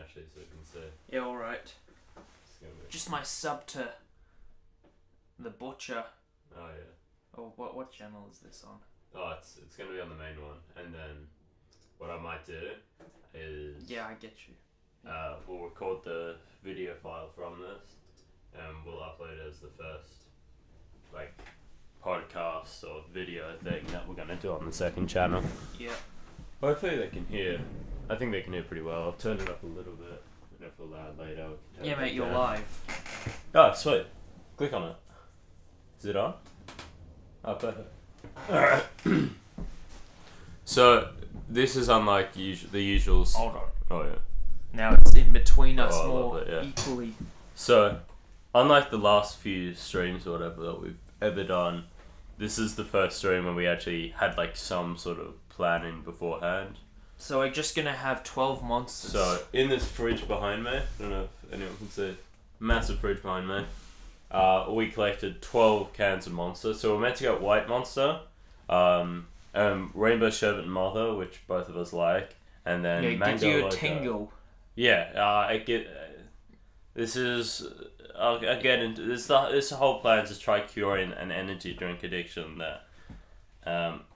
actually, so you can see. Yeah, alright. It's gonna be... Just my sub to the Butcher. Oh yeah. Oh, what channel is this on? Oh, it's gonna be on the main one, and then what I might do is Yeah, I get you. we'll record the video file from this, and we'll upload it as the first like podcast or video thing that we're gonna do on the second channel. Yeah. Hopefully they can hear. I think they can hear pretty well. I'll turn it up a little bit. And if we're loud later, we can turn Yeah, it mate, you're down. live. Oh, sweet. Click on it. Is it on? Oh, perfect. Alright. So, this is unlike the usuals. Hold on. Oh, yeah. Now it's in between us Oh, I more love it, yeah. equally. So, unlike the last few streams or whatever that we've ever done, this is the first stream where we actually had like some sort of planning beforehand. So we're just gonna have 12 monsters. So, in this fridge behind me, I don't know if anyone can see, massive fridge behind me, we collected 12 cans of Monster. So we're meant to get White Monster, Rainbow Sherbet and Mother, which both of us like, and then yeah, it Mango gives you a Loco. tingle. Yeah, I get. This is. I'll get into this whole plan is to try curing an energy drink addiction that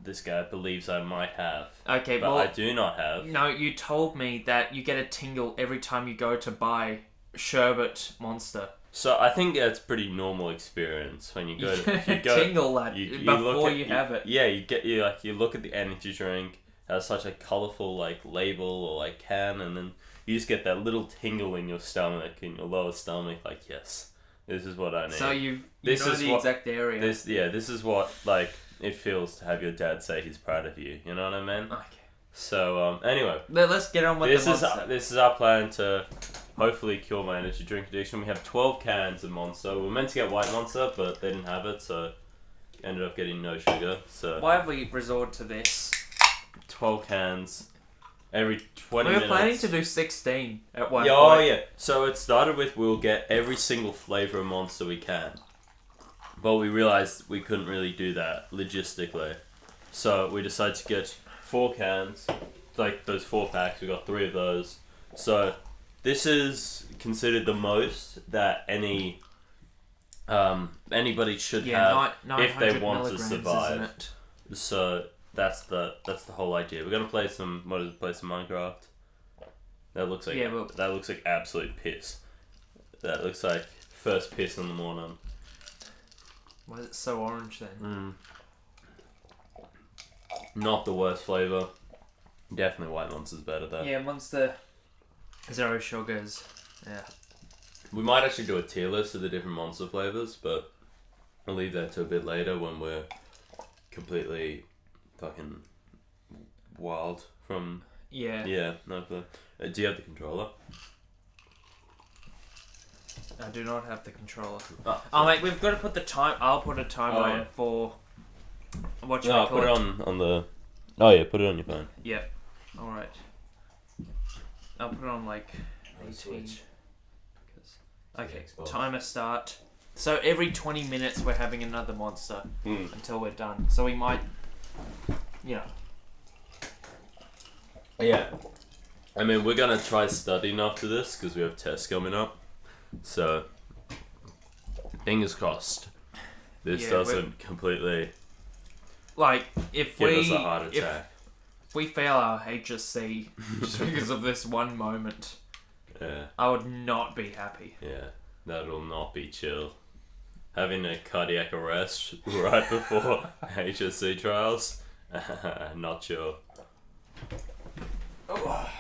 this guy believes I might have. Okay, but well, I do not have. No, you told me that you get a tingle every time you go to buy Sherbet Monster. So I think that's a pretty normal experience when you go to You tingle that before you have it. Yeah, you look at the energy drink, it has such a colourful like label or like can, and then you just get that little tingle in your stomach, in your lower stomach, like yes, this is what I need. So you This know is the what- exact area. This is what like it feels to have your dad say he's proud of you. You know what I mean? Okay. So anyway, Let's get on with this the is monster. this is our plan to hopefully cure my energy drink addiction. We have 12 cans of Monster. We were meant to get White Monster, but they didn't have it, so ended up getting no sugar. So Why have we resorted to this? 12 cans every 20 We were minutes. planning to do 16 at one Yeah, point. oh yeah. So it started with we'll get every single flavour of Monster we can. But we realised we couldn't really do that logistically. So we decided to get 4 cans, like those 4 packs, we got 3 of those. So this is considered the most that anybody should have if they 900 want to milligrams, survive. Isn't it? So that's the whole idea. We're gonna play some Minecraft. That looks like absolute piss. That looks like first piss in the morning. Why is it so orange then? Not the worst flavour. Definitely White Monster's better though. Yeah, Monster Zero Sugars. Yeah. We might actually do a tier list of the different Monster flavours, but I'll leave that to a bit later when we're completely fucking wild from... Yeah. Yeah, no clue. Do you have the controller? I do not have the controller. Oh, Mate, we've got to put the time. I'll put a timer Oh, on yeah. for. What you No, call put it on the... Oh yeah, put it on your phone. Yeah. All right. I'll put it on like 18. Switch. Okay. Xbox. Timer start. So every 20 minutes we're having another monster until we're done. So we might, you know. Yeah. I mean, we're gonna try studying after this because we have tests coming up. So, fingers crossed. This Yeah, doesn't completely Like if give us we a heart attack. if we fail our HSC just because of this one moment, Yeah, I would not be happy. yeah. That'll not be chill. Having a cardiac arrest right before HSC trials, not chill. Oh.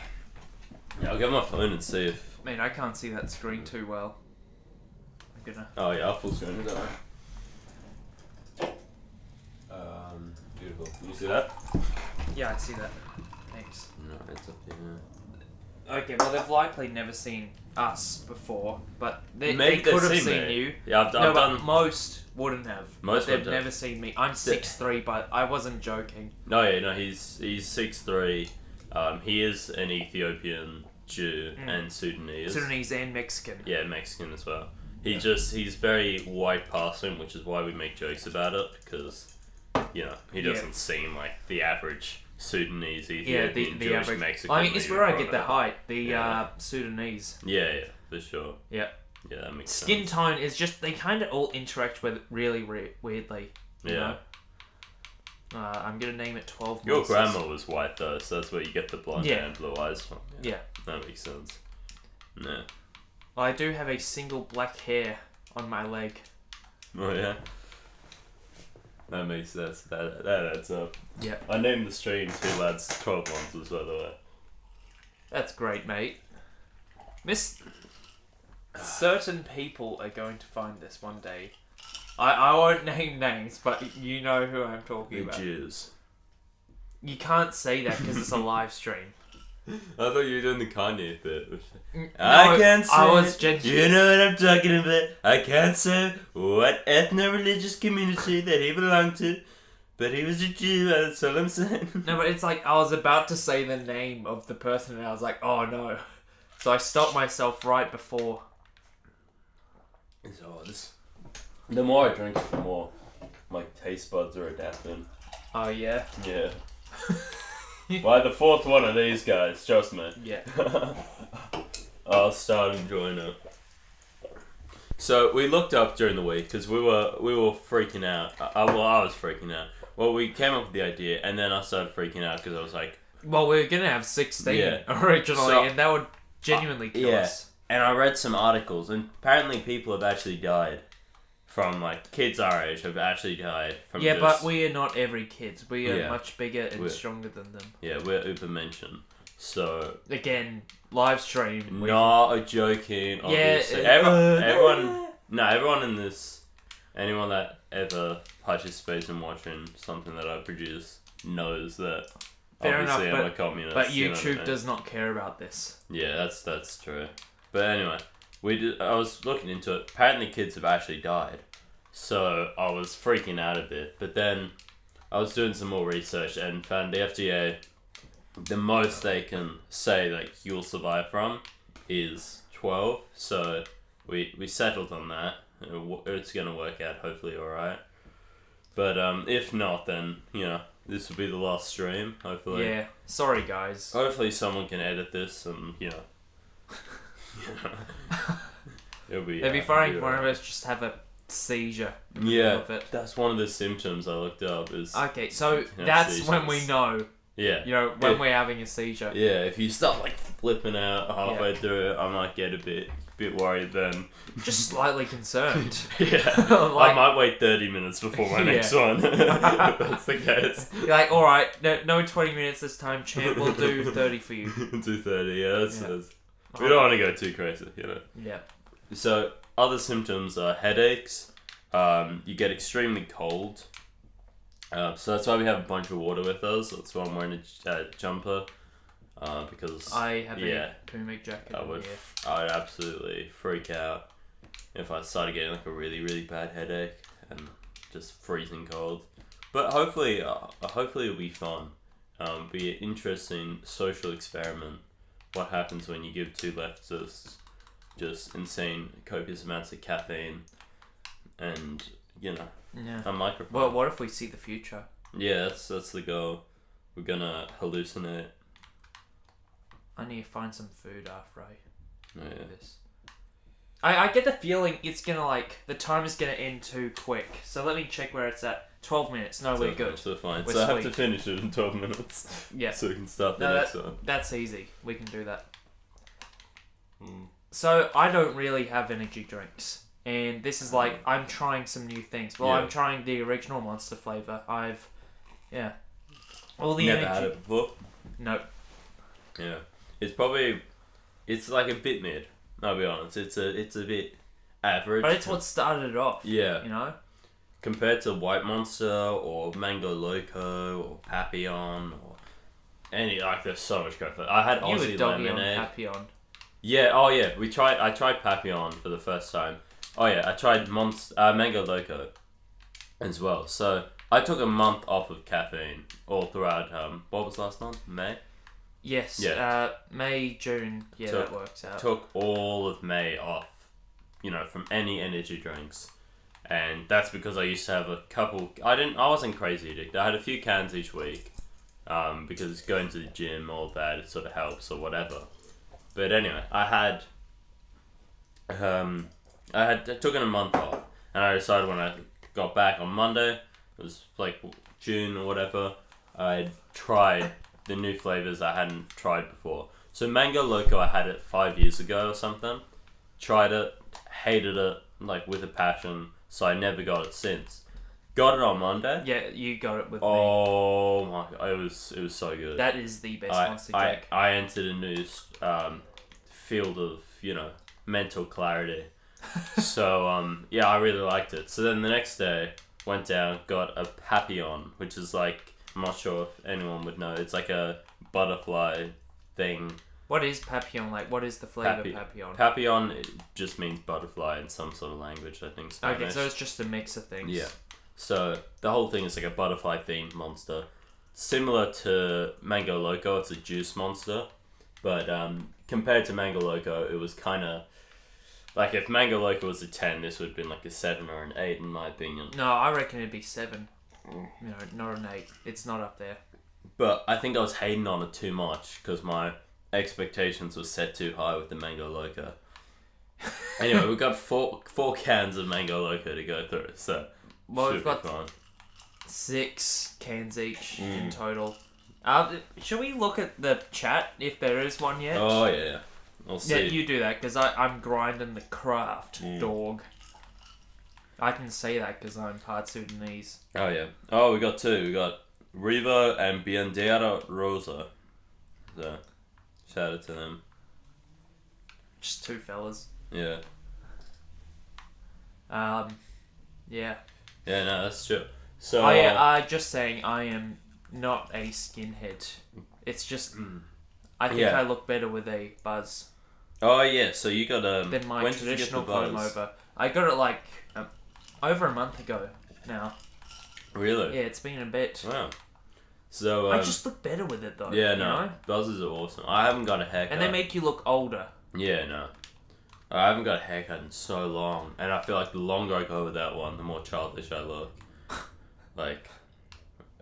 Yeah, I'll get my phone and see if... Man, I can't see that screen too well. I'm gonna. Oh yeah, I'll full screen it. Beautiful. Can you see that? Yeah, I see that. Thanks. No, it's up here. Okay, well they've likely never seen us before, but they Maybe could they've have seen seen me. you. Yeah, I've No, but done... most wouldn't have. Most But they've wouldn't have. never seen me. I'm 6'3", but I wasn't joking. No, yeah, no, he's 6'3". He is an Ethiopian Jew and Sudanese. Sudanese and Mexican. Yeah, Mexican as well. He's very white passing, which is why we make jokes about it, because, you know, he doesn't seem like the average Sudanese, Yeah, Ethiopian, the Jewish, average. Mexican. I mean, it's that you where I brought get the up. height. The Yeah. Sudanese. Yeah, for sure. Yeah. Yeah, that makes Skin sense. tone is just they kind of all interact with really weirdly. You Yeah. know? I'm gonna name it 12 Your monsters. grandma was white though, so that's where you get the blonde Yeah. hair and blue eyes from. Yeah. That makes sense. Yeah. I do have a single black hair on my leg. Oh yeah. That makes sense. That adds up. Yeah. I named the stream Two Lads 12 Monsters, by the way. That's great, mate. Certain people are going to find this one day. I won't name names, but you know who I'm talking The about. Jews. You can't say that because it's a live stream. I thought you were doing the Kanye bit. No, I can't say I was You know what I'm talking about. I can't say what ethno-religious community that he belonged to, but he was a Jew, that's all I'm saying. No, but it's like I was about to say the name of the person and I was like, oh no. So I stopped myself right before. It's odd. The more I drink, the more my taste buds are adapting. Oh yeah? Yeah. By the fourth one of these guys, trust me. Yeah. I'll start enjoying it. So we looked up during the week because we were freaking out. I was freaking out. Well, we came up with the idea, and then I started freaking out because I was like, Well, we were going to have 16 Yeah. originally, So- and that would genuinely kill yeah. us. and I read some articles, and apparently people have actually died from like kids our age have actually died from. Yeah, just, but we are not every kids. We are Yeah. much bigger and We're- stronger than them. Yeah, we're Ubermention. So Again, live stream. not joking. Obviously, everyone in this, anyone that ever participates in watching something that I produce knows that. Fair Obviously, enough, I'm a communist. But you know what I YouTube mean? does not care about this. Yeah, that's true. But anyway, I was looking into it. Apparently, kids have actually died, so I was freaking out a bit. But then I was doing some more research and found the FDA. The most they can say like you'll survive from is 12. So we settled on that. It's gonna work out hopefully all right. But if not, then this will be the last stream. Hopefully. Yeah. Sorry, guys. Hopefully someone can edit this and it'll be. It'd be funny if it'll one be of alright. us just have a seizure in the Yeah, middle of it. that's one of the symptoms I looked up. Is Okay, so Yeah, that's when we seizures. know, yeah, when Yeah. we're having a seizure. yeah. If you start like flipping out halfway through it, I might get a bit worried then. Just slightly concerned. Yeah, Like- I might wait 30 minutes before my next one. If that's the case. You're like, alright, no 20 minutes this time, champ, we'll do 30 for you. 2:30. Yeah, that's. Yeah. that's- We don't want to go too crazy, Yeah. So other symptoms are headaches. You get extremely cold. So that's why we have a bunch of water with us. That's why I'm wearing a jumper. Because I have yeah, a Pumic jacket I on would here. I would absolutely freak out if I started getting like a really really bad headache and just freezing cold. But hopefully it'll be fun. Be an interesting social experiment. What happens when you give two leftists just insane copious amounts of caffeine and Yeah. a microphone? Well, what if we see the future? Yeah, that's the goal. We're gonna hallucinate. I need to find some food after I Yeah. do this. I get the feeling it's gonna the time is gonna end too quick. So let me check where it's at. 12 minutes. No, we're good. So fine. We're So I have to sweet. finish it in 12 minutes. Yeah. So we can start the No, next one. That's easy. We can do that. Mm. So I don't really have energy drinks, and this is I'm trying some new things. Well, Yeah. I'm trying the original Monster flavor. All the Never energy. had it before. No, Yeah. It's like a bit mid. I'll be honest. It's a bit average. but it's what started it off. Yeah. You know. Compared to White Monster or Mango Loco or Papillon or any there's so much growth. I had You were Aussie doggy on lemonade. Papillon. Yeah, oh yeah, I tried Papillon for the first time. Oh yeah, I tried Mango Loco as well. So I took a month off of caffeine all throughout what was last month? May? Yes. Yeah. May, June. Yeah, Took- that works out. Took all of May off, from any energy drinks. And that's because I used to have a couple I wasn't crazy addicted. I had a few cans each week. because going to the gym, all that, it sort of helps or whatever. But anyway, I took a month off, and I decided when I got back on Monday, it was like June or whatever, I tried the new flavors I hadn't tried before. So Mango Loco, I had it 5 years ago or something. Tried it, hated it, like with a passion, so I never got it since. Got it on Monday. Yeah, you got it with me. Oh my god, it was so good. That is the best monster cake. I entered a new field of, mental clarity. So, yeah, I really liked it. So then the next day, went down, got a Papillon, which is like, I'm not sure if anyone would know, it's like a butterfly thing. What is Papillon like? What is the flavour Papillon? Papillon, it just means butterfly in some sort of language, I think, Spanish. Okay, so it's just a mix of things. Yeah. So the whole thing is like a butterfly themed monster. Similar to Mango Loco, it's a juice monster. But compared to Mango Loco, it was kind of... Like if Mango Loco was a 10, this would have been like a 7 or an 8 in my opinion. No, I reckon it'd be 7. No, not an 8. It's not up there. But I think I was hating on it too much because my expectations were set too high with the Mango Loco. Anyway, we've got four cans of Mango Loco to go through, so well, we've got fun. 6 cans each in total. Shall we look at the chat if there is one yet? Oh yeah, I'll see. Yeah, you do that because I'm grinding the craft, dog. I can say that because I'm part Sudanese. Oh yeah. Oh, we got 2. We got Rivo and Biandera Rosa. So, shout out to them. Just 2 fellas. Yeah. Yeah. Yeah, no, that's true. So I just saying I am not a skinhead. It's just I think I look better with a buzz Oh yeah, so you got than my when did you get traditional the buzz? comb over. I got it like over a month ago now. Really? Yeah, it's been a bit. Wow. So I just look better with it though. yeah, you no, know? buzzes are awesome. I haven't got a haircut. And they make you look older. Yeah, no. I haven't got a haircut in so long, and I feel like the longer I go with that one, the more childish I look. like,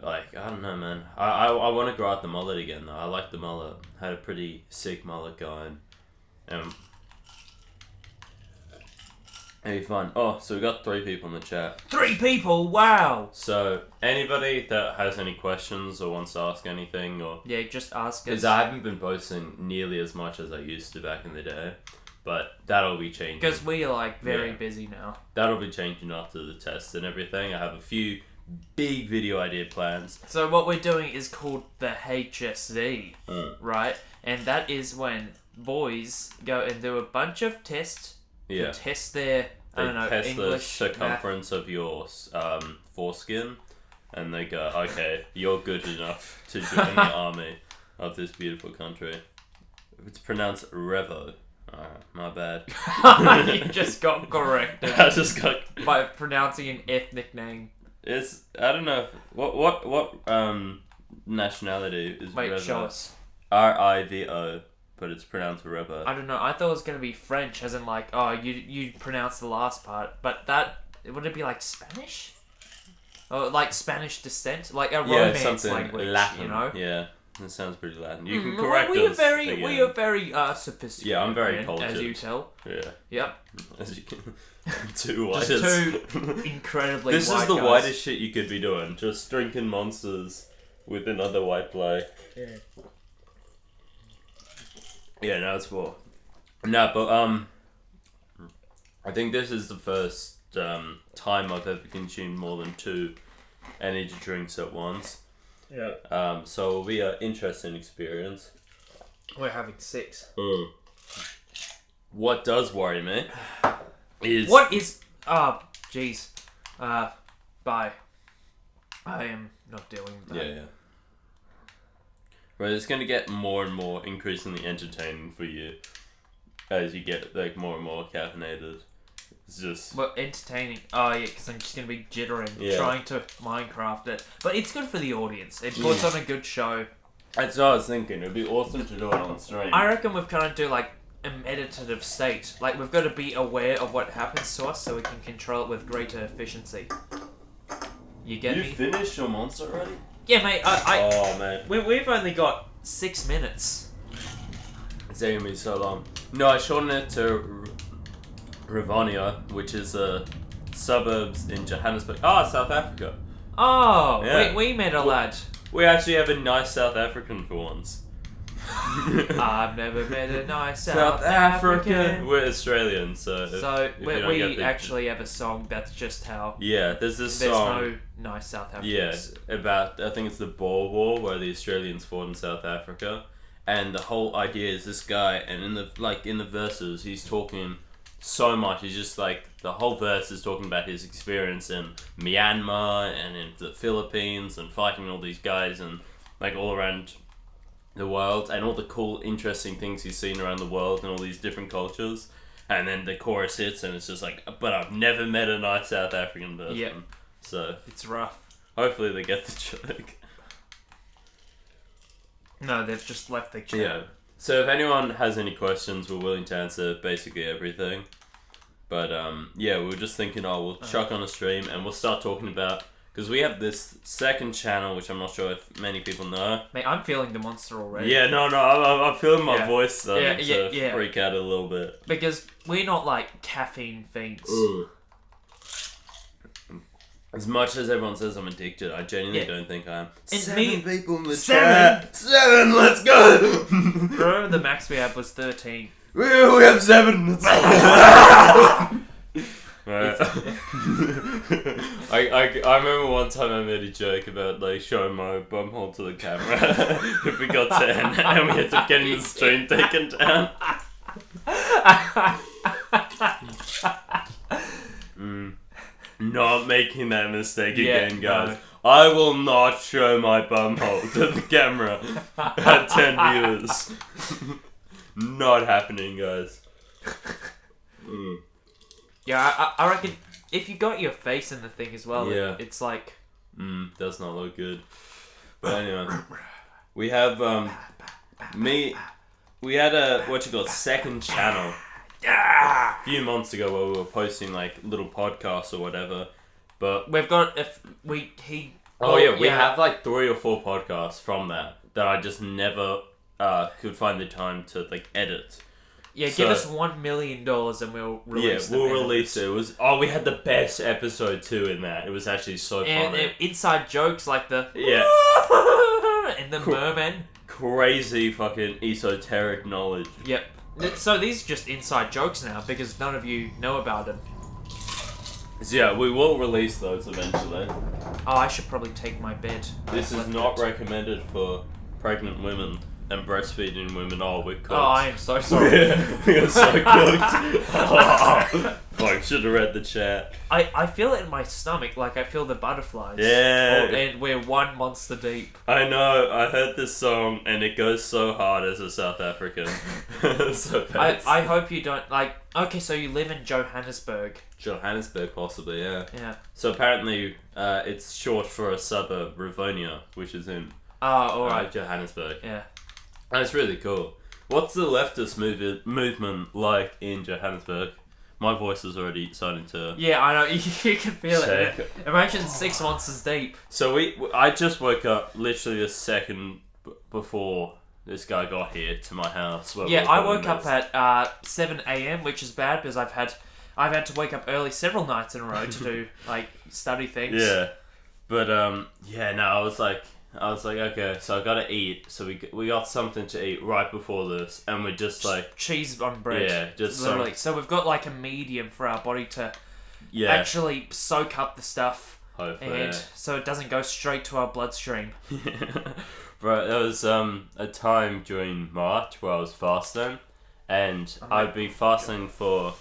I don't know, man. I want to grow out the mullet again, though. I like the mullet. Had a pretty sick mullet going. It'd be fun. Oh, so we got 3 people in the chat. 3 people, wow! So, anybody that has any questions or wants to ask anything, or... Yeah, just ask us. Because I haven't been posting nearly as much as I used to back in the day. But that'll be changing. Because we are like very busy now. That'll be changing after the tests and everything. I have a few big video idea plans. So what we're doing is called the HSZ, right? And that is when boys go and do a bunch of tests to test their, test English, the circumference of your foreskin, and they go, okay, you're good enough to join the army of this beautiful country. It's pronounced Revo. My bad. You just got corrected. I just got by pronouncing an ethnic name. It's I don't know what nationality is Wait, Revo? show us. Rivo, but it's pronounced Revo. I don't know. I thought it was gonna be French, as in like, oh, you pronounce the last part, but that would it be like Spanish? Or like Spanish descent, like a Romance language, Latin. you know? Yeah. That sounds pretty Latin. You can correct us. We are very sophisticated. Yeah, I'm very cultured. As you tell. Yeah. Yep. As you can. 2 white. Just 2 incredibly This white is the guys. whitest shit you could be doing. Just drinking monsters with another white bloke. Yeah. Yeah, no, it's for. No, but I think this is the first time I've ever consumed more than 2 energy drinks at once. Yeah. So it'll be an interesting experience. We're having 6. What does worry me is... What is... Oh, jeez. Bye. I am not dealing with that. Yeah. Right, it's going to get more and more increasingly entertaining for you as you get like more and more caffeinated. It's just... Well, entertaining. Oh, yeah, because I'm just going to be jittering, trying to Minecraft it. But it's good for the audience. It puts on a good show. That's what I was thinking. It would be awesome to do it on stream. I reckon we've kind of do like a meditative state. Like, we've got to be aware of what happens to us so we can control it with greater efficiency. You get me? You finished your monster already? Yeah, mate. Oh man, We've only got 6 minutes. it's taking me so long. No, I shortened it to Rivonia, which is suburbs in Johannesburg. South Africa. Oh, Yeah. we met a lad. We actually have a nice South African for once. I've never met a nice South African. African. We're Australian, so we actually have a song that's just how there's this there's song. no nice South Africans. Yeah, about I think it's the Boer War where the Australians fought in South Africa, and the whole idea is this guy, and in the verses he's talking so much. He's just like the whole verse is talking about his experience in Myanmar and in the Philippines and fighting all these guys and like all around the world and all the cool, interesting things he's seen around the world and all these different cultures. And then the chorus hits and it's just like, but I've never met a nice South African person. Yep. So It's rough. hopefully they get the joke. No, they've just left the chat. Yeah. So if anyone has any questions, we're willing to answer basically everything. But we were just thinking, we'll chuck on a stream and we'll start talking about, because we have this second channel, which I'm not sure if many people know. Mate, I'm feeling the monster already. Yeah, no, I'm feeling my voice starting to yeah. freak out a little bit. Because we're not like caffeine fiends. Ooh. As much as everyone says I'm addicted, I genuinely don't think I am. And 7 people in the 7! chat. 7, let's go! Remember the max we had was 13. We have 7. Right. I remember one time I made a joke about like showing my bumhole to the camera if we got 10 and we ended up getting the stream taken down. Not making that mistake again, guys. No. I will not show my bumhole to the camera at 10 viewers. Not happening, guys. Yeah, I reckon if you got your face in the thing as well, it's like... does not look good. But anyway, we have, we had a, second channel a few months ago where we were posting, like, little podcasts or whatever, but... We've got, we have, like, 3 or 4 podcasts from that I just never, could find the time to, like, edit. Yeah, give us $1 million and we'll release it. Yeah, we'll release it. It was we had the best episode too in that. It was actually so funny. And inside jokes like the and the merman. Crazy fucking esoteric knowledge. Yep. So these are just inside jokes now because none of you know about them. So yeah, we will release those eventually. Oh, I should probably take my bed. This is not recommended for pregnant women. And breastfeeding women, we're cooked. Oh, I am so sorry. We are so cooked. Fuck, should have read the chat. I feel it in my stomach, like I feel the butterflies. Yeah. And we're 1 monster deep. I know, I heard this song and it goes so hard as a South African. So bad. I hope you don't, like, okay, so you live in Johannesburg. Johannesburg, possibly, yeah. Yeah. So apparently, it's short for a suburb, Rivonia, which is in alright. Johannesburg. Yeah. And it's really cool. What's the leftist movement like in Johannesburg? My voice is already starting to... Yeah, I know. You can feel it. Imagine 6 monsters deep. So I just woke up literally a second before this guy got here to my house. I woke up at 7 a.m, which is bad because I've had to wake up early several nights in a row to do like study things. Yeah, but I was like, okay, so I gotta eat. So we got something to eat right before this, and we're just like cheese on bread. Yeah, just literally. So we've got like a medium for our body to actually soak up the stuff, hopefully, so it doesn't go straight to our bloodstream. Bro, there was a time during March where I was fasting, and I'd be fasting for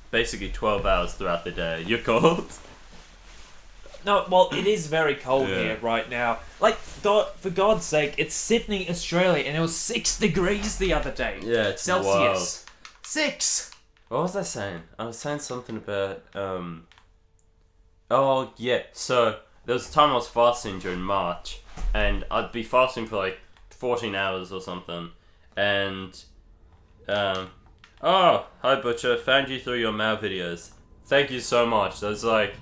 basically 12 hours throughout the day. You're cold? No, well, it is very cold here right now. Like, for God's sake, it's Sydney, Australia, and it was 6 degrees the other day. Yeah, it's Celsius. wild. 6! What was I saying? I was saying something about, oh, yeah, so there was a time I was fasting during March, and I'd be fasting for like 14 hours or something, and, oh, hi Butcher, found you through your Mao videos. Thank you so much. That's like...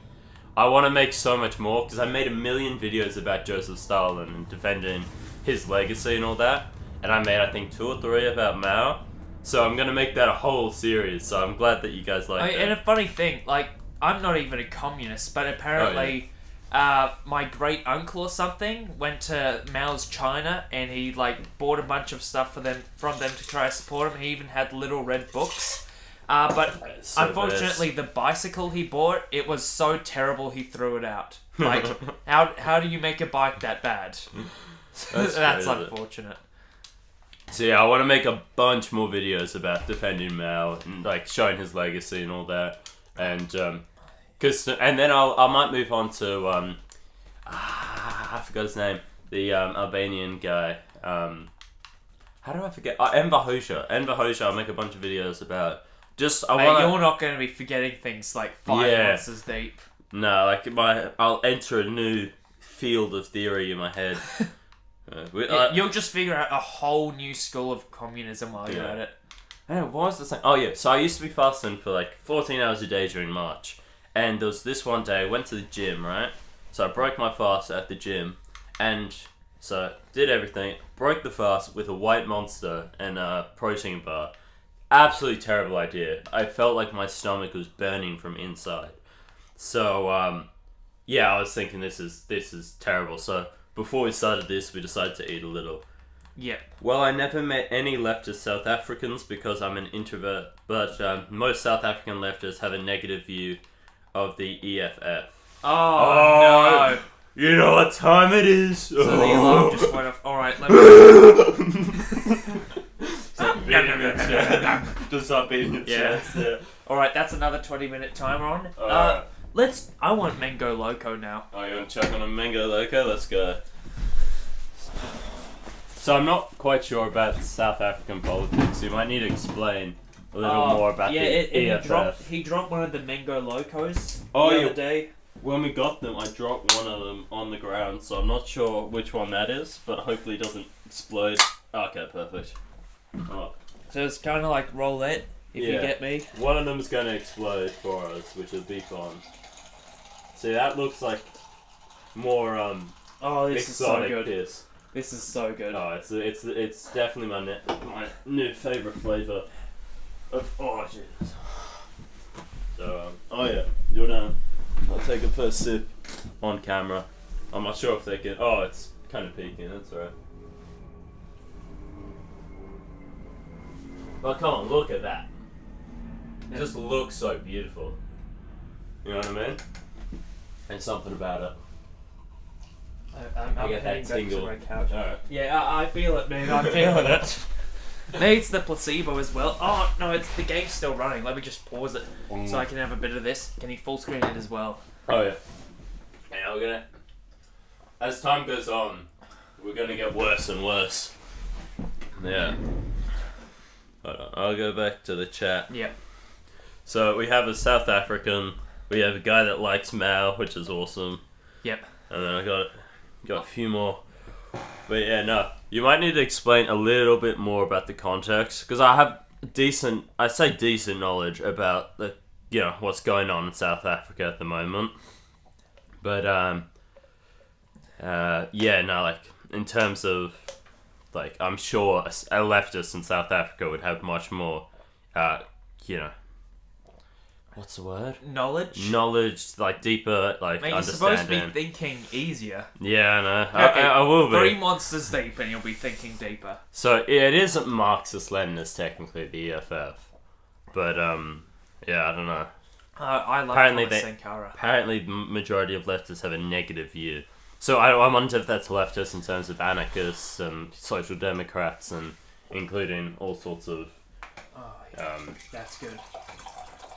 I want to make so much more because I made a million videos about Joseph Stalin and defending his legacy and all that, and I made I think 2 or 3 about Mao. So I'm gonna make that a whole series. So I'm glad that you guys like it. And a funny thing, like I'm not even a communist, but apparently, my great uncle or something went to Mao's China and he like bought a bunch of stuff from them to try to support him. He even had little red books. But so unfortunately, the bicycle he bought, it was so terrible he threw it out. Like, how do you make a bike that bad? That's unfortunate. So yeah, I want to make a bunch more videos about defending Mao and like showing his legacy and all that, and then I might move on to I forgot his name, the Albanian guy. How do I forget? Enver Hoxha. Enver Hoxha. I'll make a bunch of videos about. You're not going to be forgetting things like 5 monsters deep. No, like I'll enter a new field of theory in my head. You'll just figure out a whole new school of communism while you're at it. What was the same? Oh yeah, so I used to be fasting for like 14 hours a day during March, and there was this one day I went to the gym, right? So I broke my fast at the gym, and so did everything, broke the fast with a white Monster and a protein bar. Absolutely terrible idea. I felt like my stomach was burning from inside. So, I was thinking this is terrible. So, before we started this, we decided to eat a little. Yeah. Well, I never met any leftist South Africans because I'm an introvert, but most South African leftists have a negative view of the EFF. Oh no! You know what time it is? So the alarm just went off. Alright, let me... Just stop beating your chest. Yeah. Alright, that's another 20-minute timer on. I want Mango Loco now. Oh, you want to chuck on a Mango Loco? Let's go. So I'm not quite sure about South African politics. You might need to explain a little more about the EFF. He dropped one of the Mango Locos the other day. When we got them, I dropped one of them on the ground, so I'm not sure which one that is, but hopefully it doesn't explode. Okay, perfect. Oh. So it's kind of like roulette, if you get me. One of them is going to explode for us, which will be fun. See, that looks like more this is so good. Piss. This is so good. Oh, it's definitely my new favorite flavor of oranges. So you're done. I'll take a first sip on camera. I'm not sure if they can. Oh, it's kind of peeking. That's alright. Well, come on, look at that. It just looks so beautiful. You know what I mean? And something about it. I'm get that tingle. back to my couch. Alright. Yeah, I feel it, man. I'm feeling it. Maybe it's the placebo as well. Oh, no, it's the game's still running. Let me just pause it so I can have a bit of this. Can you full screen it as well? Oh, yeah. And we're gonna... As time goes on, we're gonna get worse and worse. Yeah. Hold on, I'll go back to the chat. Yeah. So we have a South African, we have a guy that likes Mao, which is awesome. Yep. And then I got a few more. But yeah, no. You might need to explain a little bit more about the context, because I have decent knowledge about what's going on in South Africa at the moment. But in terms of I'm sure a leftist in South Africa would have much more what's the word? Knowledge, deeper, Mate, you're understanding. supposed to be thinking easier. Yeah, I know. Okay, I will be. 3 monsters deep and you'll be thinking deeper. So it isn't Marxist-Leninist technically, the EFF, but I don't know. I love Thomas Sankara. Apparently, the majority of leftists have a negative view. So I wonder if that's leftist in terms of anarchists and social democrats, and including all sorts of. That's good.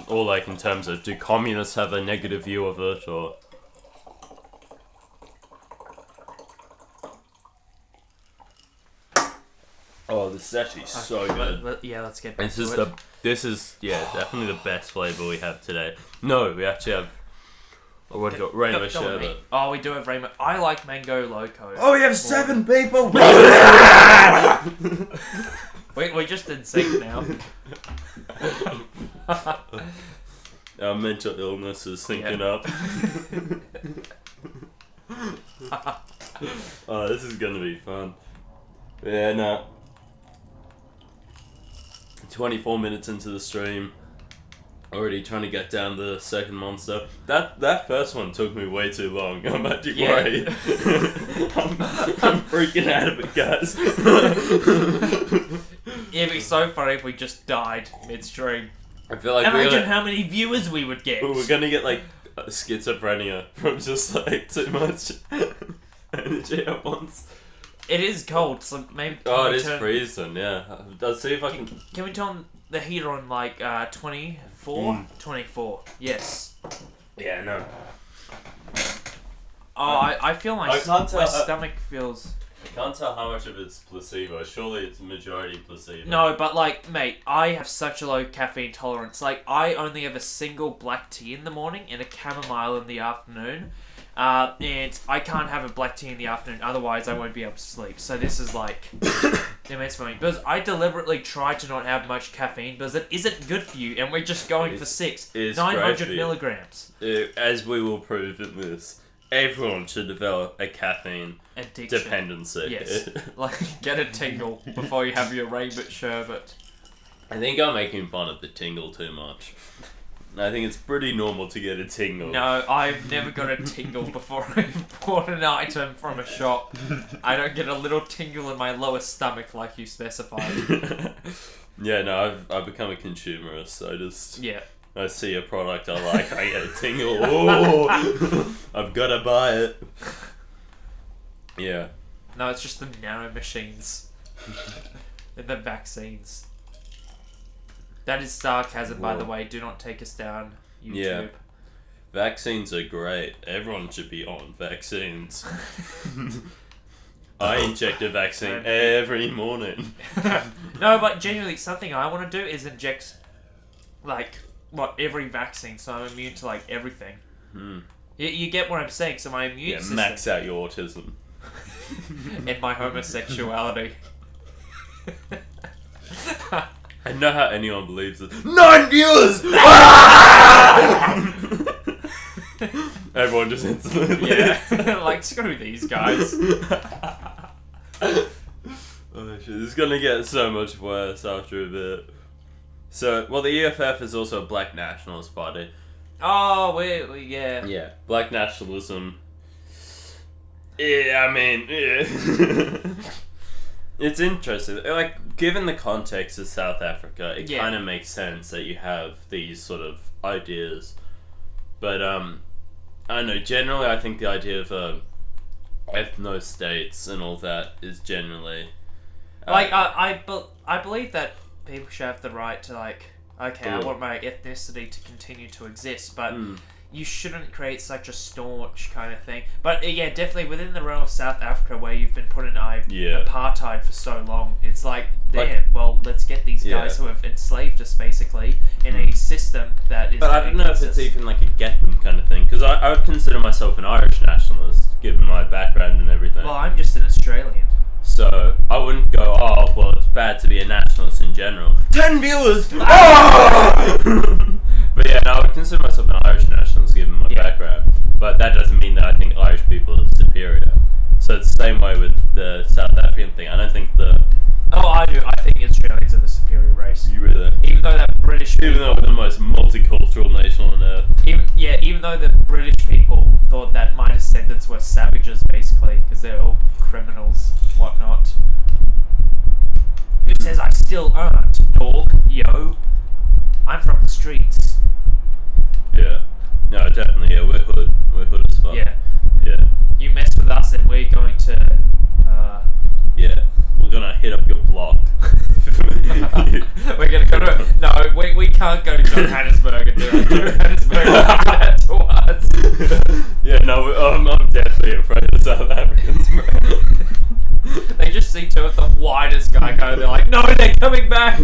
Or in terms of, do communists have a negative view of it, or... Oh, this is actually so good. Let's get back this to is it. This is definitely the best flavour we have today. No, we actually have... What do you got? Rainbow sherbet. Oh, we do have rainbow. I like Mango Loco. Oh, we have 7 people! We're just in sync now. Our mental illness is sinking up. Oh, this is gonna be fun. Yeah, no. 24 minutes into the stream, already trying to get down the second monster. That first one took me way too long. I'm actually worried. I'm freaking out of it, guys. It'd be so funny if we just died midstream. I feel like imagine how many viewers we would get. we're gonna get like schizophrenia from just like too much energy at once. It is cold, so maybe. Oh, it is freezing. Yeah, let's see if I can. Can we turn the heater on like 24? 24. Yes. Yeah, no. Oh, I feel my stomach feels. I can't tell how much of it's placebo. Surely it's majority placebo. No, but like, mate, I have such a low caffeine tolerance. Like, I only have a single black tea in the morning and a chamomile in the afternoon. And I can't have a black tea in the afternoon, otherwise I won't be able to sleep. So this is like immense for me. Because I deliberately try to not have much caffeine because it isn't good for you, and we're just going for 900 milligrams. As we will prove in this, everyone should develop a caffeine addiction. Dependency. Yes. Like, get a tingle before you have your rainbow sherbet. I think I'm making fun of the tingle too much. I think it's pretty normal to get a tingle. No, I've never got a tingle before I've bought an item from a shop. I don't get a little tingle in my lower stomach like you specified. Yeah, no, I've become a consumerist. I see a product I like, I get a tingle. Oh, I've got to buy it. Yeah. No, it's just the nano machines. And the vaccines. That is sarcasm, by the way. Do not take us down, YouTube. Yeah. Vaccines are great. Everyone should be on vaccines. I inject a vaccine every morning. No, but genuinely, something I want to do is inject, like, every vaccine, so I'm immune to, like, everything. You get what I'm saying, so my immune system... max out your autism. And my homosexuality. I know how anyone believes it. 9 viewers! Everyone just instantly Yeah, like, screw these guys. Oh shit, this is gonna get so much worse after a bit. So, well, the EFF is also a black nationalist party. Oh, yeah. Yeah, black nationalism. Yeah, I mean, yeah. It's interesting. Like, given the context of South Africa, it kind of makes sense that you have these sort of ideas. But, I don't know, generally I think the idea of ethno-states and all that is generally... Like, I believe that people should have the right to, like, okay, I want my ethnicity to continue to exist, but... You shouldn't create such a staunch kind of thing. But yeah, definitely within the realm of South Africa, where you've been put in apartheid for so long, it's like, well, let's get these guys who have enslaved us basically in a system that is. But I don't know if it's even like a get them kind of thing, because I would consider myself an Irish nationalist, given my background and everything. Well, I'm just an Australian. So I wouldn't go, oh, well, it's bad to be a nationalist in general. 10 viewers! Oh! But yeah, no, I would consider myself an Irish nationalist given my background. But that doesn't mean that I think Irish people are superior. So it's the same way with the South African thing. I don't think Oh, I do. I think Australians are the superior race. You really? Even though that British people... Even though we're the most multicultural nation on earth. Even though the British people thought that my descendants were savages, basically, because they're all criminals, whatnot. Who says I still aren't, dog? Yo. I'm from the streets. Yeah. No, definitely, yeah, we're hood. We're hood as fuck. Yeah. Yeah. You mess with us and we're going to... Yeah. We're gonna hit up your block. We're gonna go to... No, we can't go to Johannesburg and do it. Johannesburg will do that to us. Yeah, no, I'm definitely afraid of South Africans, bro. They just see two of the whitest guy go, they're like, no, they're coming back!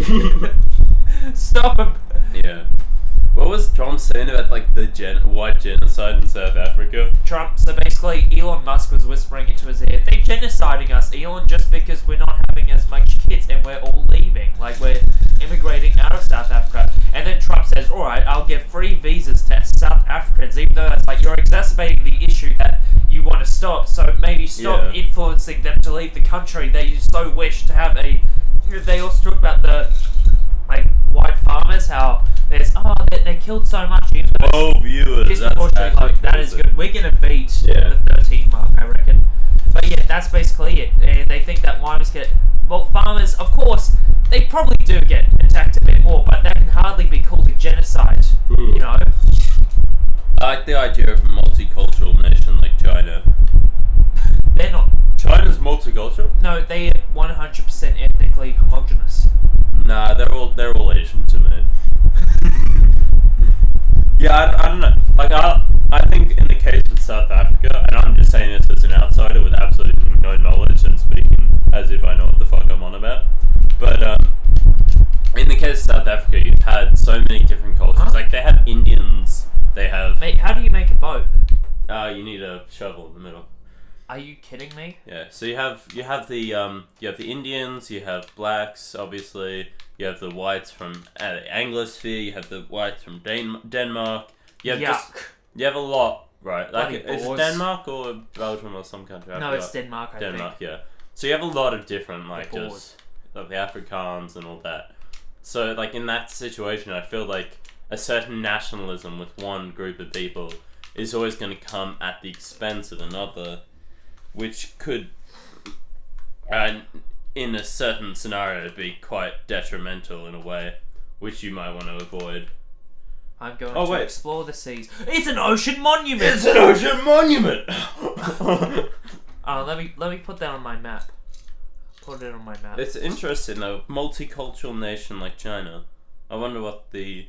Stop them! Yeah. What was Trump saying about, like, the white genocide in South Africa? So basically, Elon Musk was whispering into his ear, they're genociding us, Elon, just because we're not having as much kids and we're all leaving. Like, we're immigrating out of South Africa. And then Trump says, all right, I'll give free visas to South Africans, even though it's like you're exacerbating the issue that you want to stop. So maybe stop influencing them to leave the country. They so wish to have a. They also talk about the white farmers, how there's they killed so much. Viewers. That is good. We're gonna beat the 13 mark, I reckon. But yeah, that's basically it. And they think that farmers, of course, they probably do get attacked a bit more, but that can hardly be called a genocide. You know. I like the idea of a multicultural nation like China. They're not. China's multicultural? No, they are 100% ethnically homogenous. Nah, they're all Asian to me. Yeah, I don't know. Like, I think in the case of South Africa, and I'm just saying this as an outsider with absolutely no knowledge and speaking as if I know what the fuck I'm on about, but in the case of South Africa, you've had so many different cultures. Huh? Like, they have Indians, they have... Mate, how do you make a boat? You need a shovel in the middle. Are you kidding me? Yeah, so you have the Indians, you have blacks, obviously, you have the whites from the Anglosphere, you have the whites from Denmark. You have you have a lot, right? Like, is it Denmark or Belgium or some country? No, it's Denmark. I think. Denmark, yeah. So you have a lot of different just the Afrikaans and all that. So like in that situation, I feel like a certain nationalism with one group of people is always going to come at the expense of another, which could, in a certain scenario, be quite detrimental in a way, which you might want to avoid. I'm going to explore the seas. It's an ocean monument! It's an ocean monument! Let me put that on my map. Put it on my map. It's interesting though, multicultural nation like China. I wonder what the...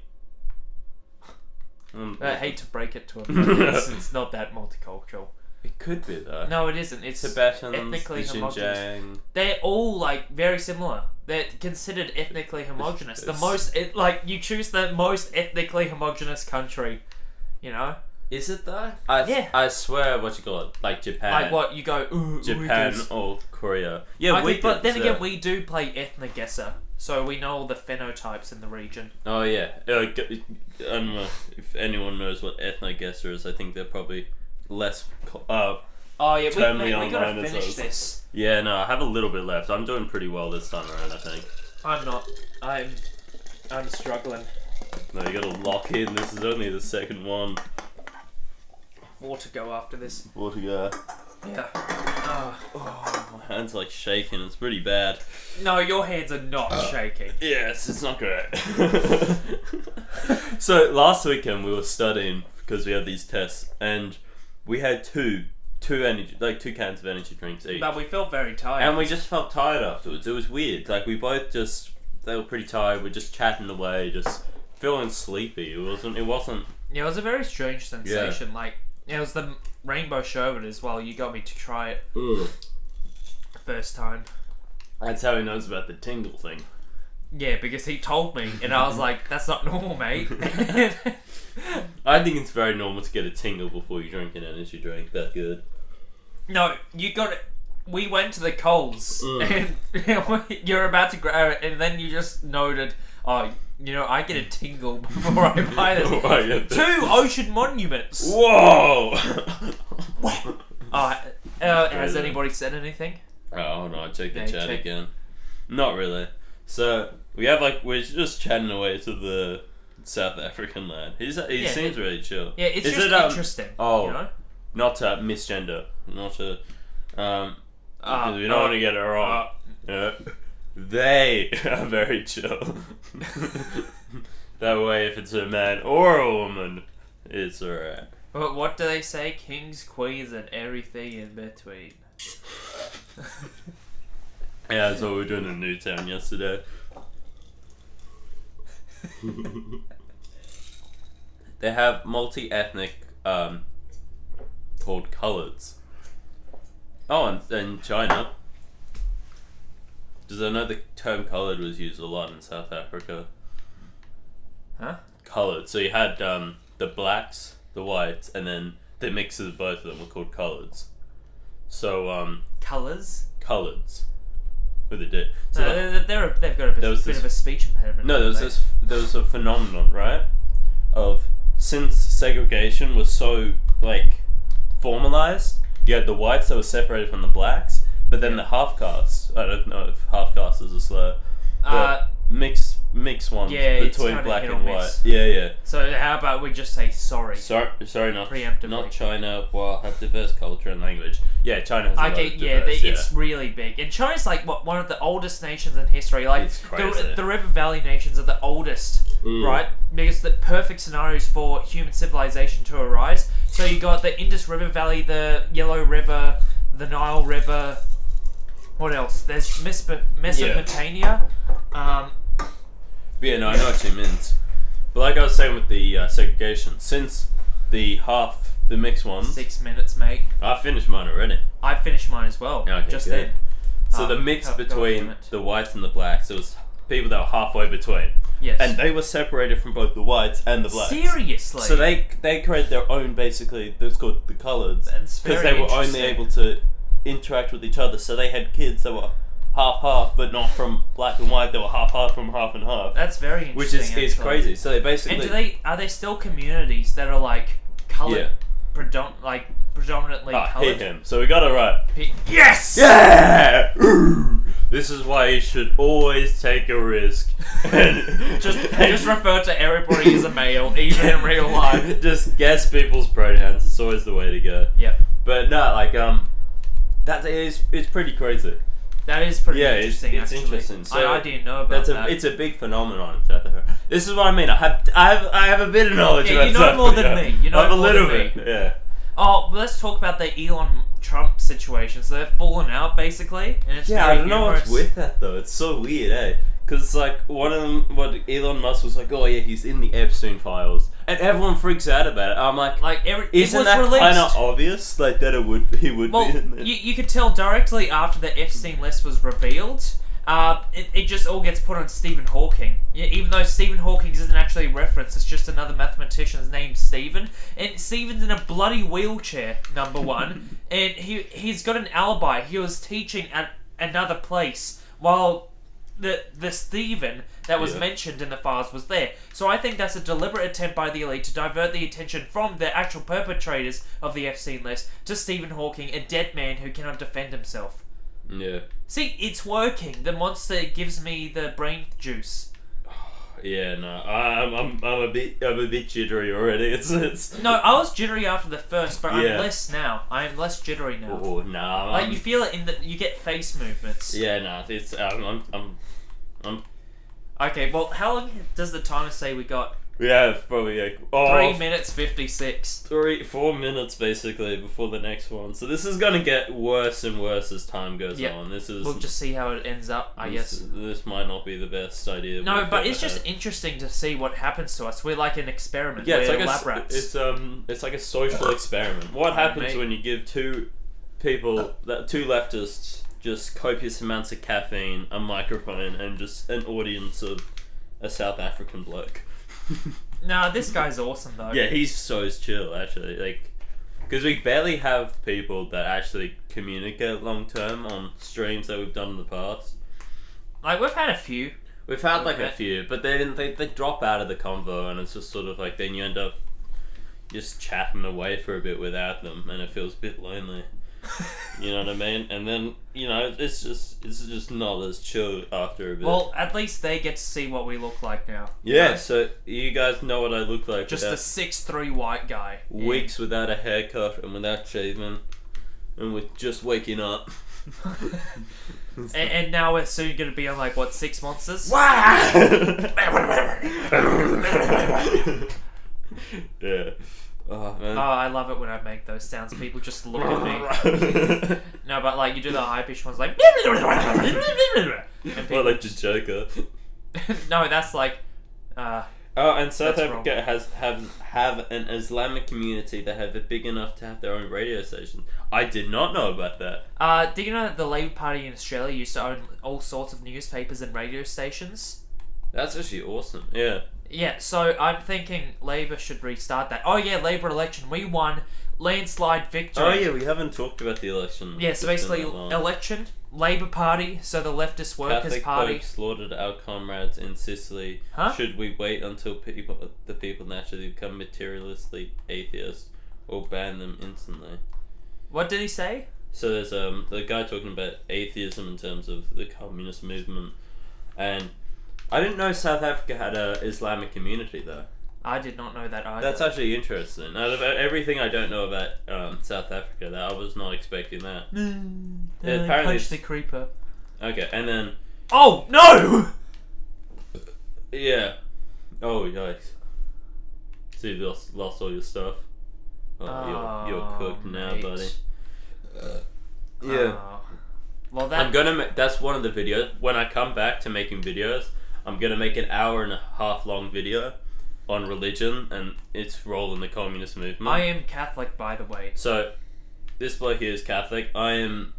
I hate to break it to him, but it's not that multicultural. It could be though. No, it isn't. It's Tibetans, ethnically the homogenous. Xinjiang. They're all very similar. They're considered ethnically homogenous. You choose the most ethnically homogenous country, you know. Is it though? Yeah. I swear, what you call it, like Japan. Like what you go? Ooh, Japan or Korea. Yeah, but then again, we do play ethnogesser, so we know all the phenotypes in the region. Oh yeah. I don't know if anyone knows what ethnogesser is. I think they're probably less. Oh yeah, we gotta finish us. this. Yeah, no, I have a little bit left. I'm doing pretty well this time around, I think. I'm not. I'm struggling. No, you gotta lock in. This is only the second one. 4 to go after this. 4 to go. Yeah. My hand's like shaking. It's pretty bad. No, your hands are not shaking. Yes, it's not great. So last weekend we were studying because we had these tests, and we had two cans of energy drinks each. But we felt very tired. And we just felt tired afterwards. It was weird. Like they were pretty tired. We're just chatting away, just feeling sleepy. It wasn't. Yeah, it was a very strange sensation. Yeah. Like it was the rainbow sherbet as well. You got me to try it. First time. That's how he knows about the tingle thing. Yeah, because he told me, and I was like, "That's not normal, mate." I think it's very normal to get a tingle before you drink an energy drink. That good. No, you got it. We went to the Coles, and you're about to grab it, and then you just noted, "Oh, I get a tingle before I buy this." 2 ocean monuments. Whoa! Has anybody said anything? Oh no, check the chat again. Not really. So we're just chatting away to the South African lad. He seems really chill. Yeah, it's interesting. Not to misgender, not to because we don't want to get it wrong. They are very chill. That way, if it's a man or a woman, it's alright. But what do they say? Kings, queens, and everything in between. Yeah, that's what we were doing in Newtown yesterday. They have multi-ethnic called coloureds. Oh, and in China. Because I know the term coloured was used a lot in South Africa. Huh? Coloured. So you had the blacks, the whites, and then the mixes of both of them were called coloureds. So, Colours? Coloureds. Who they did. So they've got a bit of a speech impediment. no, there was a phenomenon, right? Of since segregation was so like formalized, you had the whites that were separated from the blacks, but then the half castes. I don't know if half caste is a slur. Mix ones between black and white. Yeah. So how about we just say sorry? Sorry, not preemptively. Not China. Well, have diverse culture and language. Yeah, China has a lot of diverse, it's really big. And China's like one of the oldest nations in history. Like it's crazy. The River Valley nations are the oldest, right? Because the perfect scenarios for human civilization to arise. So you got the Indus River Valley, the Yellow River, the Nile River. What else? There's Mesopotamia. Yeah, no, I know what you meant. But like I was saying with the segregation, since the mixed ones... 6 minutes, mate. I finished mine already. I finished mine as well, okay, just good. then. So the mix between the whites and the blacks, it was people that were halfway between. Yes. And they were separated from both the whites and the blacks. Seriously? So they created their own, basically, it's called the coloureds. Because they were only able to interact with each other. So they had kids that were half, but not from black and white. They were half from half and half. That's very interesting. Which is crazy. So they basically... And are there still communities that are like coloured, predominantly coloured? Hit him. So we got it right. Yes! Yeah! This is why you should always take a risk. just refer to everybody as a male, even in real life. Just guess people's pronouns. It's always the way to go. Yep. But no, like it's pretty crazy. That is pretty interesting. It's actually. interesting. So I didn't know about that. It's a big phenomenon in South Africa. This is what I mean. I have a bit of knowledge about you know South more Africa. than me. You know I have more a little than me. bit. Yeah. Oh, well, let's talk about the Elon Trump situation. So they've fallen out basically, and it's I very don't know humorous. what's with that though. It's so weird, eh? Because it's like one of them, what Elon Musk was like, oh yeah, he's in the Epstein files, and everyone freaks out about it. I'm like isn't that kind of obvious? Like that he would well, be in there. You could tell directly after the Epstein list was revealed. It just all gets put on Stephen Hawking. Even though Stephen Hawking isn't actually referenced, it's just another mathematician's named Stephen. And Stephen's in a bloody wheelchair, number one. And he's got an alibi. He was teaching at another place while the Stephen that was mentioned in the files was there. So I think that's a deliberate attempt by the elite to divert the attention from the actual perpetrators of the Epstein list to Stephen Hawking, a dead man who cannot defend himself. Yeah. See, it's working. The monster gives me the brain juice. Yeah, no, I'm a bit jittery already. It's No, I was jittery after the first, but I'm less now. I am less jittery now. Oh no! Like you feel it you get face movements. Yeah, no, it's I'm. Okay, well, how long does the timer say we got? We have probably like 3 minutes 56. 4 minutes basically before the next one. So this is gonna get worse and worse as time goes on. We'll just see how it ends up, I guess. This might not be the best idea. No, but it's just interesting to see what happens to us. We're like an experiment. Yeah, we're lab rats. It's like a social experiment. What happens when you give two leftists just copious amounts of caffeine, a microphone, and just an audience of a South African bloke? Nah, this guy's awesome though. Yeah, he's so chill actually. Like, because we barely have people that actually communicate long term on streams that we've done in the past. Like we've had a few. We've had like a few, but then they drop out of the convo, and it's just sort of like then you end up just chatting away for a bit without them, and it feels a bit lonely. You know what I mean? And then it's just not as chill after a bit. Well, at least they get to see what we look like now. Yeah, so you guys know what I look like. Just a 6'3" white guy. Weeks without a haircut and without shaving, and with just waking up. and now we're soon going to be on like what 6 monsters? Yeah. Oh, man. Oh, I love it when I make those sounds. People just look at me. No, but like you do the high pitched ones like. And well, like just Joker. No, that's like. And South Africa have an Islamic community that have it big enough to have their own radio station. I did not know about that. Do you know that the Labour Party in Australia used to own all sorts of newspapers and radio stations? That's actually awesome. Yeah. Yeah, so I'm thinking Labour should restart that. Oh yeah, Labour election. We won landslide victory. Oh yeah, we haven't talked about the election. Yeah, It's so been basically, that long. election, Labour Party, so the leftist Workers' Catholic Party. Pope slaughtered our comrades in Sicily. Huh? Should we wait until the people naturally become materialistically atheists, or ban them instantly? What did he say? So there's the guy talking about atheism in terms of the communist movement, and I didn't know South Africa had a Islamic community though. I did not know that either. That's actually interesting. Out of everything I don't know about South Africa, that I was not expecting that. Apparently Punch it's- the creeper. Okay, and then Oh, no! yeah, oh yikes! So you lost all your stuff. Oh, you're cooked now, mate. buddy. Oh. Well, that... I'm gonna that's one of the videos. When I come back to making videos, I'm gonna make an 1.5 hour long video on religion and its role in the communist movement. I am Catholic, by the way. So, this bloke here is Catholic. I am,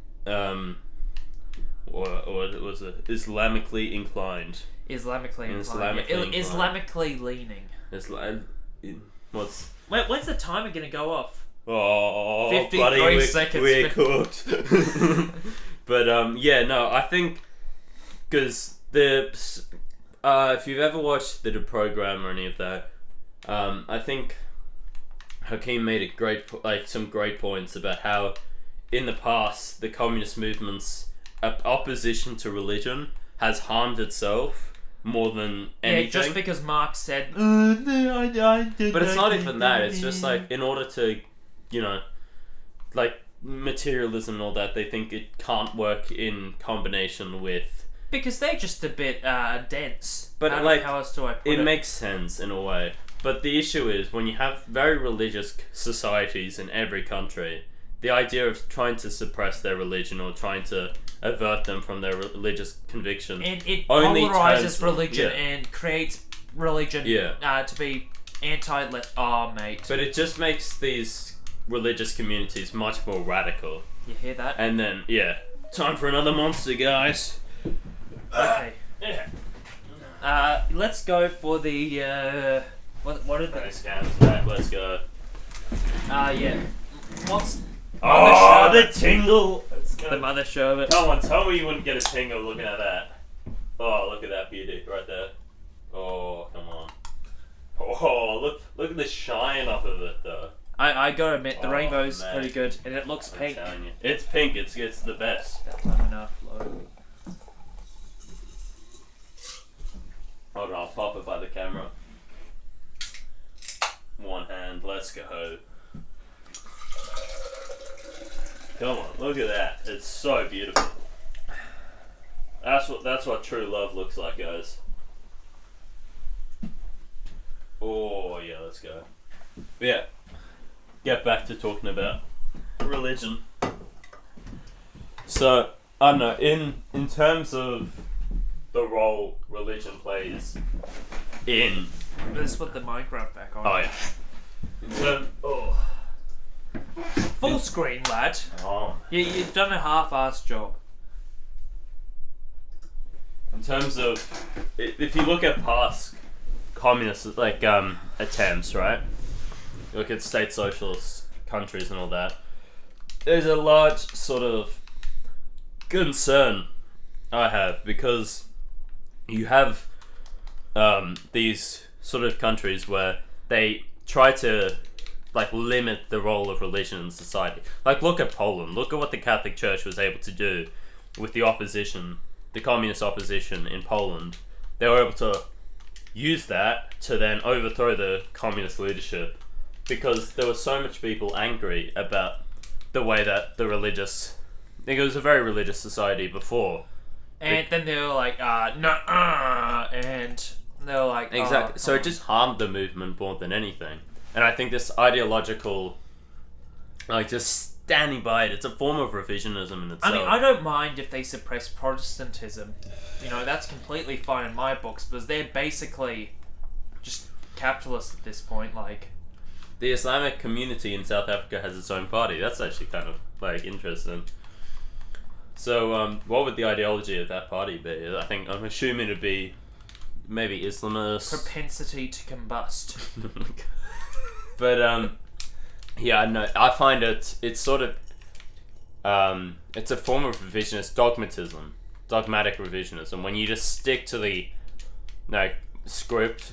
what was it? Islamically inclined. Islamically inclined. Islamically Yeah, inclined. Islamically leaning. What's... When's the timer gonna go off? Oh, 53 buddy, seconds. we're cooked. But, yeah, no, I think... Because if you've ever watched the program or any of that, I think Hakeem made some great points about how in the past the communist movement's opposition to religion has harmed itself more than anything. Yeah, just because Marx said... But it's not even that. It's just like in order to, like materialism and all that, they think it can't work in combination with... Because they're just a bit dense. But how else do I put it? It makes sense in a way. But the issue is when you have very religious societies in every country, the idea of trying to suppress their religion or trying to avert them from their religious conviction And it only polarizes turns- religion yeah. and creates religion to be anti-left. Oh, mate. But it just makes these religious communities much more radical. You hear that? And then, time for another monster, guys. Okay. Yeah. Let's go for the what are the Scans back, let's go. yeah. What's Oh, Mother the tingle! Let's the go. mother sherbet? Come on, tell me you wouldn't get a tingle looking at that. Oh, look at that beauty right there. Oh, come on. Oh, look at the shine off of it though. I gotta admit the Oh, rainbow's man. pretty good and it looks I'm pink. telling you. It's pink, it's the best. That's not enough, Flo. Hold on, I'll pop it by the camera. One hand, let's go. Come on, look at that. It's so beautiful. That's what true love looks like, guys. Oh yeah, let's go. But yeah. Get back to talking about religion. So, I don't know, in terms of the role religion plays in... Let's put the Minecraft back on. Oh yeah. Full screen, lad. Oh. You've done a half-assed job. In terms of... If you look at past communist, attempts, right? Look at state socialist countries and all that. There's a large sort of concern I have because you have these sort of countries where they try to limit the role of religion in society. Look at Poland. Look at what the Catholic Church was able to do with the opposition, the communist opposition in Poland. They were able to use that to then overthrow the communist leadership because there were so much people angry about the way that the religious... I think it was a very religious society before. And then they were like, nuh-uh, and they were like, Exactly. oh, So it just harmed the movement more than anything. And I think this ideological, just standing by it, it's a form of revisionism in itself. I mean, I don't mind if they suppress Protestantism. That's completely fine in my books because they're basically just capitalists at this point. The Islamic community in South Africa has its own party. That's actually kind of interesting. So, what would the ideology of that party be? I'm assuming it'd be maybe Islamist. Propensity to combust. But Yeah, no, I find it's sort of it's a form of revisionist dogmatism, dogmatic revisionism. When you just stick to the like script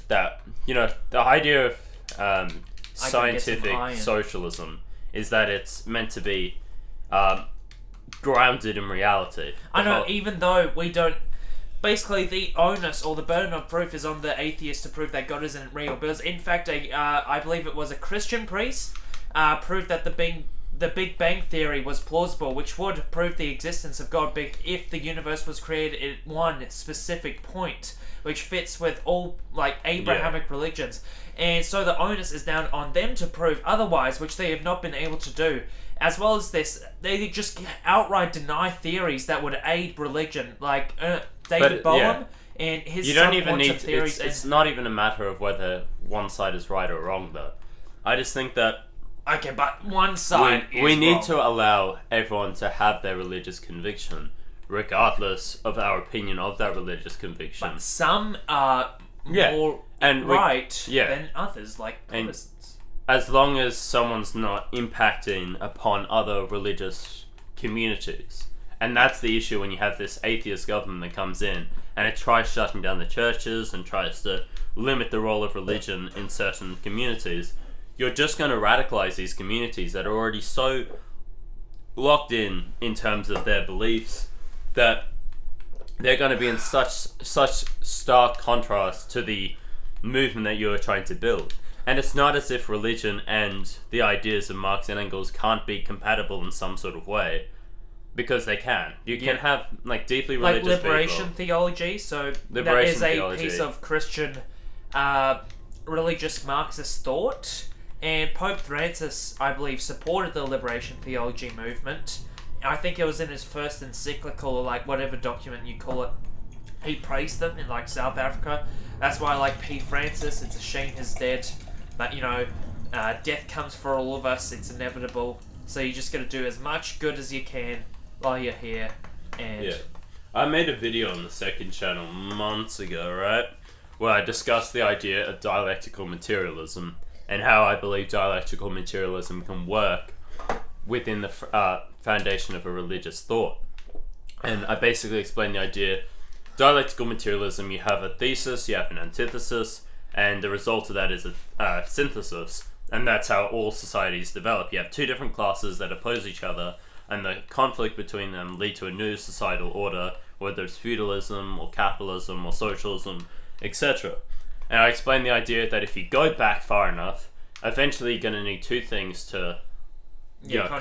that the idea of scientific socialism is that it's meant to be grounded in reality. I know, even though we don't. Basically, the onus or the burden of proof is on the atheist to prove that God isn't real. Because, in fact, I believe it was a Christian priest proved that the Big Bang Theory was plausible, which would prove the existence of God if the universe was created at one specific point, which fits with all Abrahamic religions. And so the onus is down on them to prove otherwise, which they have not been able to do. As well as this, they just outright deny theories that would aid religion, like David Bohm and his. You don't even need. It's not even a matter of whether one side is right or wrong, though. I just think that. Okay, but one side. We need to allow everyone to have their religious conviction, regardless of our opinion of that religious conviction. But some are more than others, like Protestants. As long as someone's not impacting upon other religious communities. And that's the issue when you have this atheist government that comes in and it tries shutting down the churches and tries to limit the role of religion in certain communities. You're just going to radicalize these communities that are already so locked in terms of their beliefs that they're going to be in such stark contrast to the movement that you're trying to build. And it's not as if religion and the ideas of Marx and Engels can't be compatible in some sort of way, because they can. You can have deeply religious liberation theology. So that is a piece of Christian religious Marxist thought. And Pope Francis, I believe, supported the liberation theology movement. I think it was in his first encyclical, or whatever document you call it. He praised them in South Africa. That's why I like P. Francis. It's a shame he's dead. But, death comes for all of us. It's inevitable. So you just got to do as much good as you can while you're here. And yeah. I made a video on the second channel months ago, right? Where I discussed the idea of dialectical materialism and how I believe dialectical materialism can work within the foundation of a religious thought. And I basically explained the idea. Dialectical materialism, you have a thesis, you have an antithesis, and the result of that is a synthesis. And that's how all societies develop. You have two different classes that oppose each other, and the conflict between them lead to a new societal order, whether it's feudalism or capitalism or socialism, etc. And I explained the idea that if you go back far enough, eventually you're going to need two things to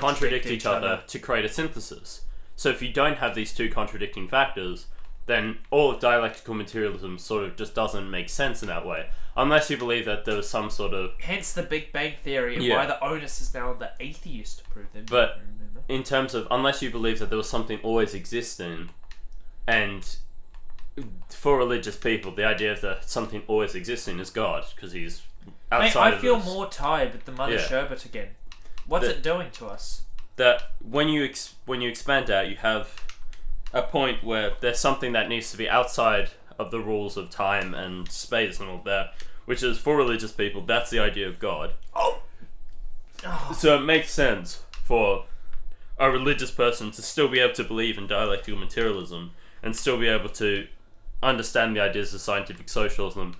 contradict each other to create a synthesis. So if you don't have these two contradicting factors, then all of dialectical materialism sort of just doesn't make sense in that way. Unless you believe that there was some sort of... Hence the Big Bang Theory and why the onus is now on the atheist to prove them. But in terms of... Unless you believe that there was something always existing, and for religious people, the idea of that something always existing is God, because he's outside of I feel more tired with the Mother Sherbet again. What's it doing to us? That when you expand out, you have a point where there's something that needs to be outside of the rules of time and space and all that, which is, for religious people, that's the idea of God. So it makes sense for a religious person to still be able to believe in dialectical materialism and still be able to understand the ideas of scientific socialism.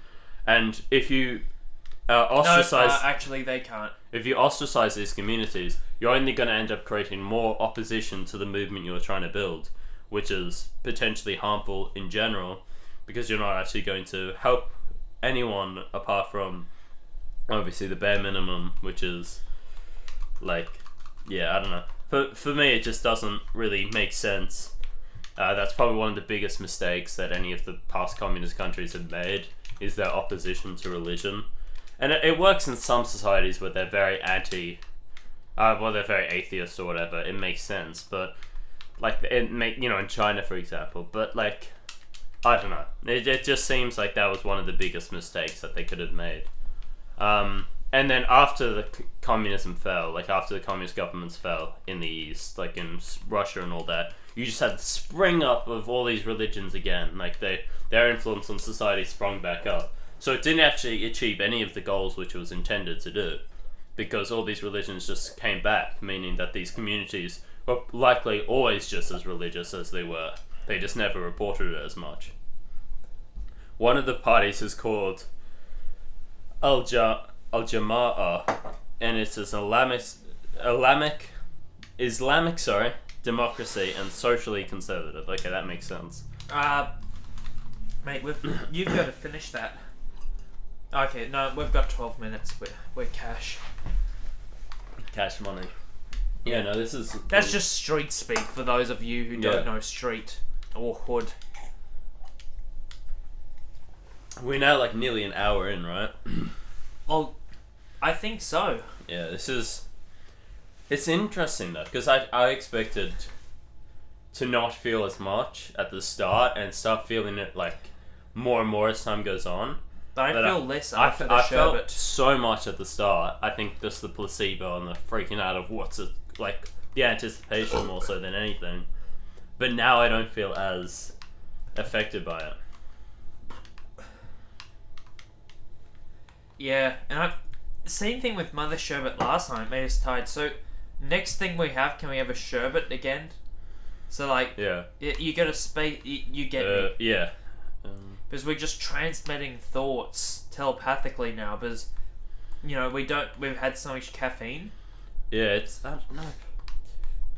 And if you ostracize... No, actually they can't. If you ostracize these communities, you're only going to end up creating more opposition to the movement you're trying to build, which is potentially harmful in general, because you're not actually going to help anyone apart from obviously the bare minimum, which is I don't know. For me, it just doesn't really make sense. That's probably one of the biggest mistakes that any of the past communist countries have made, is their opposition to religion. And it works in some societies where they're very they're very atheist or whatever. It makes sense, but in China, for example. But I don't know. It just seems like that was one of the biggest mistakes that they could have made. And then after the communism fell, after the communist governments fell in the East, in Russia and all that, you just had the spring up of all these religions again. Their influence on society sprung back up. So it didn't actually achieve any of the goals which it was intended to do. because all these religions just came back, meaning that these communities were likely always just as religious as they were. They just never reported it as much. One of the parties is called Al-Jama'ah, and it's an Islamic, democracy and socially conservative. Okay, that makes sense. Mate, you've got to finish that. Okay, no, we've got 12 minutes. We're cash. Cash money. Yeah, no, this is... That's just street speak for those of you who don't know street or hood. We're now like nearly an hour in, right? Well, I think so. Yeah, this is... It's interesting though, because I expected to not feel as much at the start and start feeling it like more and more as time goes on. But I feel less after the I sherbet. felt so much at the start. I think just the placebo and the freaking out of what's it, like the anticipation more so than anything. But now I don't feel as affected by it. Yeah, and same thing with Mother Sherbet last time, made us tired. So, next thing we have, can we have a sherbet again? So, like, Yeah. you get a space, you get me. Yeah. Because we're just transmitting thoughts telepathically now, because, we've had so much caffeine. Yeah, it's... I don't know.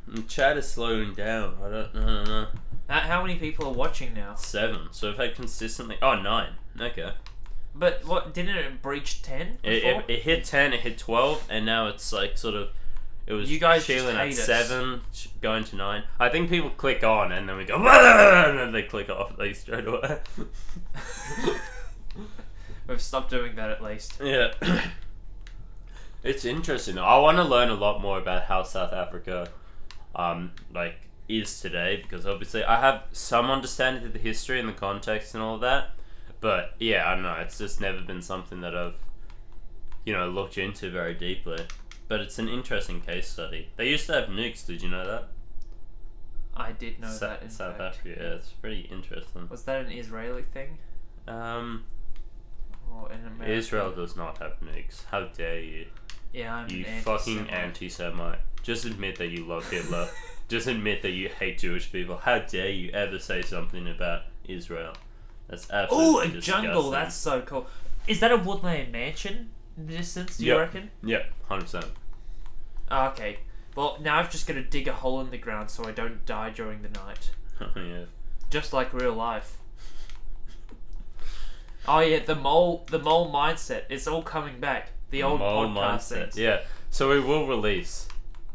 The chat is slowing down. I don't know. How many people are watching now? 7. So we've had consistently... Oh, 9. Okay. But what, didn't it breach 10 before? It hit 10, it hit 12, and now it's like sort of... It was You guys chilling just at hate us. 7, going to 9. I think people click on and then we go, and then they click off like straight away. We've stopped doing that at least. Yeah. It's interesting. I want to learn a lot more about how South Africa, is today, because obviously I have some understanding of the history and the context and all of that. But yeah, I don't know. It's just never been something that I've, looked into very deeply. But it's an interesting case study. They used to have nukes. Did you know that? I did know that in South fact. Africa. Yeah, it's pretty interesting. Was that an Israeli thing? Or in America? Israel does not have nukes. How dare you? Yeah, I'm You an fucking anti-Semite. anti-Semite. Just admit that you love Hitler. Just admit that you hate Jewish people. How dare you ever say something about Israel? That's absolutely Ooh, a jungle. That's so cool. Is that a woodland mansion in the distance, do you reckon? Yep, 100%. Oh, okay. Well, now I've just got to dig a hole in the ground so I don't die during the night. Yeah. Just like real life. Oh yeah, the mole mindset. It's all coming back. The old Mole podcast mindset. things. Yeah. So we will release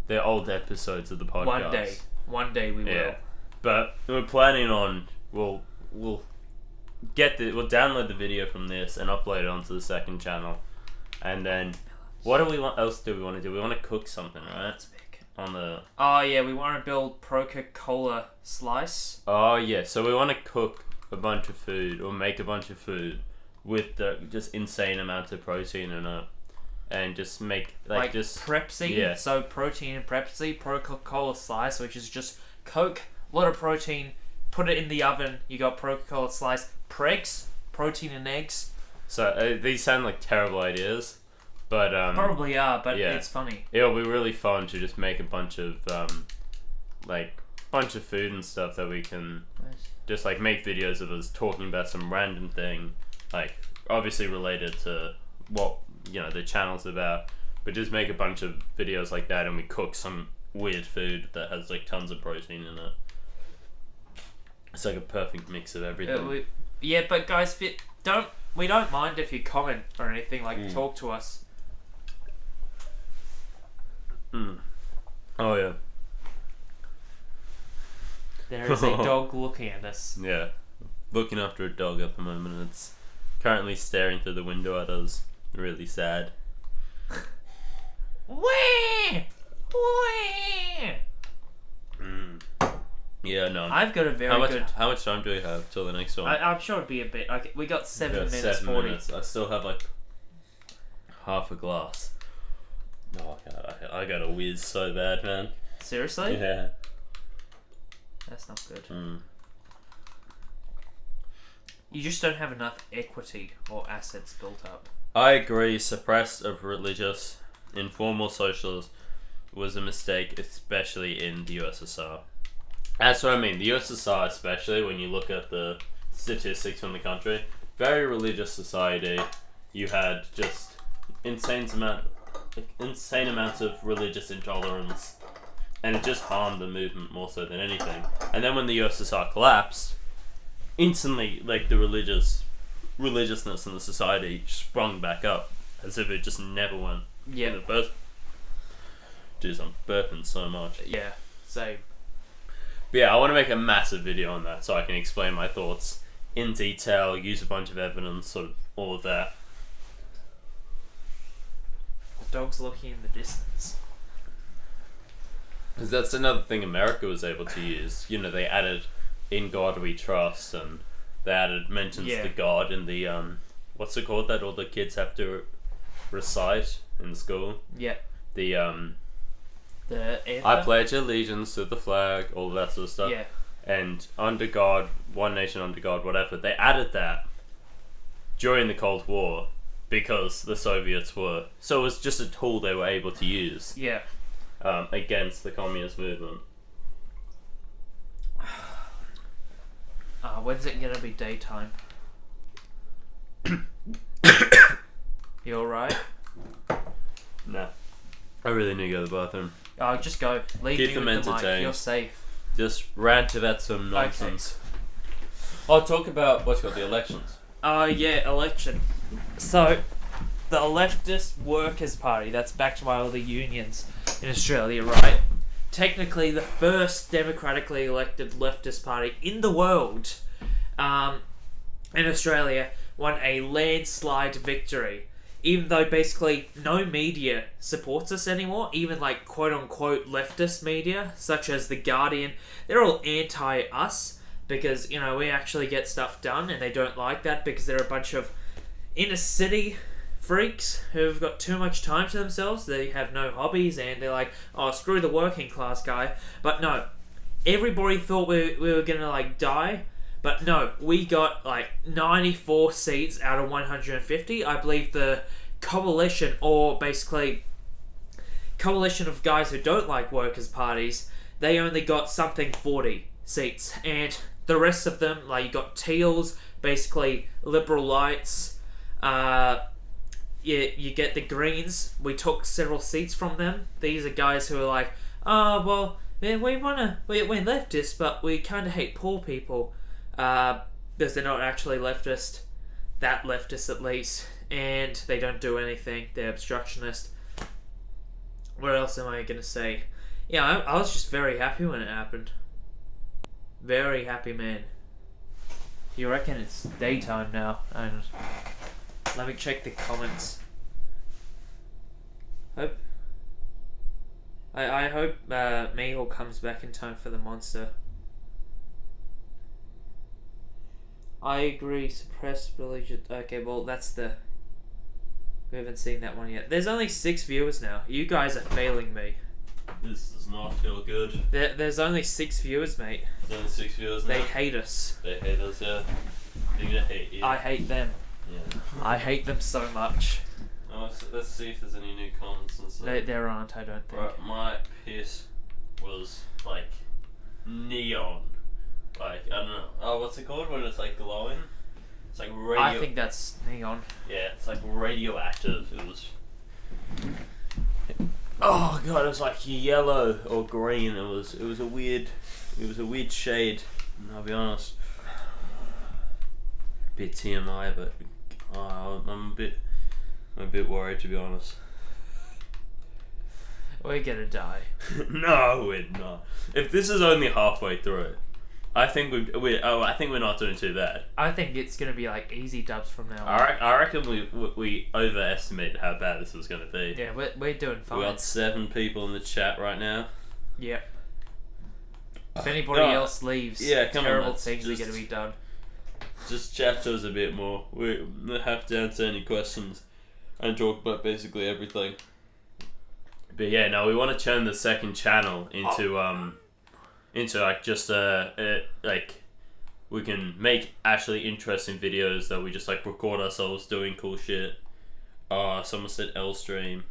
the old episodes of the podcast. One day we will. Yeah. But we're planning on we'll download the video from this and upload it onto the second channel, and then what do we want? Else do we want to do? We want to cook something, right? That's big. On the. Oh yeah, we want to build Coca-Cola slice. Oh yeah, so we want to cook a bunch of food or make a bunch of food with just insane amounts of protein in it, and just make like just Prepsi. Yeah. So protein and Prepsi, Coca-Cola slice, which is just Coke, a lot of protein. Put it in the oven. You got Coca-Cola slice. Pregs, protein and eggs. So these sound like terrible ideas, but Probably are, but yeah. it's funny. It'll be really fun to just make a bunch of food and stuff that we can just like make videos of us talking about some random thing, like obviously related to what the channel's about, but just make a bunch of videos like that and we cook some weird food that has like tons of protein in it. It's like a perfect mix of everything. Yeah, but guys, we don't mind if you comment or anything, talk to us. Oh yeah. There is a dog looking at us. Yeah. Looking after a dog at the moment. It's currently staring through the window at us. Really sad. Wah! Wah! Yeah, no. I've got a very good... How much time do we have till the next one? I'm sure it'd be a bit... Okay, we got 7 minutes 7 40. minutes. I still have like half a glass. Oh god, I got a whiz so bad, man. Seriously? Yeah. That's not good. You just don't have enough equity or assets built up. I agree. Suppressed of religious informal socialism was a mistake, especially in the USSR. That's what I mean. The USSR, especially when you look at the statistics from the country, very religious society. You had just insane amounts of religious intolerance, and it just harmed the movement more so than anything. And then when the USSR collapsed, instantly, like, the religiousness in the society sprung back up as if it just never went in the first. Jeez, I'm burping so much. Yeah, same. But yeah, I want to make a massive video on that so I can explain my thoughts in detail, use a bunch of evidence, sort of all of that. The dog's looking in the distance. Because that's another thing America was able to use. You know, they added "In God We Trust," and they added mentions to God in the what's it called that all the kids have to recite in school? Yeah. The anthem? I pledge allegiance to the flag, all that sort of stuff. Yeah. And under God, one nation under God, whatever. They added that during the Cold War because the Soviets were. So it was just a tool they were able to use. Yeah. Against the communist movement. When's it gonna be daytime? You alright? Nah. I really need to go to the bathroom. Just go. Leave Keep me them with the mic. entertained. You're safe. Just rant about some nonsense. I'll talk about what's called the elections. Yeah, election. So, the leftist Workers' Party, that's backed by all the unions in Australia, right? Technically, the first democratically elected leftist party in the world, in Australia, won a landslide victory. Even though basically no media supports us anymore, even like quote-unquote leftist media, such as The Guardian, they're all anti-us because, you know, we actually get stuff done and they don't like that because they're a bunch of inner-city freaks who've got too much time to themselves. They have no hobbies and they're like, oh, screw the working class guy. But no, everybody thought we were gonna like die. But no, we got like 94 seats out of 150. I believe the coalition, or basically coalition of guys who don't like workers' parties, they only got something 40 seats. And the rest of them, like you got Teals, basically liberal lights, you get the Greens. We took several seats from them. These are guys who are like, oh, well, man, we're leftists, but we kind of hate poor people. Because they're not actually leftist, that leftist at least, and they don't do anything, they're obstructionist. What else am I going to say? Yeah, I was just very happy when it happened. Very happy man. You reckon it's daytime now? And let me check the comments. I hope Mihal comes back in time for the monster. I agree, suppressed religion. Okay, well, that's the... We haven't seen that one yet. There's only 6 viewers now. You guys are failing me. This does not feel good. There's only 6 viewers, mate. There's only 6 viewers now. They hate us. They hate us, yeah. They're gonna hate you. I hate them. Yeah. I hate them so much. Oh, so let's see if there's any new comments and stuff. There aren't, I don't think. Right, my piss was, like, neon. Like, I don't know. Oh, what's it called when it's like glowing? It's like radio. I think that's neon. Yeah, it's like radioactive. It was. Oh god, it was like yellow or green. It was a weird shade. I'll be honest. Bit TMI, but I'm a bit worried, to be honest. We're gonna die. No, we're not. If this is only halfway through, I think we're not doing too bad. I think it's gonna be like easy dubs from now on. I reckon we overestimated how bad this was gonna be. Yeah, we're doing fine. We got 7 people in the chat right now. Yeah. If anybody else leaves, terrible things are gonna be done. Just chat to us a bit more. We have to answer any questions and talk about basically everything. But yeah, no, we want to turn the second channel into like just like we can make actually interesting videos that we just like record ourselves doing cool shit. Someone said L stream.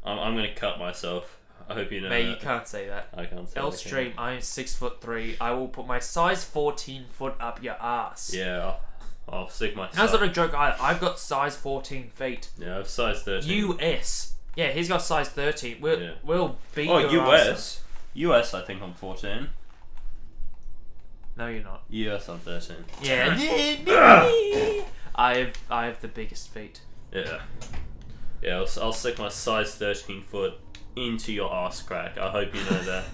I'm gonna cut myself. I hope you know Mate, that. you can't say that. I can't say Elstream, I am 6'3". I will put my size 14 foot up your ass. Yeah, I'll stick my. That's not a joke either. I've got size 14 feet. Yeah, I've size 13. US. Yeah, he's got size 13. We'll beat Oh, your US. asses. US, I think I'm 14. No, you're not. US, I'm 13. Yeah. I have the biggest feet. Yeah. Yeah, I'll stick my size 13 foot into your ass crack. I hope you know that.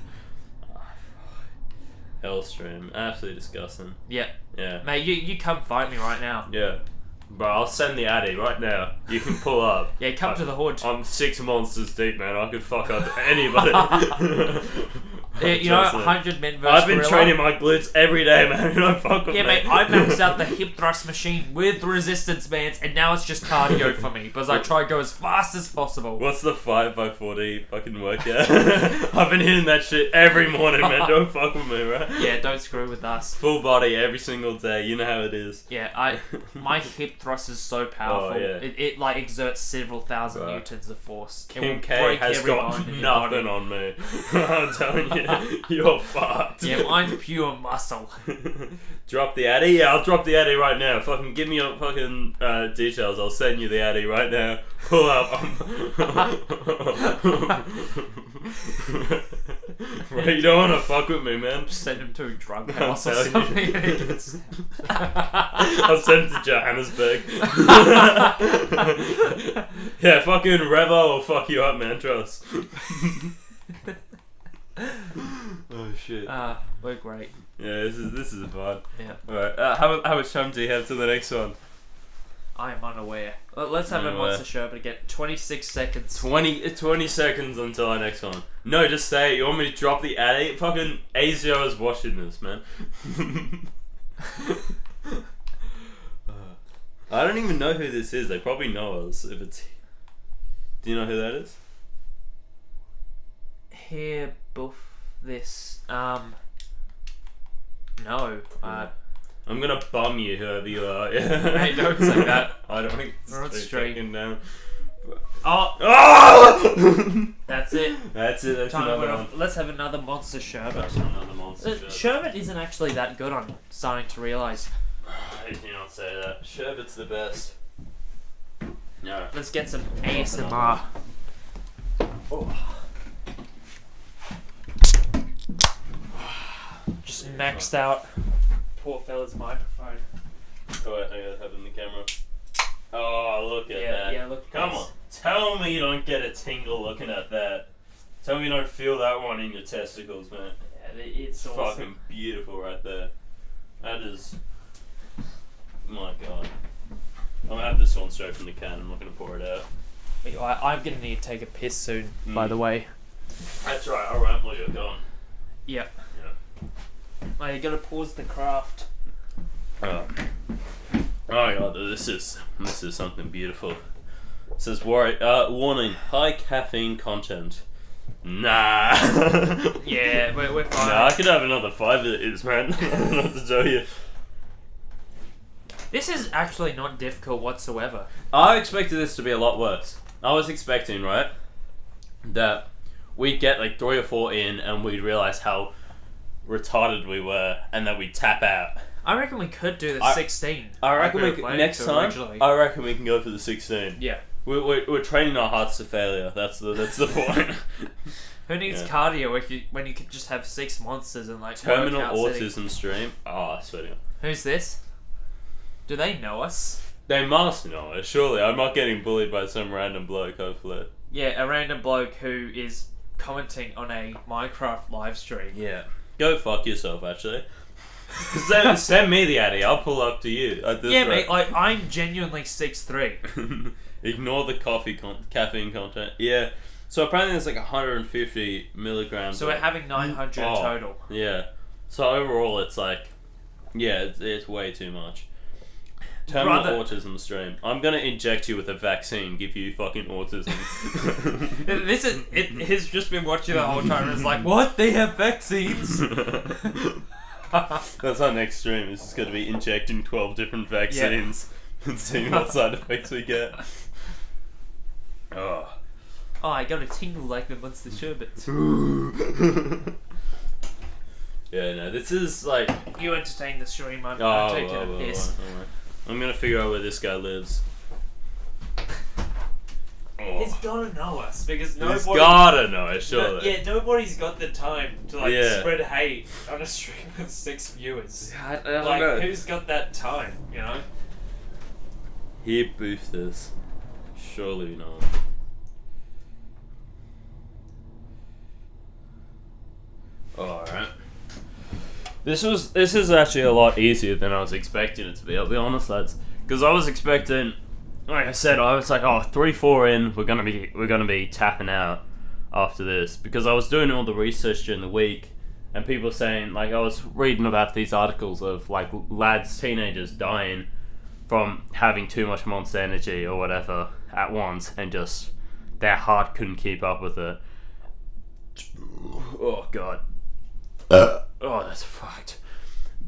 Hellstream. Absolutely disgusting. Yeah. Yeah. Mate, you come fight me right now. Yeah. Bro, I'll send the Addy right now. You can pull up. Yeah, come to the hood. I'm 6 monsters deep, man. I could fuck up anybody. Yeah, you know, 100 men versus I've been gorilla. training my glutes every day, man. You don't fuck with Yeah, me. mate, I maxed out the hip thrust machine with resistance bands, and now it's just cardio for me because I try to go as fast as possible. What's the 5x40 fucking workout? I've been hitting that shit every morning, man. Don't fuck with me, right? Yeah, don't screw with us. Full body every single day. You know how it is. Yeah, my hip thrust is so powerful. Oh, yeah. It like exerts several thousand Right. newtons of force. It Kim will K break has every got bone in your nothing body. on me. I'm telling you, you're fucked. Yeah, mine's pure muscle. Drop the Addy? Yeah, I'll drop the Addy right now. Fucking give me your fucking details. I'll send you the Addy right now. Pull up. Right, you don't want to fuck with me, man. Send him to a drug I'm house or telling you. something. I'll send it to Johannesburg. Yeah, fucking Revo will fuck you up, man. Trust. Oh shit. We're great. Yeah, this is fun. Yeah. Alright, how much time do you have to the next one? I am unaware. Let's have a Unaware. monster sherbet again. 26 seconds. 20 seconds until our next one. No, just say it. You want me to drop the Addy? Fucking ASIO is watching this, man. I don't even know who this is. They probably know us. If it's, do you know who that is? Here, boof this. No. I'm gonna bum you, whoever you are. Hey, don't say that. I don't think We're on it's stream. taken down. Oh, Oh! that's it. That's it. That's Time another went one. off. Let's have another monster sherbet. That's another monster. Sherbet isn't actually that good, I'm starting to realise. I do not say that. Sherbet's the best. No. Let's get some ASMR. Just maxed out poor fella's microphone. Oh, wait, I gotta have it in the camera. Oh, look at that. Yeah, look. Come on. Tell me you don't get a tingle looking at that. Tell me you don't feel that one in your testicles, man. Yeah, it's awesome. Fucking beautiful right there. That is... My god. I'm gonna have this one straight from the can. I'm not gonna pour it out. I'm gonna need to take a piss soon, by the way. That's right. Alright, well, you're gone. Yep. Yeah. Oh, you gotta pause the craft. Oh god, this is something beautiful. It says warning, high caffeine content. Nah. Yeah, we're fine. Nah, I could have another 5 of these, man. I don't know what to tell you. This is actually not difficult whatsoever. I expected this to be a lot worse. I was expecting, right, that we'd get like 3 or 4 in and we'd realise how retarded we were and that we'd tap out. I reckon we could do the 16. I reckon like we were could, planning next to time. originally. I reckon we can go for the 16. Yeah. We're training our hearts to failure. That's the point. Who needs Yeah. cardio when you could just have 6 monsters and like Terminal workout sitting? autism stream. Oh, I swear to God. Who's this? Do they know us? They must know it, surely. I'm not getting bullied by some random bloke, hopefully. Yeah, a random bloke who is commenting on a Minecraft live stream. Yeah. Go fuck yourself, actually. Send me the Addy. I'll pull up to you at this Yeah, rate. mate, like I'm genuinely 6'3". Ignore the caffeine content. Yeah. So apparently there's like 150 milligrams. So we're having 900 Oh. total. Yeah. So overall, it's like, yeah, it's way too much. Terminal Brother. autism stream. I'm gonna inject you with a vaccine, give you fucking autism. It has just been watching the whole time and it's like, what? They have vaccines? That's our next stream. It's just gonna be injecting 12 different vaccines and seeing what side effects we get. Oh. Oh, I got a tingle like the Monster Sherbet. Yeah, no, this is like... You entertain the stream, I'm taking a piss. I'm gonna figure out where this guy lives. He's gotta know us, because He's nobody... gotta know it, surely. Nobody's got the time to, like, Yeah. spread hate on a stream with 6 viewers. I don't Like, know. who's got that time, you know? Here, boosters. Surely not. Alright. This is actually a lot easier than I was expecting it to be, I'll be honest, lads. Because I was expecting, like I said, I was like, 3-4 in, we're gonna be tapping out after this. Because I was doing all the research during the week, and people saying, like, I was reading about these articles of, like, lads, teenagers dying from having too much Monster Energy or whatever at once, and just their heart couldn't keep up with it. Oh god. Oh, that's fucked.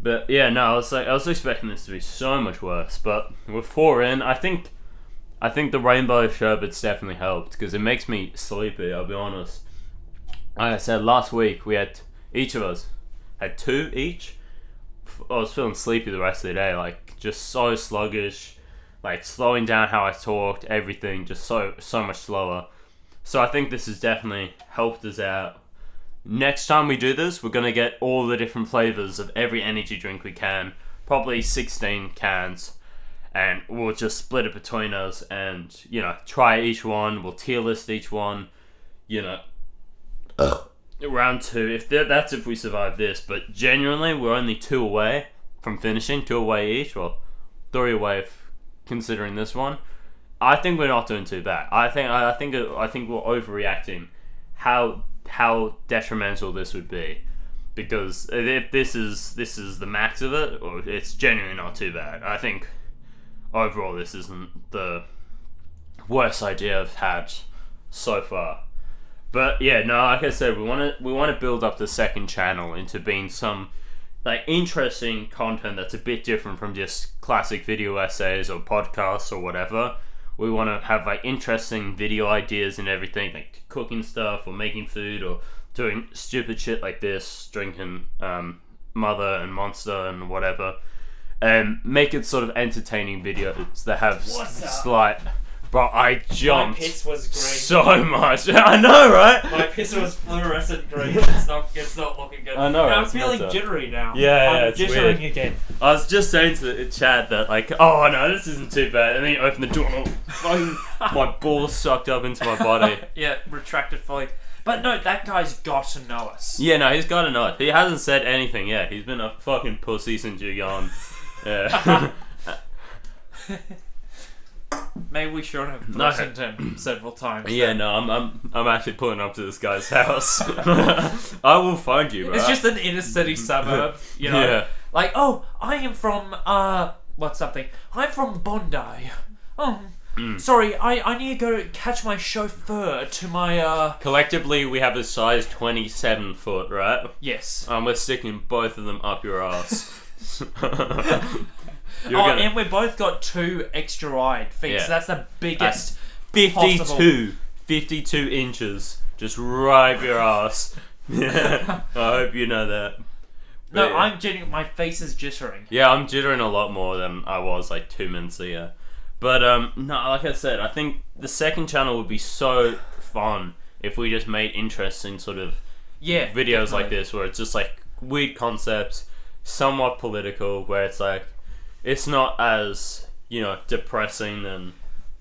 But yeah, no, I was expecting this to be so much worse. But with 4 in, I think the rainbow sherbet's definitely helped because it makes me sleepy. I'll be honest. Like I said last week, each of us had 2 each. I was feeling sleepy the rest of the day, like just so sluggish, like slowing down how I talked, everything just so much slower. So I think this has definitely helped us out. Next time we do this, we're going to get all the different flavors of every energy drink we can, probably 16 cans, and we'll just split it between us and, you know, try each one. We'll tier list each one, you know. Round 2, that's if we survive this, but genuinely we're only 2 away from finishing, 2 away each, or 3 away considering this one. I think we're not doing too bad. I think we're overreacting how detrimental this would be, because if this is the max of it, or it's genuinely not too bad. I think overall this isn't the worst idea I've had so far. But yeah, no, like I said, we want to build up the second channel into being some like interesting content that's a bit different from just classic video essays or podcasts or whatever. We want to have like interesting video ideas and everything, like cooking stuff or making food or doing stupid shit like this, drinking Mother and Monster and whatever, and make it sort of entertaining videos that have slight. Bro, I jumped. My piss was green. So much. I know, right? My piss was fluorescent green. It's not looking good. I know. I'm feeling jittery now. Yeah, I'm it's jittering weird. again. I was just saying to Chad that, like, oh no, this isn't too bad. And then you open the door and fucking my balls sucked up into my body. Yeah, retracted fully. But no, that guy's got to know us. Yeah, no, he's got to know it. He hasn't said anything yet. He's been a fucking pussy since you're gone. Yeah. Maybe we should have listened to him several times. Yeah, no, I'm actually pulling up to this guy's house. I will find you, bro. It's just an inner city suburb, you know. Yeah. Like, oh, I am from what's something? I'm from Bondi. Oh, sorry, I need to go catch my chauffeur to my Collectively, we have a size 27 foot, right? Yes. We're sticking both of them up your ass. And we've both got 2 extra wide feet, Yeah. so that's the biggest 52 inches just right up your ass. I hope you know that. But No, yeah. I'm jittering. My face is jittering. Yeah, I'm jittering a lot more than I was like 2 minutes ago. But no, like I said, I think the second channel would be so fun if we just made interesting sort of videos like this, where it's just like weird concepts, somewhat political, where it's like it's not as, you know, depressing and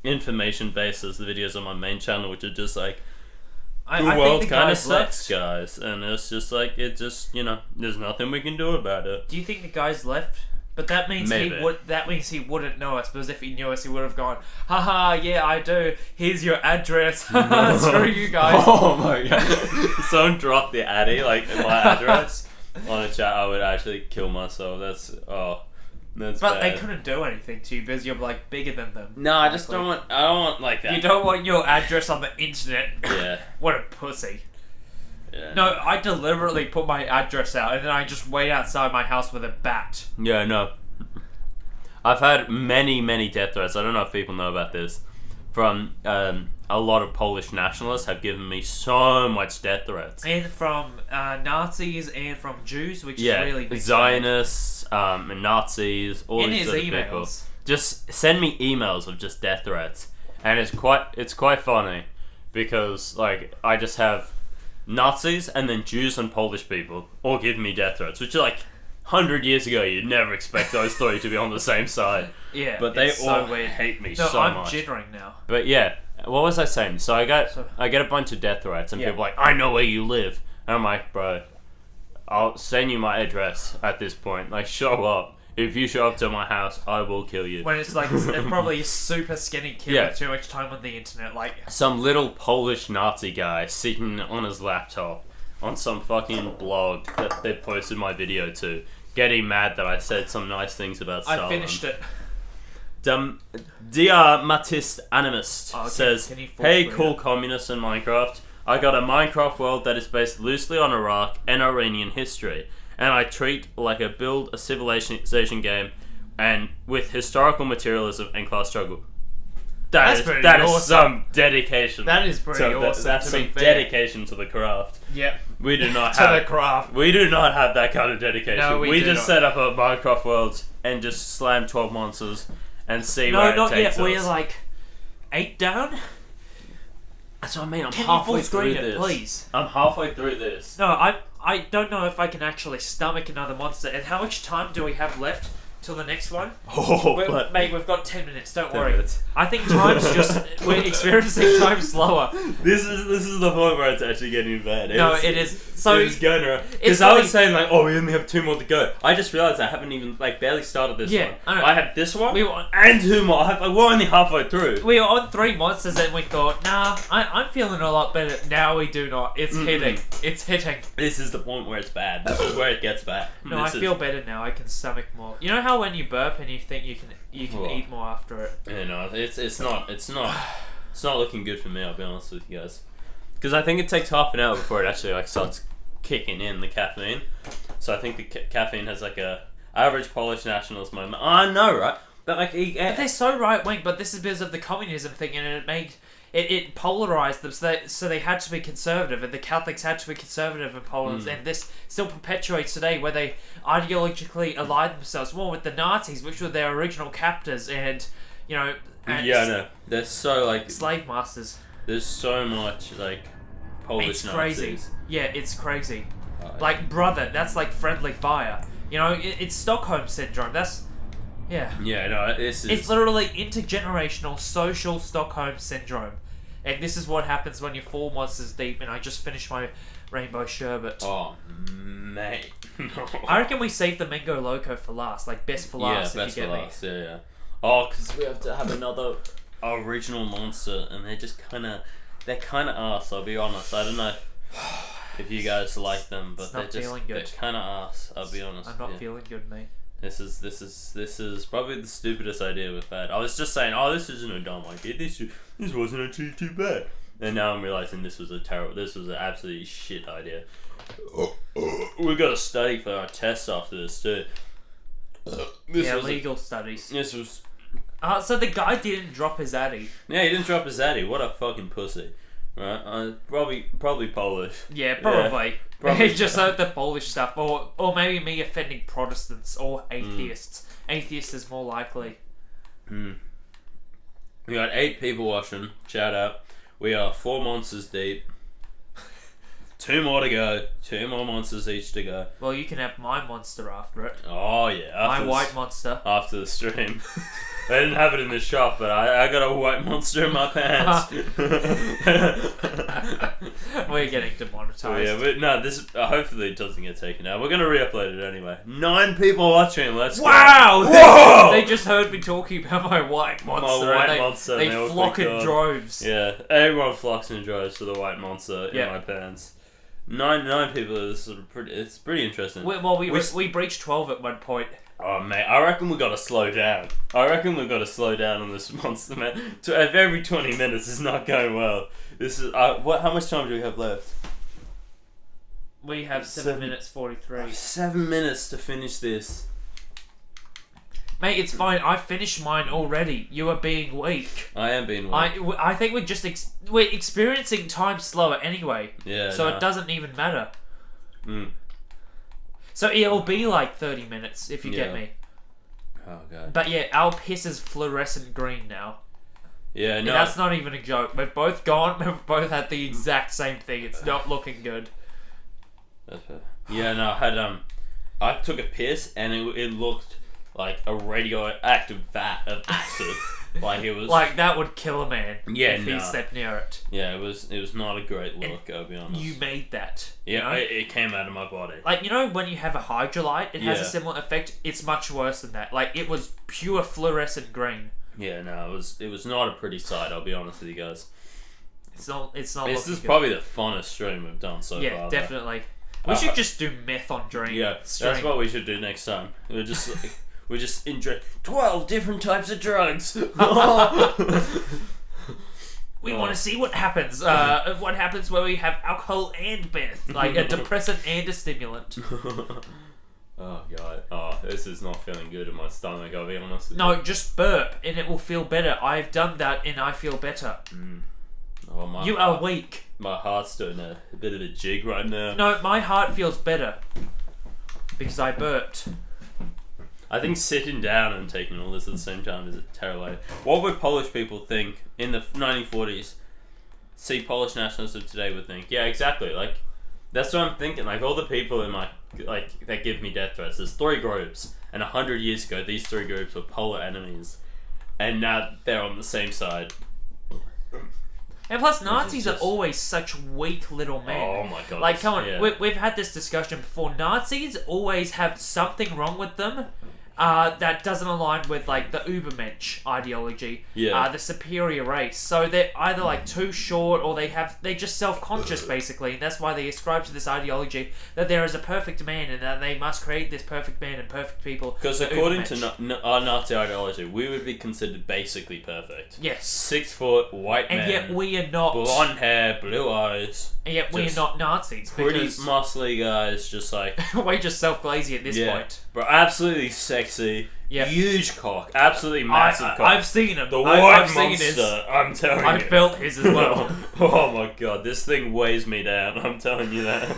information based as the videos on my main channel, which are just like the world kind of sucks, guys, and it's just like it just, you know, there's nothing we can do about it. Do you think the guy's left? But that means Maybe. he wouldn't know us, because if he knew us, he would have gone, haha, yeah, I do. Here's your address. Screw you guys. Oh my god! If someone dropped the addy, like my address, on a chat, I would actually kill myself. That's But bad. they couldn't do anything to you because you're like bigger than them. No, I just don't want. I don't want like that. You don't want your address on the internet. Yeah. What a pussy. Yeah. No, I deliberately put my address out and then I just wait outside my house with a bat. Yeah, no. I've had many death threats. I don't know if people know about this, from a lot of Polish nationalists have given me so much death threats. And from Nazis and from Jews, which Yeah, is really mixed Zionists, and Nazis, all in these his other people. emails. Just send me emails of just death threats, and it's quite funny because like I just have Nazis and then Jews and Polish people all giving me death threats, which is like 100 years ago you'd never expect those three to be on the same side. Yeah, But they it's all so weird. hate me No, so I'm much. jittering now. But yeah, what was I saying? So I get So- a bunch of death threats, and Yeah. people are like, I know where you live. And I'm like, bro, I'll send you my address at this point. Like, show up. If you show up to my house, I will kill you. When it's like probably a super skinny kid Yeah. with too much time on the internet, like Some little Polish Nazi guy sitting on his laptop on some fucking blog that they posted my video to, getting mad that I said some nice things about Stalin. I finished it. Dia Matist Animist Oh, says, can you force hey, me cool out? communists in Minecraft. I got a Minecraft world that is based loosely on Iraq and Iranian history, and I treat like build a civilization game and with historical materialism and class struggle. That's pretty That is awesome. some dedication. That is pretty awesome, That's to some be fair. dedication to the craft. Yep. We do not To have the craft. We do not have that kind of dedication. No, we do just not. set up a Minecraft world and just slam 12 monsters and see No, where it not takes yet. We're us. like 8 down. That's what I mean. I'm Can you halfway full screen through it, this. please? I'm halfway through this. No, I don't know if I can actually stomach another monster. And how much time do we have left till the next one? Oh, but Mate, we've got 10 minutes. Don't 10 worry. minutes. I think time's just we're experiencing time slower. this is the point where it's actually getting bad. No, it is. So it's going around. it's Because I was funny- saying like, oh, we only have 2 more to go. I just realized I haven't even like barely started this Yeah, one. I know. I had this one We were- and 2 more. We're only halfway through. we were on 3 monsters and we thought, nah, I'm feeling a lot better. Now we do not. It's hitting. It's hitting. This is the point where it's bad. This is where it gets bad. No, I feel better now. I can stomach more. You know how when you burp and you think you can What? eat more after it. Yeah, no, it's not looking good for me. I'll be honest with you guys, because I think it takes half an hour before it actually like starts kicking in the caffeine. So I think the caffeine has like a average Polish nationalist moment. I know, right? But like, But they're so right wing. But this is because of the communism thing, and it made it polarized them. So they had to be conservative, and the Catholics had to be conservative in Poland. And this still perpetuates today, where they ideologically allied themselves more with the Nazis, which were their original captors, and you know, and yeah, no, they're so like slave masters. there's so much like Polish It's crazy. Nazis. Yeah, it's crazy. Like, brother, that's like friendly fire. You know, it's Stockholm syndrome. That's yeah. Yeah, no, this is It's literally intergenerational social Stockholm syndrome. And this is what happens when you're 4 monsters deep, and I just finished my rainbow sherbet. oh mate. No. I reckon we save the Mango Loco for last, like best for last, yeah, if best you for get last. Yeah, yeah. Oh, because we have to have another original monster, and they're kind of arse. I'll be honest. I don't know if you guys like them, but It's not they're feeling good. kind of arse. I'll be honest. I'm not yeah. feeling good, mate. This is probably the stupidest idea we've had. I was just saying, oh, this isn't a dumb idea. This wasn't actually too bad. And now I'm realizing this was an absolutely shit idea. We've got to study for our test after this too. Yeah, legal studies. This was. So the guy didn't drop his addy. Yeah, he didn't drop his addy. What a fucking pussy. Right? Probably Polish. Yeah, probably. probably. He just heard the Polish stuff, or maybe me offending Protestants or atheists. Atheists is more likely. We got 8 people watching. Shout out. We are 4 monsters deep. 2 more to go. 2 more monsters each to go. Well, you can have my monster after it. Oh yeah. My white monster. After the stream. I didn't have it in the shop, but I got a white monster in my pants. We're getting demonetized. Oh, yeah, but no, this hopefully it doesn't get taken out. We're gonna re-upload it anyway. 9 people watching. Let's go. Wow! Whoa! They just heard me talking about my white monster. white and they, monster, They and they all flock in clicked on. droves. Yeah, everyone flocks in droves to the white monster in Yeah. my pants. 9 people is sort of pretty. It's pretty interesting. We breached 12 at one point. Oh mate, I reckon we gotta slow down. I reckon we gotta slow down on this monster, man. Every 20 minutes is not going well. This is how much time do we have left? We have 7 minutes 43. 7 minutes to finish this. Mate, it's fine. I finished mine already. You are being weak. I am being weak. I think we're just we're experiencing time slower anyway. Yeah. So it doesn't even matter. Mm. So it'll be like 30 minutes if you get me. Oh god. But yeah, our piss is fluorescent green now. Yeah, no. That's not even a joke. We've both gone. We've both had the exact same thing. It's not looking good. Yeah, no. I took a piss and it looked like a radioactive vat of acid. Like it was. Like that would kill a man. Yeah, if he stepped near it. Yeah, it was not a great look. I'll be honest. You made that. Yeah, you know? it came out of my body. Like, you know when you have a hydrolite, it has a similar effect. It's much worse than that. Like it was pure fluorescent green. Yeah, no, it was not a pretty sight. I'll be honest with you guys. It's not. This is probably the funnest stream we've done so far. Yeah, definitely. We should just do meth on Dream. Yeah, that's what we should do next time. We just inject 12 different types of drugs. We want to see what happens. What happens when we have alcohol and meth, like a depressant and a stimulant. Oh god. Oh, this is not feeling good in my stomach. I'll be honest. No, just burp and it will feel better. I've done that and I feel better. Oh, you are weak. My heart's doing a bit of a jig right now. No, my heart feels better because I burped. I think sitting down and taking all this at the same time is a terrible idea. What would Polish people think in the 1940s? See, Polish nationalists of today would think. Yeah, exactly. Like, that's what I'm thinking. Like, all the people in my that give me death threats. There's 3 groups, and 100 years ago, these 3 groups were polar enemies, and now they're on the same side. And plus, Nazis are always such weak little men. Oh my god! Like, come on, we've had this discussion before. Nazis always have something wrong with them. That doesn't align with like the Übermensch ideology, the superior race. So they're either like too short, or they're just self-conscious basically, and that's why they ascribe to this ideology that there is a perfect man and that they must create this perfect man and perfect people. Because according to our Nazi ideology, we would be considered basically perfect. Yes, 6 foot, white man, and yet we are not. Blonde hair, blue eyes. And yet we are not Nazis. Pretty muscly guys, just like we're just self-glazy at this point. But absolutely sexy. Yep. Huge cock. Absolutely massive cock. I've seen him. The white I've monster. Seen his. I'm telling you. I felt his as well. Oh my god, this thing weighs me down. I'm telling you that.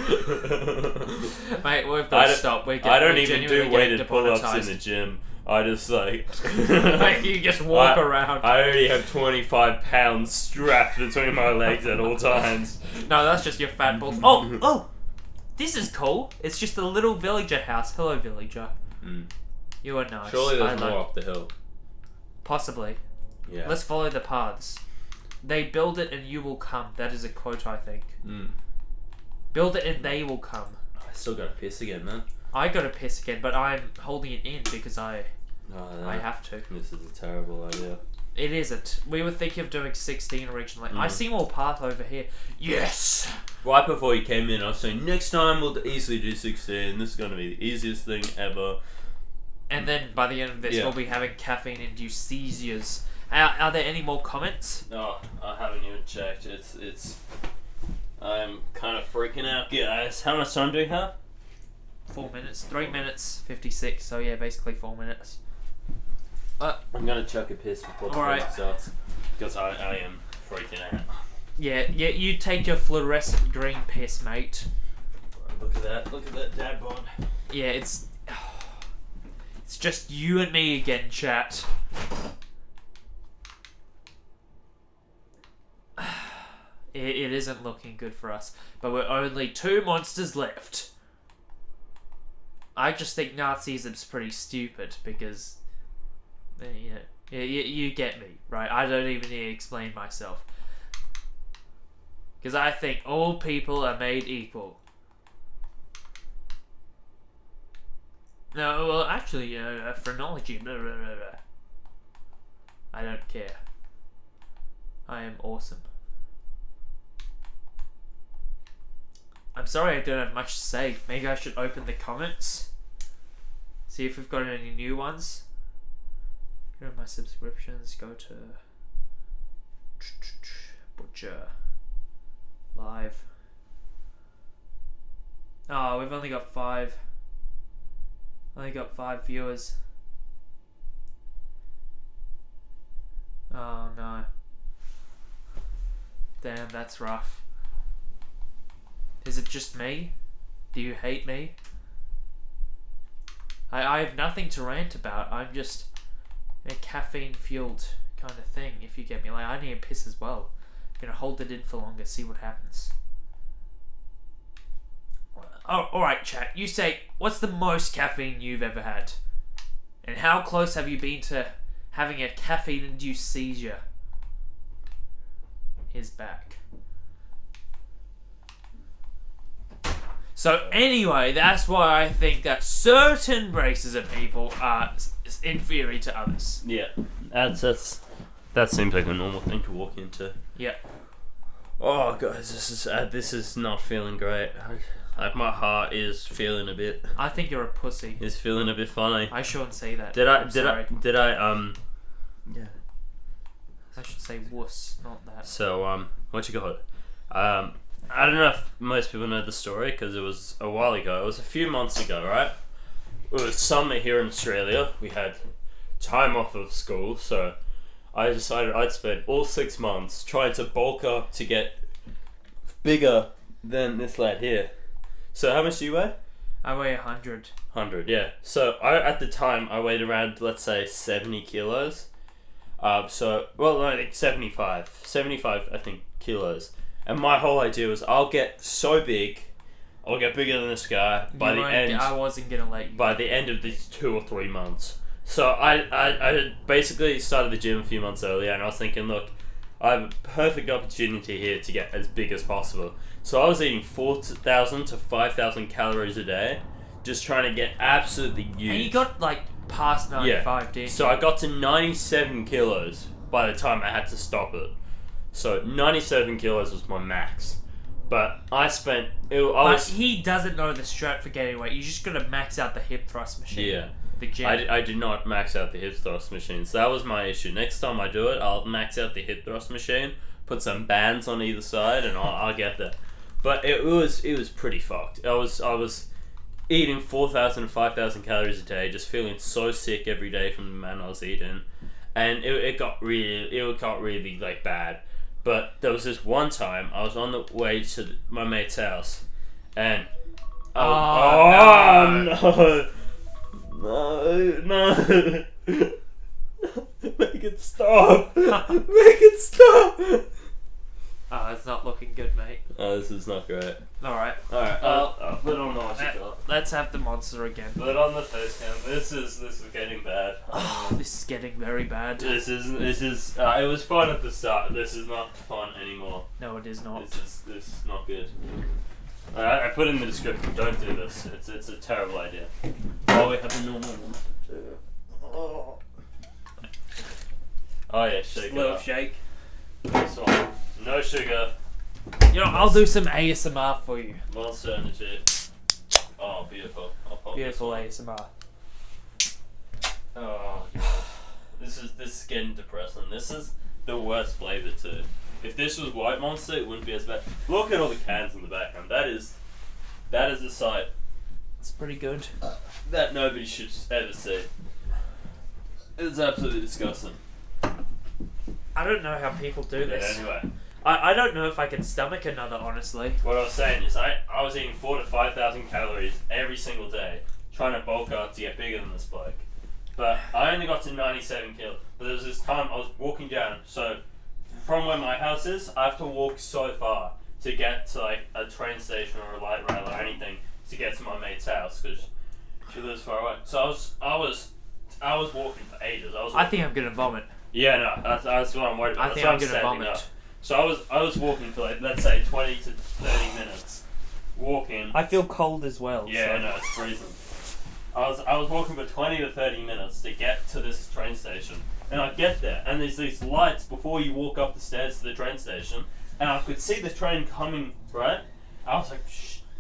Mate, we've got to stop. I don't even do weighted pull-ups in the gym. I just like... Mate, you just walk around. I already have 25 pounds strapped between my legs at all times. No, that's just your fat balls. Oh! This is cool. It's just a little villager house. Hello, villager. You are nice. Surely there's more up the hill. Possibly. Yeah. Let's follow the paths. They build it and you will come. That is a quote, I think. Build it and they will come. I still gotta piss again, man. I gotta piss again, but I'm holding it in because I have to. This is a terrible idea. It isn't. We were thinking of doing 16 originally. I see more path over here. Yes! Right before you came in, I was saying, next time we'll easily do 16. This is going to be the easiest thing ever. And then by the end of this, we'll be having caffeine-induced seizures. Are there any more comments? No, I haven't even checked. I'm kind of freaking out, guys. How much time do we have? 4 minutes. 3 minutes 56. So yeah, basically 4 minutes. I'm gonna chuck a piss before the podcast starts because I am freaking out. Yeah. You take your fluorescent green piss, mate. Look at that dad bod. Yeah, it's just you and me again, chat. It isn't looking good for us, but we're only 2 monsters left. I just think Nazism's pretty stupid because, you get me, right? I don't even need to explain myself. Because I think all people are made equal. No, well, actually, phrenology, blah, blah, blah, blah. I don't care. I am awesome. I'm sorry I don't have much to say. Maybe I should open the comments. See if we've got any new ones. Go to my subscriptions. Go to Butcher Live. Oh, we've only got 5. Only got 5 viewers. Oh no. Damn, that's rough. Is it just me? Do you hate me? I have nothing to rant about. I'm just a caffeine-fueled kind of thing, if you get me. Like, I need a piss as well. I'm gonna hold it in for longer, see what happens. Oh, alright, chat. You say, what's the most caffeine you've ever had? And how close have you been to having a caffeine-induced seizure? He's back. So anyway, that's why I think that certain races of people are inferior to others. Yeah, that seems like a normal thing to walk into. Yeah. Oh guys, this is not feeling great. Like my heart is feeling a bit. I think you're a pussy. It's feeling a bit funny. I shouldn't say that. Did I? Yeah. I should say wuss, not that. So what you got? I don't know if most people know the story because it was a while ago. It was a few months ago, right? It was summer here in Australia. We had time off of school, so I decided I'd spend all 6 months trying to bulk up to get bigger than this lad here. So how much do you weigh? I weigh 100. 100, yeah. So at the time I weighed around, let's say, 70 kilos. I think 75 I think kilos. And my whole idea was I'll get so big, I'll get bigger than this guy I wasn't gonna let you. by the end of these 2 or 3 months. So I basically started the gym a few months earlier, and I was thinking, look, I have a perfect opportunity here to get as big as possible. So I was eating 4,000 to 5,000 calories a day, just trying to get absolutely huge. And you got like past 95, didn't you? So I got to 97 kilos by the time I had to stop it. So 97 kilos was my max. But I spent... he doesn't know the strat for getting weight. You just gotta max out the hip thrust machine. Yeah. The gym. I did not max out the hip thrust machine. So that was my issue. Next time I do it, I'll max out the hip thrust machine, put some bands on either side, and I'll get there. But it was pretty fucked. I was eating 4,000 to 5,000 calories a day, just feeling so sick every day from the amount I was eating. And it got really like bad. But there was this one time I was on the way to my mate's house, and no, make it stop, make it stop. Oh, it's not looking good, mate. Oh, this is not great. Alright. I'll put on the what you got. Let's have the monster again. Put on the face cam. This is getting bad. Oh, this is getting very bad. This is. It was fun at the start. This is not fun anymore. No, it is not. This is not good. I put in the description. Don't do this. It's a terrible idea. Oh, we have a normal one. Oh yeah, shake it Little up. shake. This one. No sugar. You know, I'll do some ASMR for you. Monster Energy. Oh, beautiful. I'll pop Beautiful this ASMR. Oh, God. This is getting depressing. This is the worst flavour too. If this was White Monster, it wouldn't be as bad. Look at all the cans in the background. That is a sight It's pretty good. that nobody should ever see. It's absolutely disgusting. I don't know how people do But this. anyway, I don't know if I can stomach another, honestly. what I was saying is I was eating 4,000 to 5,000 calories every single day, trying to bulk up to get bigger than this bloke. But I only got to 97 kilos. But there was this time I was walking down, so from where my house is, I have to walk so far to get to like a train station or a light rail or anything to get to my mate's house because she lives far away. So I was walking for ages. I think I'm gonna vomit. Yeah, no, that's what I'm worried about. I think That's I'm why gonna standing vomit. up. So I was walking for like, let's say 20 to 30 minutes. Walking. I feel cold as well. Yeah, so. no, it's freezing. I was walking for 20 to 30 minutes to get to this train station. And I get there, and there's these lights before you walk up the stairs to the train station. And I could see the train coming, right? I was like,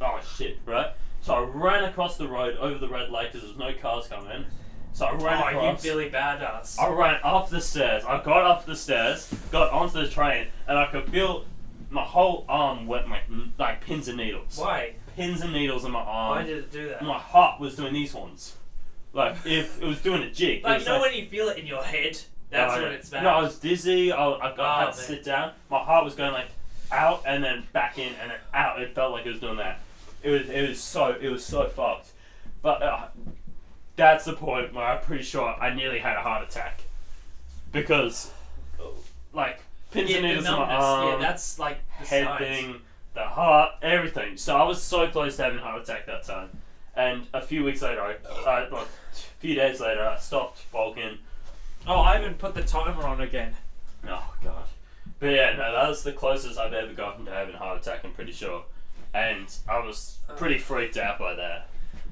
oh shit, right? So I ran across the road over the red light because there was no cars coming. So I ran across. You Billy Badass. I ran up the stairs. I got up the stairs, got onto the train, and I could feel my whole arm went like pins and needles. Why? Pins and needles in my arm. Why did it do that? My heart was doing these ones. Like, if it was doing a jig. Like, you know when you feel it in your head? That's when it's bad. No, I was dizzy. I had to man. sit down. My heart was going like out and then back in and then out. It felt like it was doing that. It was so fucked. But that's the point where I'm pretty sure I nearly had a heart attack because like pins and needles in my arm. Yeah, that's like the head signs. thing, the heart, everything. So I was so close to having a heart attack that time. And a few weeks later, like a few days later, I stopped bulking. Oh, I haven't put the timer on again. Oh god. But yeah, no, that was the closest I've ever gotten to having a heart attack, I'm pretty sure. And I was pretty freaked out by that.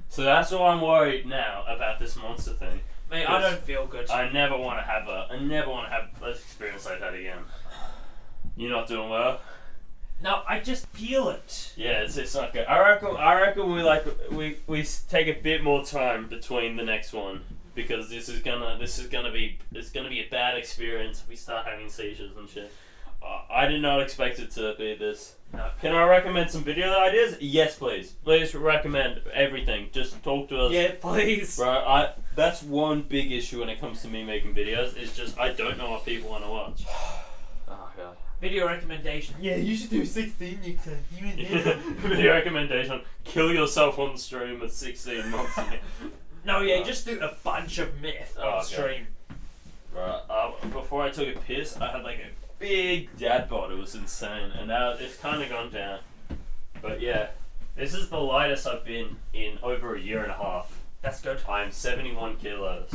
So that's why I'm worried now about this monster thing. Mate, I don't feel good. I never want to have an experience like that again. You're not doing well? No, I just feel it. Yeah, it's not good. I reckon we take a bit more time between the next one because it's gonna be a bad experience if we start having seizures and shit. I did not expect it to be this. No. Can I recommend some video ideas? Yes, please. Please recommend everything. Just talk to us. Yeah, please. Bro, that's one big issue when it comes to me making videos. It's just I don't know what people want to watch. Oh god. Video recommendation. Yeah, you should do 16 next time. Video recommendation: kill yourself on stream with 16 months in it. No, yeah, just do a bunch of myth on okay. stream. Right. Before I took a piss, I had like a big dad bod. It was insane, and now it's kind of gone down. But yeah, this is the lightest I've been in over a year and a half. That's good. I'm 71 kilos.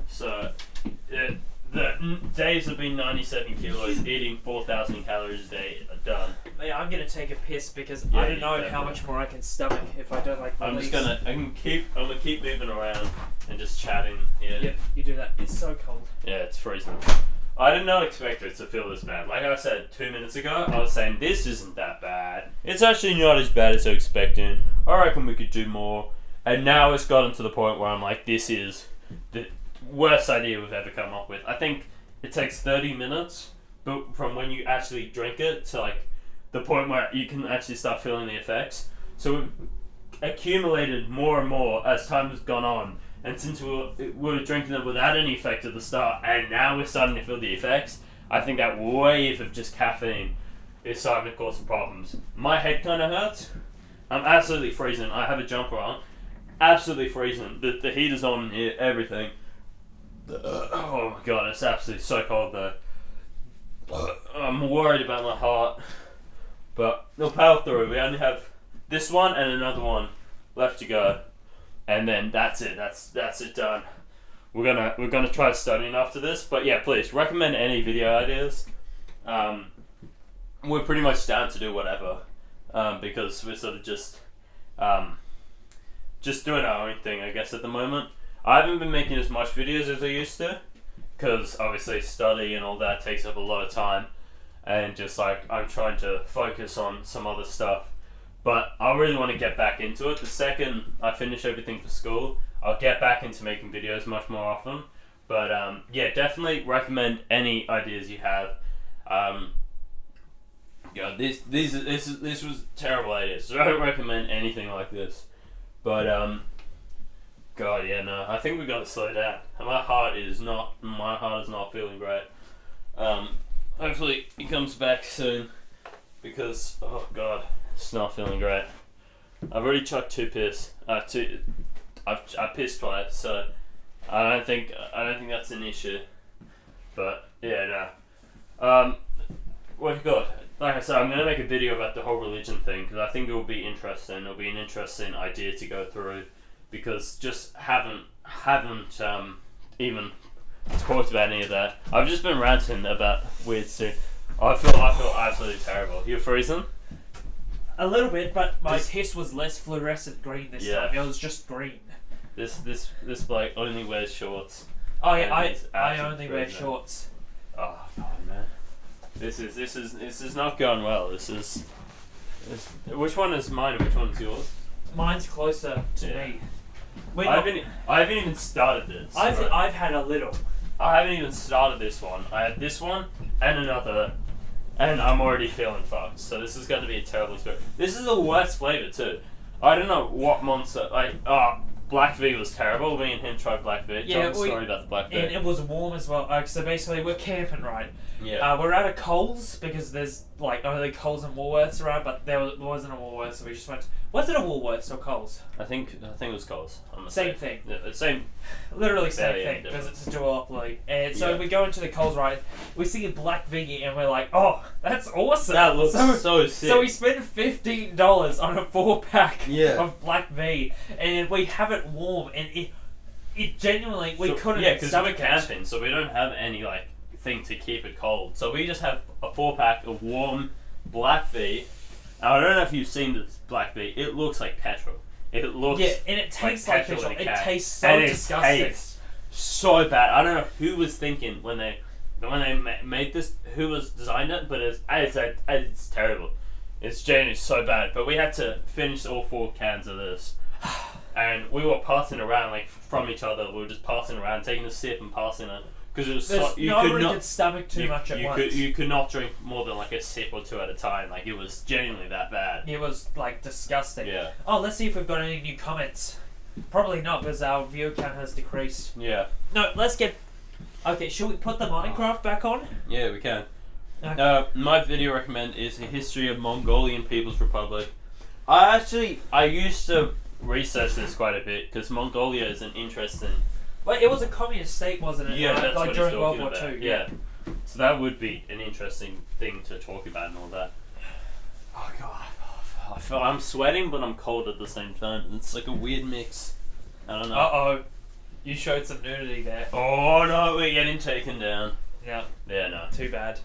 So the days have been 97 kilos, eating 4,000 calories a day. Done. Mate, I'm gonna take a piss because Yeah, I don't know definitely. how much more I can stomach if I don't like I'm release. gonna keep moving around and just chatting. Yeah. Yep, you do that. It's so cold. Yeah, it's freezing. I did not expect it to feel this bad. Like I said 2 minutes ago, I was saying this isn't that bad. It's actually not as bad as I was expecting. I reckon we could do more. And now it's gotten to the point where I'm like, this is the worst idea we've ever come up with. I think it takes 30 minutes but from when you actually drink it to like the point where you can actually start feeling the effects. So we've accumulated more and more as time has gone on. And since we were drinking it without any effect at the start, and now we're starting to feel the effects, I think that wave of just caffeine is starting to cause some problems. My head kind of hurts. I'm absolutely freezing. I have a jumper on. Absolutely freezing. The heater's on here, everything. Oh my god, it's absolutely so cold though. I'm worried about my heart. But we'll power through. We only have this one and another one left to go. And then that's it. That's it done. We're gonna try studying after this. But yeah, please recommend any video ideas. We're pretty much down to do whatever, because we're sort of just doing our own thing, I guess, at the moment. I haven't been making as much videos as I used to, because obviously study and all that takes up a lot of time, and just like I'm trying to focus on some other stuff. But I really want to get back into it. The second I finish everything for school, I'll get back into making videos much more often. But yeah, definitely recommend any ideas you have. Yeah, this was terrible ideas. So I don't recommend anything like this. But God, yeah, no, I think we got to slow down. My heart is not feeling great. Hopefully it comes back soon, because oh God. It's not feeling great. I've already chucked two piss. I pissed twice, so I don't think that's an issue. But yeah, no. What have you got? Like I said, I'm gonna make a video about the whole religion thing because I think it will be interesting. It'll be an interesting idea to go through because just haven't even talked about any of that. I've just been ranting about weird stuff. I feel absolutely terrible. You're freezing? A little bit, but my piss was less fluorescent green this time. It was just green. This bloke only wears shorts. Oh yeah, I only wear shorts. Oh God, man, this is not going well. Which one is mine and which one's yours? Mine's closer to me. I haven't even started this. I've had a little. I haven't even started this one. I had this one and another. And I'm already feeling fucked, so this is going to be a terrible experience. This is the worst flavour too. I don't know what monster, Black V was terrible. Me and him tried Black V. Yeah, Tell the story about the Black V. And it was warm as well. So basically, we're camping, right? Yeah. We're at a Coles because there's like only Coles and Woolworths around, but there wasn't a Woolworths, so we just went. Was it a Woolworths or Coles? I think it was Coles. Same thing. Yeah, the same. Literally same Very thing because different. it's a duopoly. And so Yeah. we go into the Coles, right? We see a Black Viggy and we're like, oh, that's awesome. That looks so sick. So we spent $15 on a 4-pack Yeah. of Black V, and we have it warm, and it genuinely we couldn't. Yeah, because we're stomach it. camping, so we don't have any like thing to keep it cold. So we just have a 4-pack of warm Black V. Now, I don't know if you've seen this Black V. It looks like petrol. It looks Yeah, and it tastes like petrol petrol. in a It can. tastes so And it disgusting. tastes so bad. I don't know who was thinking when they made this, who was designed it, but it's terrible. It's genuinely so bad. But we had to finish all 4 cans of this, and we were passing around like from each other. We were just passing around, taking a sip and passing it because it was so, you Nobody could not could stomach too much at once. you could not drink more than like a sip or 2 at a time. Like it was genuinely that bad. It was like disgusting. Yeah. Oh, let's see if we've got any new comments. Probably not, because our view count has decreased. Yeah. No, let's get. Okay, should we put the Minecraft back on? Yeah, we can. Okay. My video recommend is a history of Mongolian People's Republic. I used to research this quite a bit because Mongolia is an interesting. Well, it was a communist state, wasn't it? Yeah, that's like what during he's World talking War about. II. Yeah. So that would be an interesting thing to talk about and all that. Oh god, I'm sweating but I'm cold at the same time. It's like a weird mix. I don't know. Uh-oh. You showed some nudity there. Oh no, we're getting taken down. Yeah, Yeah, no. too bad.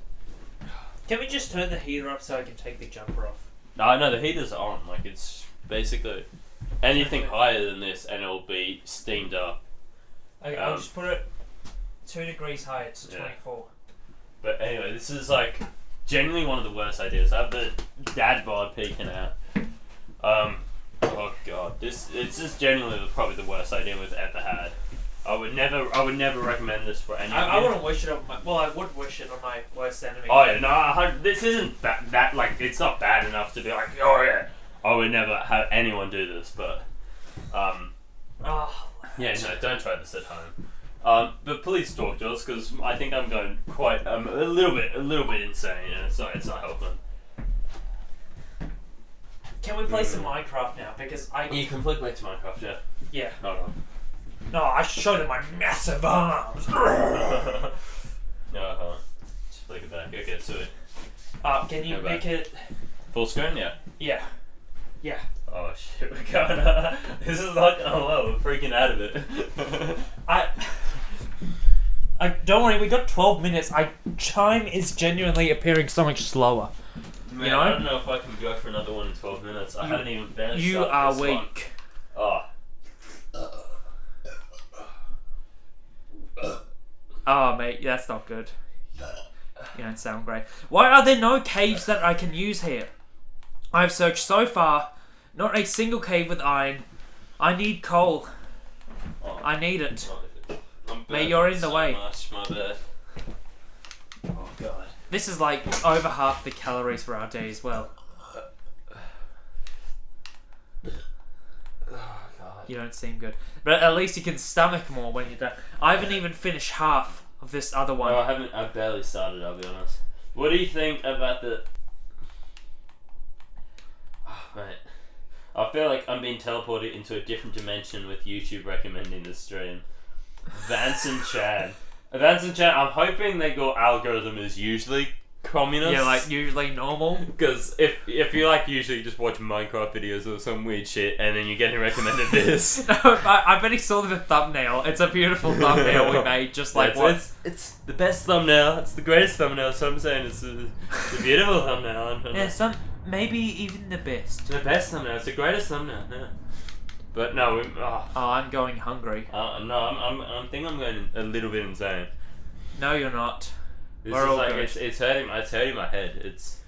Can we just turn the heater up so I can take the jumper off? No, the heater's on. Like it's basically anything higher than this, and it'll be steamed up. Okay, I'll just put it 2 degrees higher to 24. But anyway, this is like genuinely one of the worst ideas. I have the dad bod peeking out. Oh god, it's just genuinely probably the worst idea we've ever had. I would never recommend this for anyone. I wouldn't wish it on my. Well, I would wish it on my worst enemy. Oh yeah, no, this isn't that like it's not bad enough to be like, oh yeah, I would never have anyone do this, but Oh, yeah, no, don't try this at home. But please talk to us because I think I'm going quite a little bit insane, and it's not helping. can we play some Minecraft now? Because You can flick back to Minecraft, yeah. yeah. Hold on. No, I showed them my massive arms. No, hold on. Just flick it back. Okay, sweet. Can you Go make back. it? Full screen, yeah. Yeah. Yeah. Oh shit, we're going. This is not gonna well. We're freaking out of it. I don't worry. We got 12 minutes. Time is genuinely appearing so much slower. Man, You know? I don't know if I can go for another one in 12 minutes. I haven't even finished. You are weak. Oh. Oh, mate, that's not good. You don't sound great. Why are there no caves that I can use here? I've searched so far. Not a single cave with iron. I need coal. Oh. I need it. I'm Mate, you're in the so way. Much, my bad. Oh god. This is like over half the calories for our day as well. Oh god. You don't seem good. But at least you can stomach more when you're done. I haven't even finished half of this other one. Oh, I've barely started, I'll be honest. What do you think about the... Oh, mate. I feel like I'm being teleported into a different dimension with YouTube recommending this stream. Vance and Chad. Vance and Chad, I'm hoping that your algorithm is usually communist. Yeah, like usually normal. Because if you like usually just watch Minecraft videos or some weird shit and then you're getting recommended this. No, I bet he saw the thumbnail. It's a beautiful thumbnail we made, just like it's the best thumbnail. It's the greatest thumbnail. So I'm saying it's a beautiful thumbnail. Yeah, maybe even the best. The best thumbnail. It's the greatest thumbnail. Yeah. But no, Oh, I'm going hungry. no, I'm think I'm going a little bit insane. No, you're not. This We're is all like good. it's hurting my head. It's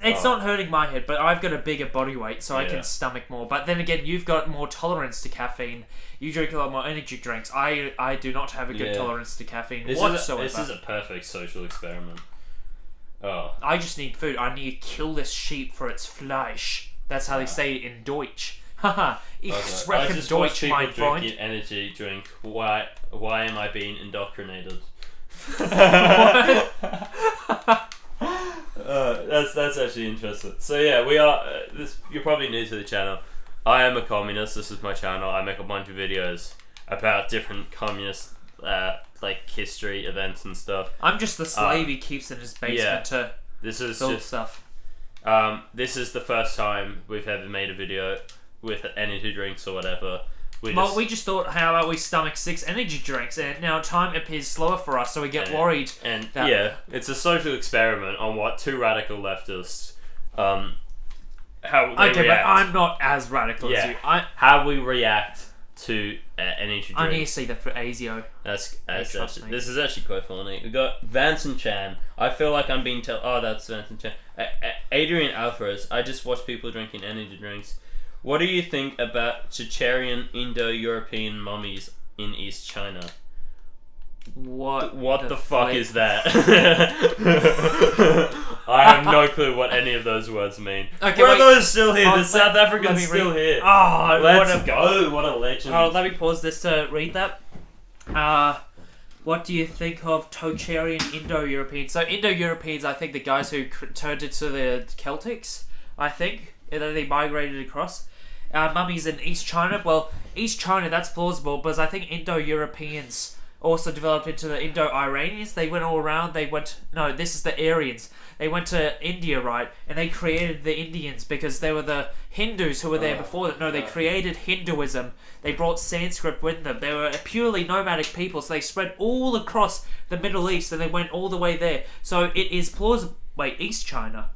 Not hurting my head, but I've got a bigger body weight, so I Yeah. can stomach more. But then again, you've got more tolerance to caffeine. You drink a lot more energy drinks. I do not have a good Yeah. tolerance to caffeine this whatsoever. is a perfect social experiment. Oh. I just need food. I need to kill this sheep for its flesh. That's how they say it in Deutsch. Haha, ich I spreche just watch Deutsch, people mein Freund. drinking energy drink. Why am I being indoctrinated? That's actually interesting. So yeah, we are. You're probably new to the channel. I am a communist. This is my channel. I make a bunch of videos about different communist, like history, events, and stuff. I'm just the slave he keeps in his basement to This is build just. stuff. This is the first time we've ever made a video with energy drinks or whatever. We just thought, how about we stomach 6 energy drinks, and now time appears slower for us, so we get worried. And that yeah, it's a social experiment on what two radical leftists, how they okay, react. but I'm not as radical as you. How we react to energy drinks. I need to see that for ASIO. That's trust actually, me. this is actually quite funny. We got Vance and Chan. I feel like I'm being told. Oh, that's Vance and Chan. Adrian Alvarez. I just watch people drinking energy drinks. What do you think about Checherian Indo-European mummies in East China? What the fuck is that? I have no clue what any of those words mean. Okay, Where are wait. those still here? The South let Africans me still read- here. Oh, Let's go. What a legend. Oh, let me pause this to read that. What do you think of Tocharian Indo-Europeans? So Indo-Europeans, I think the guys who turned into the Celtics, I think, and then they migrated across. Mummies in East China. Well, East China, that's plausible, but I think Indo-Europeans also developed into the Indo-Iranians. They went all around. No, this is the Aryans. They went to India, right? And they created the Indians because they were the Hindus who were there before that. No, they created Hinduism. They brought Sanskrit with them. They were a purely nomadic people, so they spread all across the Middle East and they went all the way there. So it is plausible. Wait, East China.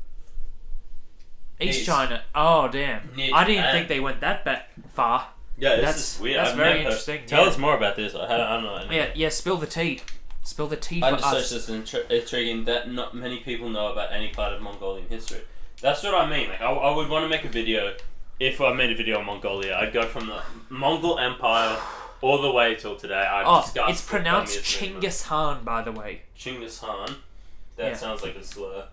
East China. Oh, damn. I didn't think they went that far. Yeah, this That's- is weird. that's I've very never- interesting, Tell yeah. us more about this. I don't know. Yeah, spill the tea. Spill the tea for I just us. searched this intriguing that not many people know about any part of Mongolian history. That's what I mean. Like, I would want to make a video. If I made a video on Mongolia, I'd go from the Mongol Empire all the way till today. I'd discuss it's the pronounced communist movement. Chinggis Khan, by the way. Chinggis Khan. That Yeah. sounds like a slur.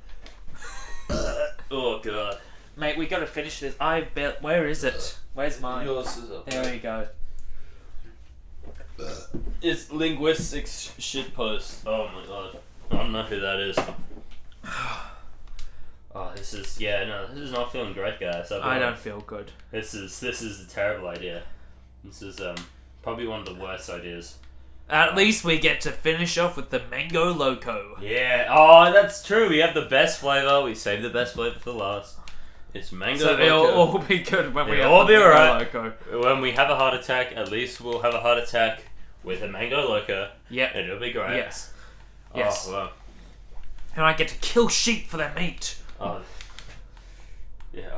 Oh god. Mate, we gotta finish this. Where is it? Where's mine? Yours is up. There we go. It's linguistics shitpost. Oh my god. I don't know who that is. Oh, this is not feeling great, guys. I don't feel good. This is a terrible idea. This is probably one of the worst ideas. At least we get to finish off with the Mango Loco. Yeah. Oh, that's true. We have the best flavor. We saved the best flavor for last. It's mango. So it'll Loco. all be good when we It'll have all the be Mango alright. Loco. When we have a heart attack, at least we'll have a heart attack with a mango loco. Yep. And it'll be great. Yes. Oh, Yes. wow. And I get to kill sheep for their meat. Oh. Yeah.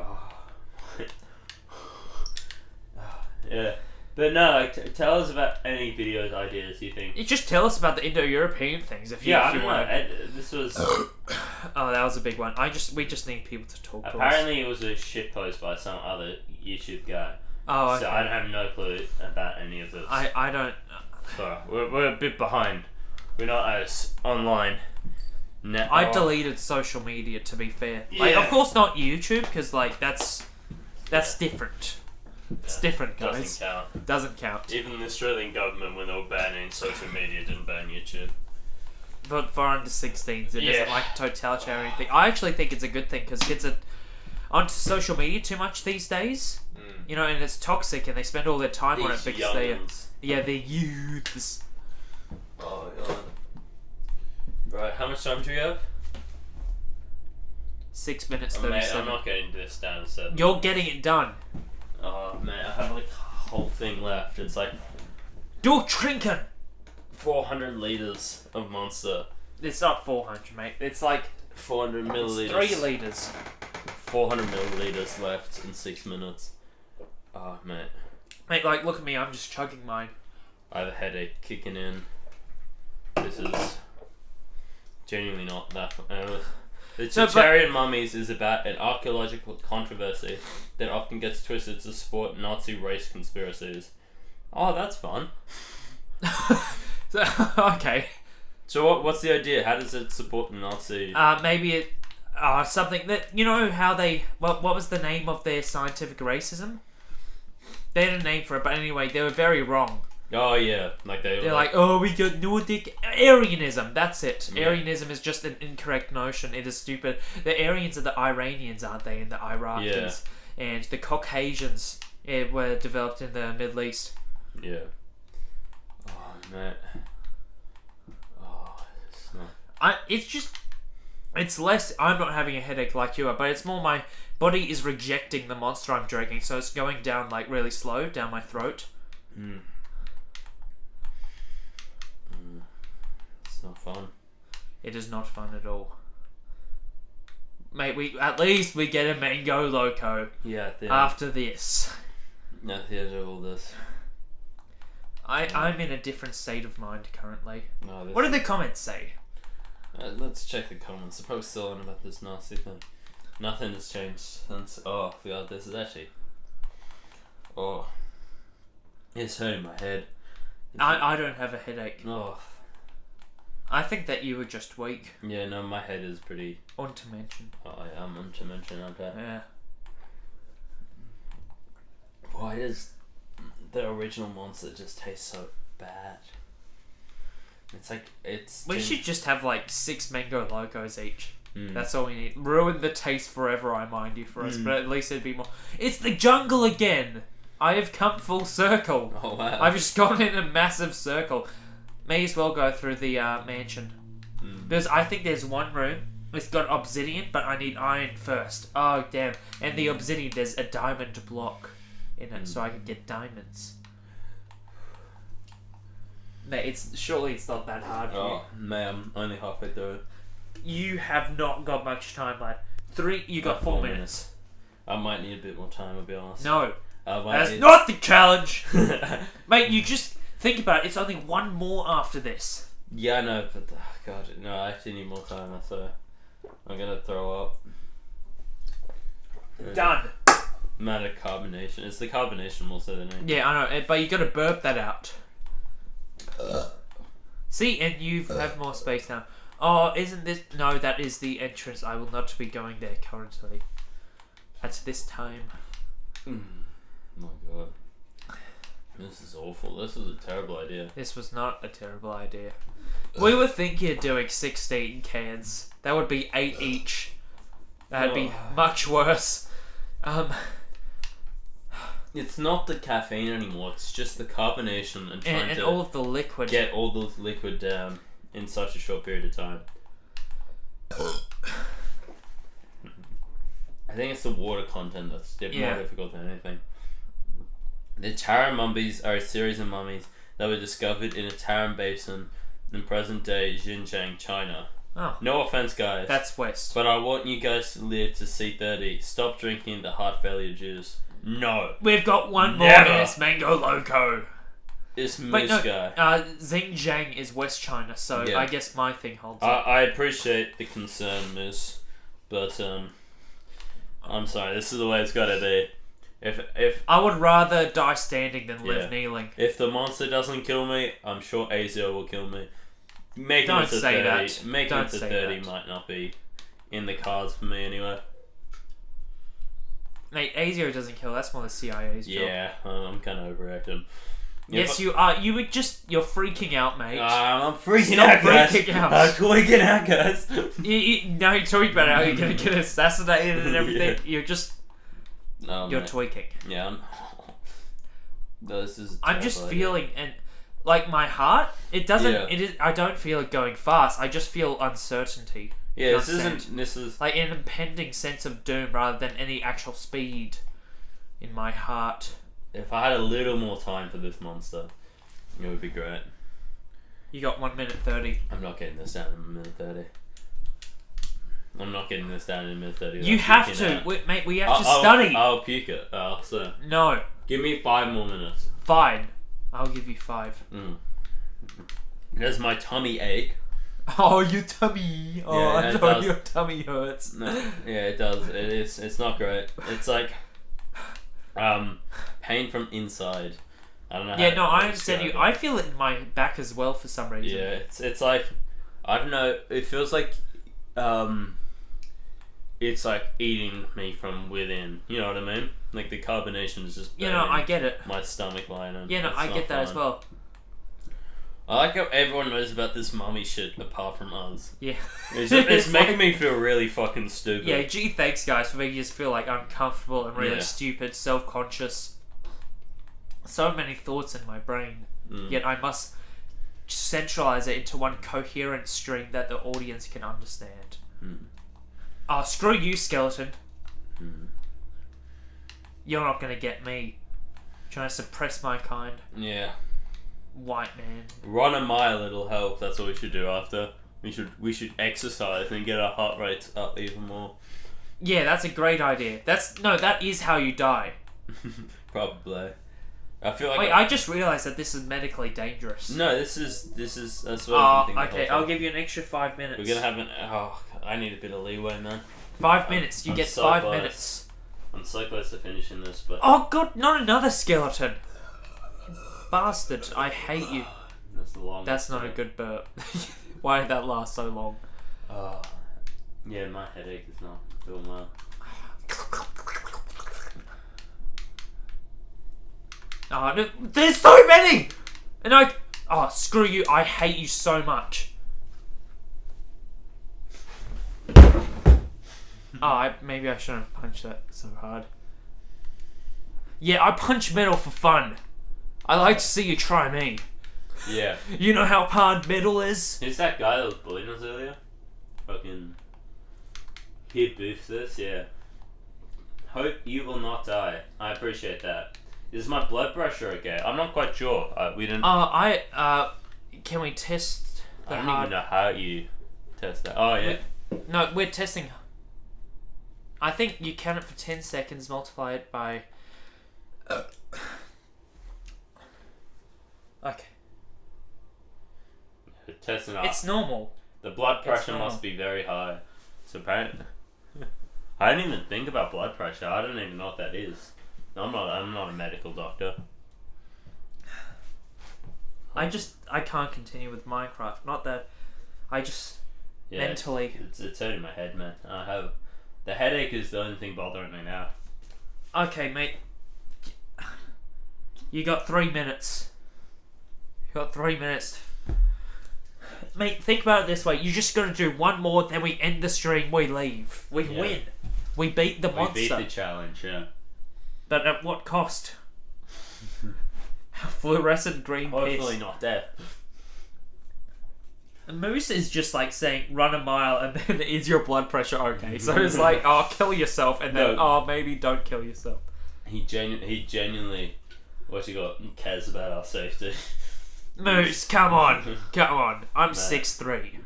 Yeah. But no, like, tell us about any videos ideas you think. You just tell us about the Indo-European things if you, Yeah, I if you don't want. know. This was Oh, that was a big one. We just need people to talk to us. apparently it was a shit post by some other YouTube guy. Oh, okay. So I have no clue about any of this. I don't. So we're a bit behind. We're not as online. I deleted social media, to be fair. Like, Yeah. of course not YouTube, because like that's different. It's different, guys. Doesn't count. Doesn't count. Even the Australian government, when they were banning social media, didn't ban YouTube. But for under 16s, it Yeah. isn't like a totalitarian thing. I actually think it's a good thing because kids are onto social media too much these days. You know, and it's toxic, and they spend all their time on it These because they're youngins. youths. Oh god. Right, how much time do we have? 6 minutes Oh, mate, 37. I'm not getting this down to 7. You're getting it done. Oh man, I have like a whole thing left. It's like Do trinken. 400 liters of Monster. It's not 400, mate. It's like 400 milliliters. 3 liters. 400 milliliters left in 6 minutes. Oh mate, Mate, like, look at me. I'm just chugging mine. I have a headache kicking in. This is genuinely not that fun. The No, but- Checherian mummies is about an archaeological controversy that often gets twisted to support Nazi race conspiracies. Oh, that's fun. So, okay. So what's the idea? How does it support the Nazi? Maybe it. Something that. You know how they. What was the name of their scientific racism? They had a name for it, but anyway, they were very wrong. Oh yeah, like They're like, oh, we got Nordic Aryanism. That's it. Yeah. Aryanism is just an incorrect notion. It is stupid. The Aryans are the Iranians, aren't they? And the Iraqis. Yeah. And the Caucasians were developed in the Middle East. Yeah. Oh man. Oh, it's not. It's less. I'm not having a headache like you are, but it's more my body is rejecting the monster I'm drinking, so it's going down like really slow down my throat. It's not fun. It is not fun at all. Mate, we get a Mango Loco. Yeah. After this. At the end of all this. I'm in a different state of mind currently. No, what do the comments say? Let's check the comments. They're probably still on about this nasty thing. Nothing has changed since. Oh god, this is actually. Oh. It's hurting my head. I don't have a headache. Oh. I think that you were just weak. Yeah, no, my head is pretty. Undimension. Oh, I am undimension, aren't I? Yeah. Why does the original monster just taste so bad? It's like We should just have like 6 Mango Locos each. That's all we need. Ruin the taste forever, I mind you, for us, but at least it'd be more. It's the jungle again. I have come full circle. Oh wow! I've just gone in a massive circle. May as well go through the mansion. Because I think there's one room. It's got obsidian, but I need iron first. Oh damn! And the obsidian, there's a diamond block in it, so I can get diamonds. Mate, surely it's not that hard for you. Oh man, I'm only halfway through it. You have not got much time, lad. You got 4 minutes. I might need a bit more time, I'll be honest. No, that's not the challenge. Mate, you just think about it. It's only one more after this. Yeah, I know, but God, no, I actually need more time. So I'm gonna throw up. Done. Matter carbonation. It's the carbonation more so than anything. Yeah, I know, but you gotta burp that out. See, and you have more space now. Oh, isn't this... No, that is the entrance. I will not be going there currently. At this time. My god. This is awful. This is a terrible idea. This was not a terrible idea. We were thinking of doing 16 cans. That would be 8 each. That'd be much worse. It's not the caffeine anymore. It's just the carbonation and trying to all of the liquid. Get all the liquid down in such a short period of time. I think it's the water content that's more difficult than anything. The Tarim mummies are a series of mummies that were discovered in a Tarim basin in present-day Xinjiang, China. Oh. No offense, guys. That's west. But I want you guys to live to see 30. Stop drinking the heart failure juice. No. We've got one more in this Mango Loco. This moose guy. Xinjiang is West China, so I guess my thing holds up. I appreciate the concern, Moose, but I'm sorry. This is the way it's got to be. If I would rather die standing than live kneeling. If the monster doesn't kill me, I'm sure Azio will kill me. Making Don't it to say 30, that. Making Don't it to say 30 that. might not be in the cards for me anyway. Mate, Azio doesn't kill. That's more the CIA's job. Yeah, I'm kind of overreacting. Yes, you are. You're freaking out, mate. I'm freaking Stop out, guys. freaking out. I'm freaking out, guys. Now you're talking about how you're going to get assassinated and everything. You're just... you're mate. tweaking. Yeah, this is... I'm just feeling... and like, my heart, it doesn't... Yeah. It is. I don't feel it going fast. I just feel uncertainty. Yeah, You this understand? isn't... This is... Like an impending sense of doom rather than any actual speed in my heart. If I had a little more time for this monster, it would be great. You got 1 minute 30. I'm not getting this down in a minute 30. I'm not getting this down in a minute 30. You have to. Mate, we have to I'll study. I'll puke it. So No. give me 5 more minutes. Fine. I'll give you 5. Does my tummy ache? Oh, your tummy. Oh, Yeah, I it know does. your tummy hurts. No. Yeah, it does. It is. It's not great. It's like pain from inside. I don't know. Yeah, how no, to I understand describe you. it. I feel it in my back as well for some reason. Yeah, it's like I don't know. It feels like it's like eating me from within. You know what I mean? Like the carbonation is just. You know, I get it. My stomach lining. Yeah, no, I get that as well. I like how everyone knows about this mummy shit apart from us. Yeah. It's making me feel really fucking stupid. Yeah, gee, thanks guys for making us feel like uncomfortable and really stupid, self-conscious. So many thoughts in my brain, yet I must centralize it into one coherent stream that the audience can understand. Oh, screw you, skeleton. You're not gonna get me. Trying to suppress my kind. Yeah. White man. Run a mile, it'll help. That's what we should do after. We should exercise and get our heart rates up even more. Yeah, that's a great idea. That is how you die. Probably. I feel like. Wait, I just realised that this is medically dangerous. No, this is. That's what I've been thinking. Okay, I'll give you an extra 5 minutes. We're gonna have an. Oh, I need a bit of leeway, man. 5 minutes. You get so 5 close. minutes. I'm so close to finishing this, but. Oh god, not another skeleton. Bastard, I hate you. That's the longest. That's not a good burp. Why did that last so long? Yeah, my headache is not doing well. Oh, no, there's so many! And screw you, I hate you so much. Maybe I shouldn't have punched that so hard. Yeah, I punch metal for fun. I like to see you try me. Yeah. You know how hard metal is? Who's that guy that was bullying us earlier? Fucking. He boofed this, yeah. Hope you will not die. I appreciate that. Is my blood pressure okay? I'm not quite sure. We didn't. Can we test the I don't even know how you test that. Oh, yeah. No, we're testing. I think you count it for 10 seconds, multiply it by. Okay. Testing up. It's normal. The blood pressure must be very high. So apparently, I didn't even think about blood pressure. I don't even know what that is. I'm not a medical doctor. I can't continue with Minecraft. Not that. I just mentally. It's hurting my head, man. The headache is the only thing bothering me now. Okay, mate. You got 3 minutes. Mate, think about it this way. You just gotta do one more, then we end the stream, we leave. We win. We beat the monster. We beat the challenge, yeah. But at what cost? Fluorescent green piss. Hopefully not death. Moose is just like saying, run a mile and then is your blood pressure okay? So it's like, kill yourself and then, maybe don't kill yourself. He genuinely, cares about our safety. Moose, come on. I'm 6'3".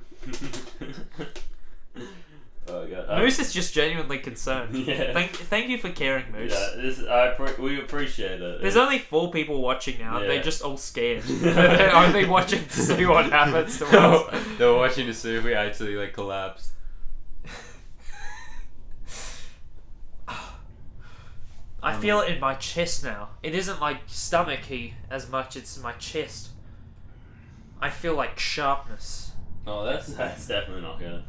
Oh god. Moose is just genuinely concerned. Yeah. Thank you for caring, Moose. Yeah, we appreciate it. There's only 4 people watching now. Yeah. They're just all scared. They're only watching to see what happens to us. They're watching to see if we actually collapse. I feel it in my chest now. It isn't like stomachy as much. It's my chest. I feel like sharpness. Oh, that's definitely not good.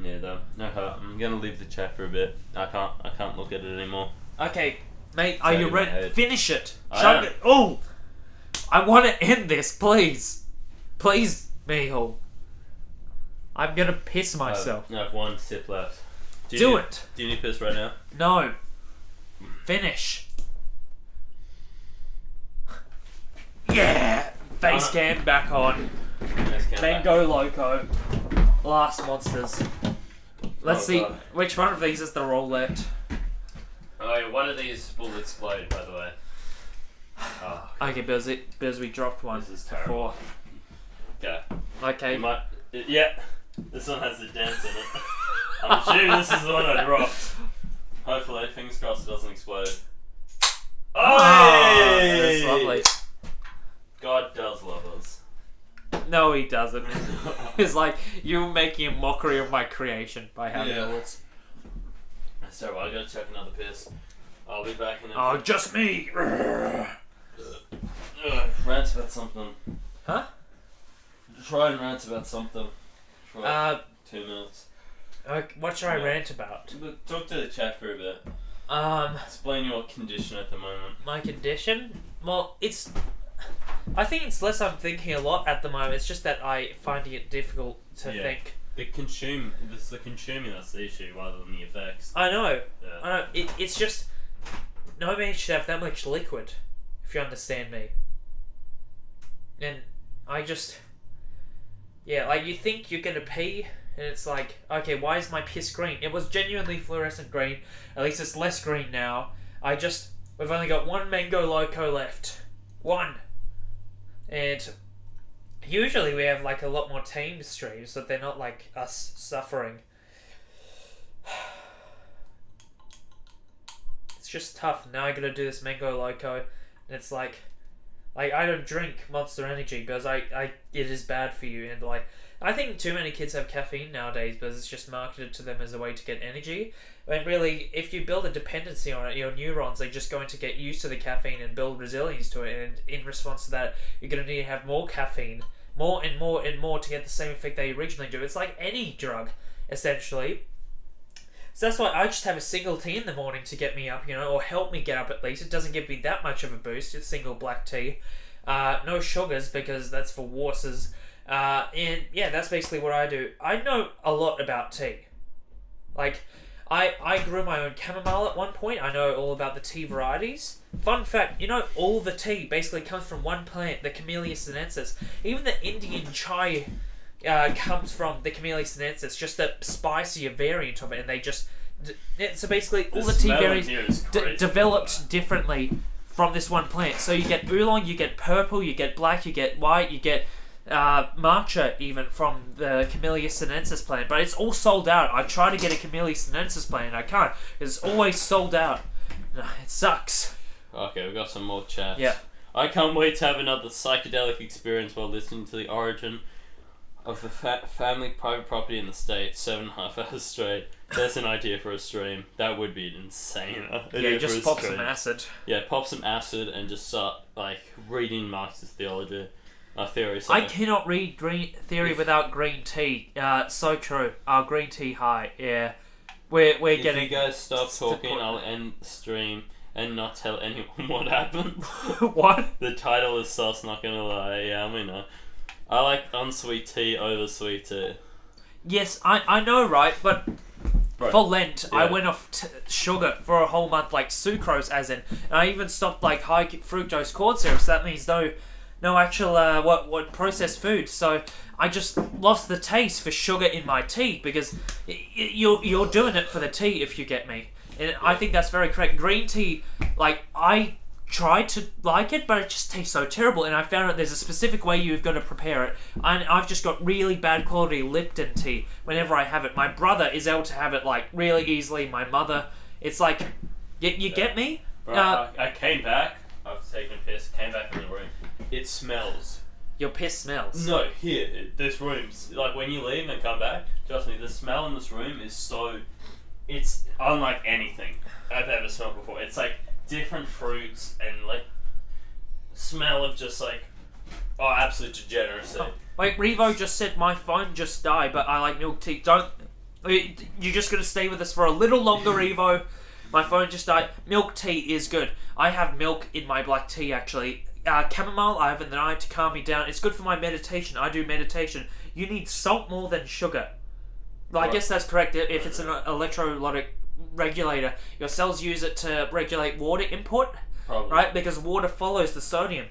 Yeah, though. Okay, I'm gonna leave the chat for a bit. I can't look at it anymore. Okay, mate, are you ready? Finish it. Chug it. Oh, I want to end this, please, Mijo. I'm gonna piss myself. I have 1 sip left. Do it. Do you need piss right now? No. Finish. Yeah. Face cam back on. Then go loco. Last monsters. Let's see which one of these is the roulette. Oh yeah, one of these will explode, by the way. Oh. Okay, because we dropped one. This is terrible. Okay. Okay. Yeah. This one has a dent in it. I'm assuming this is the one I dropped. Hopefully, fingers crossed it doesn't explode. Oh! That's lovely. God does love us. No, he doesn't. It's like, you're making a mockery of my creation by having all this. So I gotta check another piss. I'll be back in a... Oh, just me! Rant about something. Huh? Try and rant about something for 2 minutes. What should I Yeah. rant about? Look, talk to the chat for a bit. Um, Explain your condition at the moment. my condition? Well, I think it's less I'm thinking a lot at the moment. It's just that I finding it difficult to Yeah. think. It's the consuming that's the issue rather than the effects. I know. Yeah. I know. It's just no man should have that much liquid, if you understand me. And I just, yeah, like you think you're gonna pee, and it's like, okay, why is my piss green? It was genuinely fluorescent green. At least it's less green now. We've only got one Mango Loco left. One. And usually we have like a lot more team streams, so they're not like us suffering. It's just tough. Now I gotta do this Mango Loco, and it's like I don't drink Monster Energy because it is bad for you, and like I think too many kids have caffeine nowadays because it's just marketed to them as a way to get energy. When really, if you build a dependency on it, your neurons are just going to get used to the caffeine and build resilience to it, and in response to that, you're going to need to have more caffeine, more and more and more to get the same effect they originally do. It's like any drug, essentially. So that's why I just have a single tea in the morning to get me up, or help me get up at least. It doesn't give me that much of a boost. It's single black tea. No sugars because that's for wusses. And yeah, that's basically what I do. I know a lot about tea. Like, I grew my own chamomile at one point. I know all about the tea varieties. Fun fact, all the tea basically comes from one plant, the Camellia sinensis. Even the Indian chai comes from the Camellia sinensis, just a spicier variant of it, and they just... So basically, all the tea varieties developed differently from this one plant. So you get oolong, you get purple, you get black, you get white, you get matcha even from the Camellia sinensis plant, but it's all sold out. I try to get a Camellia sinensis plant and I can't. It's always sold out. It sucks. Okay, we've got some more chats. Yeah. I can't wait to have another psychedelic experience while listening to the origin of the family private property in the States, 7.5 hours straight. There's an idea for a stream. That would be insane. Yeah, just pop some acid. Yeah, pop some acid and just start reading Marxist theology. Theory. I cannot read green theory without green tea. So true. Green tea high. Yeah, we're getting. If you guys stop talking, I'll end the stream and not tell anyone what happened. What? The title is sus. Not gonna lie. Yeah, I mean, I like unsweet tea over sweet tea. Yes, I know, right? But for Lent, Yeah. I went off sugar for a whole month, like sucrose, as in. And I even stopped high fructose corn syrup. So that means no actual what processed food. So I just lost the taste for sugar in my tea because you're doing it for the tea, if you get me. And I think that's very correct. Green tea, I tried to like it, but it just tastes so terrible. And I found out there's a specific way you've got to prepare it. And I've just got really bad quality Lipton tea whenever I have it. My brother is able to have it really easily. My mother, it's you get me? Bro, I came back after taking a piss. Came back in the room. It smells. Your piss smells. No, this room's when you leave and come back. Trust me, the smell in this room is so. It's unlike anything I've ever smelled before. It's different fruits and smell of just absolute degeneracy. Revo just said my phone just died, but I like milk tea. You're just gonna stay with us for a little longer, Revo. My phone just died. Milk tea is good. I have milk in my black tea actually. Chamomile I have in the night to calm me down. It's good for my meditation. I do meditation. You need salt more than sugar. I guess that's correct. If it's an electrolytic regulator, your cells use it to regulate water input. Probably. Right? Because water follows the sodium.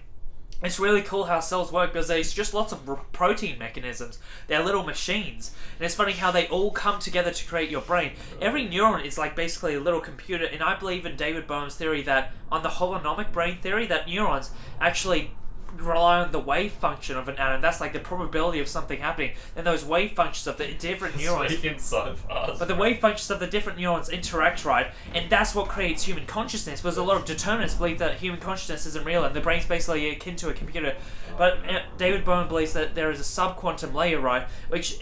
It's really cool how cells work because there's just lots of protein mechanisms. They're little machines. And it's funny how they all come together to create your brain. Every neuron is basically a little computer, and I believe in David Bohm's theory that, on the holonomic brain theory, that neurons actually rely on the wave function of an atom. That's the probability of something happening. And those wave functions of the different neurons. Speaking so fast. But the wave functions of the different neurons interact, right? And that's what creates human consciousness. Because a lot of determinists believe that human consciousness isn't real and the brain's basically akin to a computer. But David Bohm believes that there is a subquantum layer, right?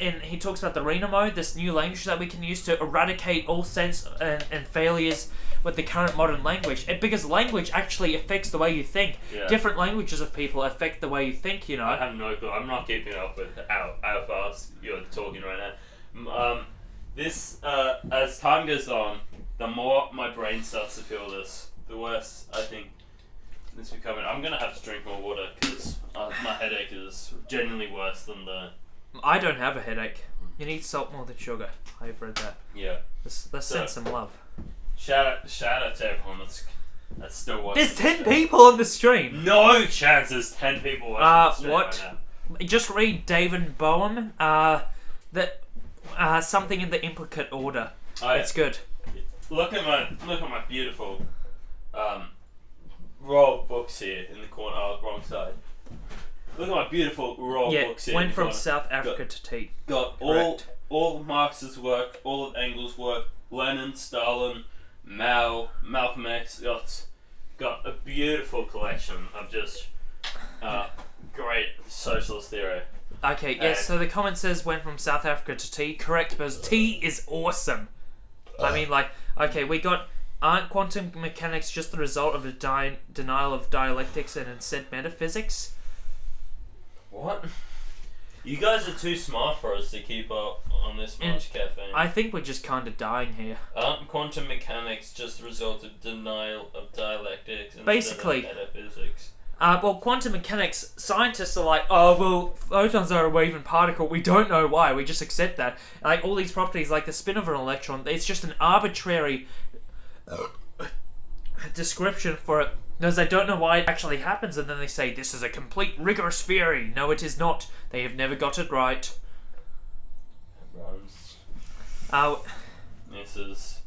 And he talks about the RENA mode, this new language that we can use to eradicate all sense and failures with the current modern language. Because language actually affects the way you think. Yeah. Different languages of people affect the way you think, I have no clue. I'm not keeping up with how fast you're talking right now. This, as time goes on, the more my brain starts to feel this, the worse I think it's becoming. I'm gonna have to drink more water because my headache is genuinely worse than the. I don't have a headache. You need salt more than sugar. I've read that. Yeah. Let's send some love. Shout out to everyone that's still watching. There's 10 people on the stream. No chance there's 10 people watching the stream what? right now. Just read David Boehm. Something in the implicate order. It's good. Look at my beautiful row of books here in the corner. Oh, wrong side. Look at my beautiful row of books here. Went from South Africa to tea. Got all of Marx's work, all of Engels' work, Lenin, Stalin, Mao, Malcolm X. Got a beautiful collection of just great socialist theory. Okay, yes, so the comment says went from South Africa to tea. Correct, because tea is awesome. I mean, okay, we got, aren't quantum mechanics just the result of a denial of dialectics and instead metaphysics? What? You guys are too smart for us to keep up on this much caffeine. I think we're just kind of dying here. Aren't quantum mechanics just the result of denial of dialectics and basically metaphysics? Well, quantum mechanics, scientists are like, oh, well, photons are a waving particle. We don't know why. We just accept that. Like, all these properties, like the spin of an electron, it's just an arbitrary description for it. Because they don't know why it actually happens, and then they say, this is a complete rigorous theory. No, it is not. They have never got it right. This is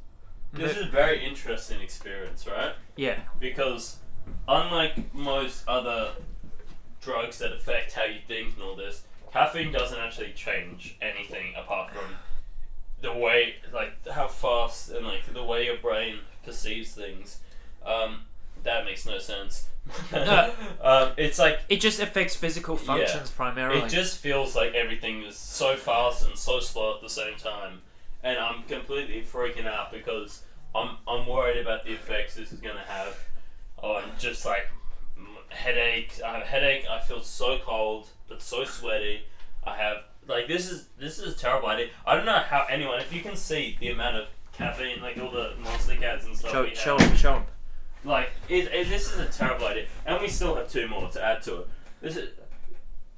a very interesting experience, right? Yeah. Because unlike most other drugs that affect how you think and all this, caffeine doesn't actually change anything apart from the way, like, how fast and, like, the way your brain perceives things. That makes no sense. It's like... It just affects physical functions primarily. It just feels like everything is so fast and so slow at the same time. And I'm completely freaking out because I'm worried about the effects this is going to have on just, like, headache. I have a headache. I feel so cold but so sweaty. I have... Like, this is a terrible idea. I don't know how anyone... If you can see the amount of caffeine, like all the Monster Cats and stuff show them. Like, this is a terrible idea. And we still have 2 more to add to it.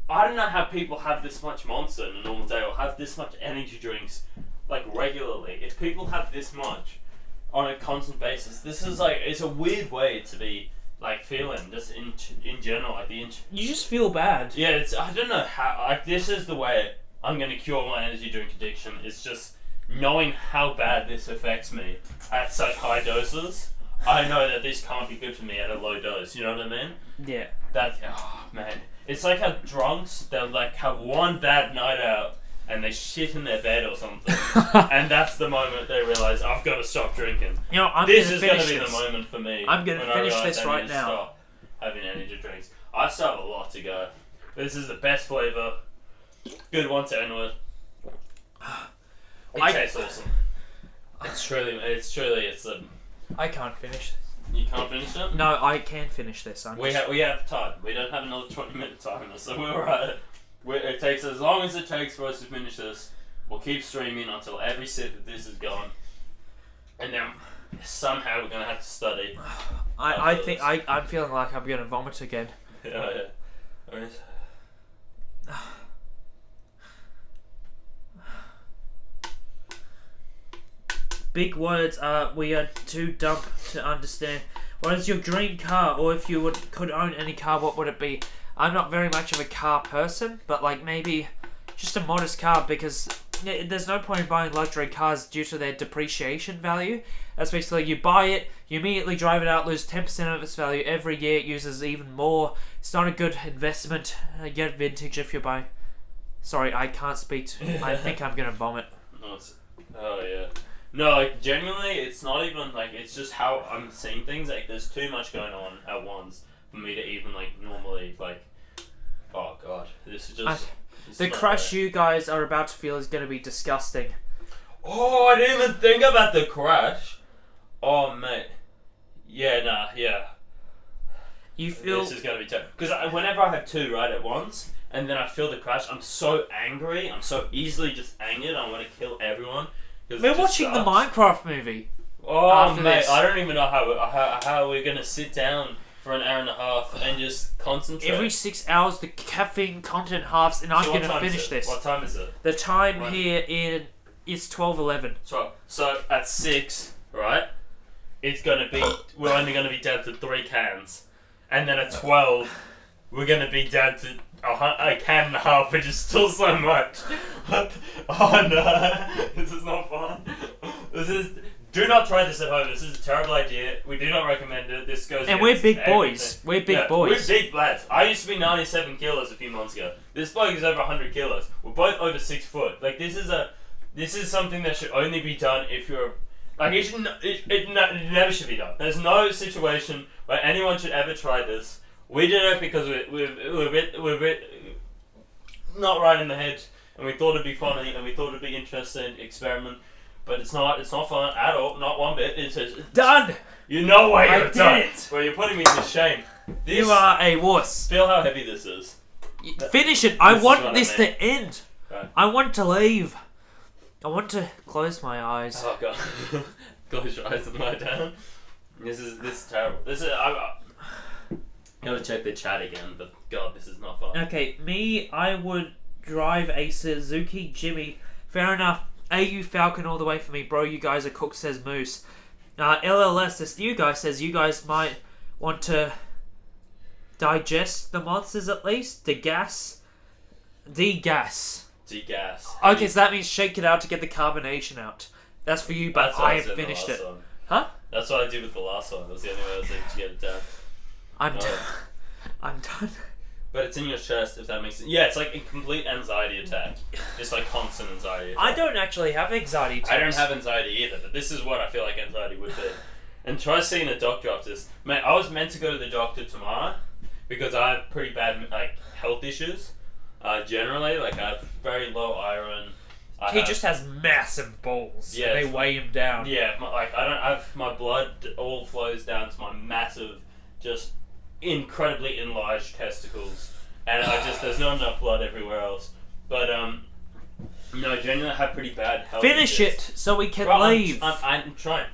I don't know how people have this much Monster in a normal day or have this much energy drinks, like, regularly. If people have this much on a constant basis, this is, like, it's a weird way to be, like, feeling, just in general. Like, you just feel bad. Yeah, I don't know how, like, this is the way I'm going to cure my energy drink addiction. It's just knowing how bad this affects me at such high doses. I know that this can't be good for me at a low dose, you know what I mean? Yeah. Man. It's like how drunks, they'll, like, have one bad night out and they shit in their bed or something. And that's the moment they realise, I've got to stop drinking. You know, this is going to be the moment for me. I'm going to finish this right now. Stop having energy drinks. I still have a lot to go. This is the best flavour. Good one to end with. It tastes awesome. It's I can't finish this. You can't finish it? No, I can finish this. We have time. We don't have another 20-minute timer, so we're alright. It takes as long as it takes for us to finish this. We'll keep streaming until every sip of this is gone. And then somehow we're going to have to study. I think I'm feeling like I'm going to vomit again. Yeah. Alright. Big words we are too dumb to understand. What is your dream car, or if you could own any car, what would it be? I'm not very much of a car person, but like maybe just a modest car, because there's no point in buying luxury cars due to their depreciation value. That's basically you buy it, you immediately drive it out, lose 10% of its value every year. It uses even more. It's not a good investment. Get vintage if you buy. Sorry, I can't speak. I think I'm gonna vomit. Oh yeah. No, like, genuinely, it's not even, like, it's just how I'm seeing things. Like, there's too much going on at once for me to even, like, normally, like, oh god, this is just... The crash you guys are about to feel is going to be disgusting. Oh, I didn't even think about the crash. Oh, mate. Yeah. You feel... This is going to be terrible. Because whenever I have 2 right at once, and then I feel the crash, I'm so angry, I'm so easily just angered, I want to kill everyone. 'Cause it We're just watching the sucks. Minecraft movie. Oh, after mate, this. I don't even know how we're gonna sit down for an hour and a half and just concentrate. Every 6 hours, the caffeine content halves, and I'm So what going to time is finish it? this. What time is it? The time Right. here is 12:11. So at 6, right? It's gonna be. We're only gonna be down to 3 cans, and then at 12, we're gonna be down to a can and a half, which is still so much. What? Oh no, this is not fun. This is. Do not try this at home. This is a terrible idea. We do not recommend it. This goes. And we're against big everything. boys. We're big boys. We're big lads. I used to be 97 kilos a few months ago. This bloke is over 100 kilos. We're both over 6 foot. Like this is something that should only be done if you're like it never should be done. There's no situation where anyone should ever try this. We did it because we're a bit not right in the head, and we thought it'd be funny, and we thought it'd be interesting experiment. But it's not fun at all, not one bit. It's Done! You know why I you're did done. it. Well, you're putting me to shame. This, You are a wuss. feel how heavy this is. Finish it. I This is want what I this meant. to end. Right. I want to leave. I want to close my eyes. Oh god. Close your eyes and lie down. This is terrible. I gotta check the chat again, but god, this is not fun. Okay, I would drive a Suzuki Jimmy. Fair enough. AU Falcon all the way for me, bro. You guys are cooked, says Moose. LLS, this new guy says you guys might want to digest the monsters at least. Degas. Degas. Okay, so that means shake it out to get the carbonation out. That's for you, but That's what I said have in the finished last it. one. Huh? That's what I did with the last one. That was the only way I was able to get it down. I'm Oh. done. I'm done. But it's in your chest, if that makes sense. Yeah, it's like a complete anxiety attack. Just like constant anxiety attack. I don't actually have anxiety attacks. I don't have anxiety either, but this is what I feel like anxiety would be. And try seeing a doctor after this. Mate, I was meant to go to the doctor tomorrow because I have pretty bad health issues. Generally, like I have very low iron. He just has massive balls. Yeah, and they it's- weigh him down. Yeah, I don't have my blood all flows down to my massive, just incredibly enlarged testicles, and there's not enough blood everywhere else. But no, genuinely I have pretty bad health. Finish issues. it so we can Bro, leave. I'm trying,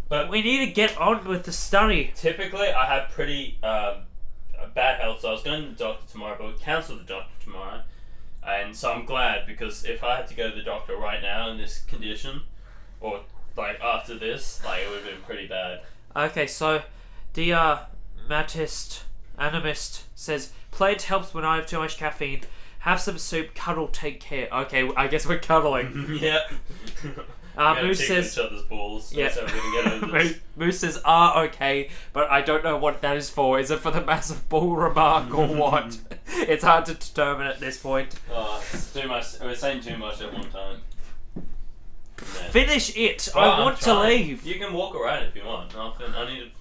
but We need to get on with the study. typically I have pretty bad health, so I was going to the doctor tomorrow, but we cancelled the doctor tomorrow. And so I'm glad, because if I had to go to the doctor right now in this condition, or like after this, like it would have been pretty bad. Okay, so the Matist Animist says plate helps when I have too much caffeine. Have some soup, cuddle, take care. Okay, I guess we're cuddling. Yeah. Moose says each other's balls. Yeah. So we're gonna get over this. Moose says okay, but I don't know what that is for. Is it for the massive ball remark or what? It's hard to determine at this point. It's too much. We're saying too much at one time. Yeah. Finish it. Oh, I I'm want to trying. leave. You can walk around if you want. I need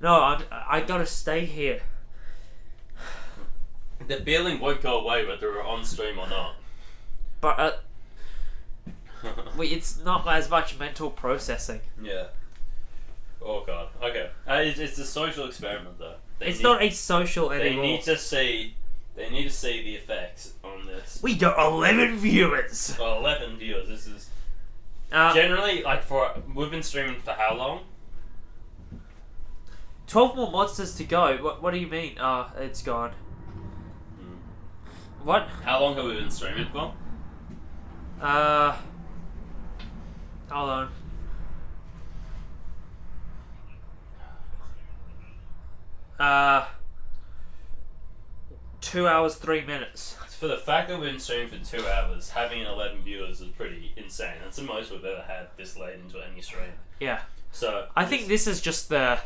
No, I gotta stay here. the feeling won't go away whether we're on stream or not. But it's not as much mental processing. Yeah. Oh god. Okay. It's a social experiment though. It's not a social They anymore. need to see. They need to see the effects on this. We got 11 viewers. Well, 11 viewers. This is Uh, generally we've been streaming for how long? 12 more monsters to go. What do you mean? It's gone. What? How long have we been streaming for? Hold on. Uh, 2 hours, 3 minutes. For the fact that we've been streaming for 2 hours, having 11 viewers is pretty insane. That's the most we've ever had this late into any stream. Yeah. So I think this is just the,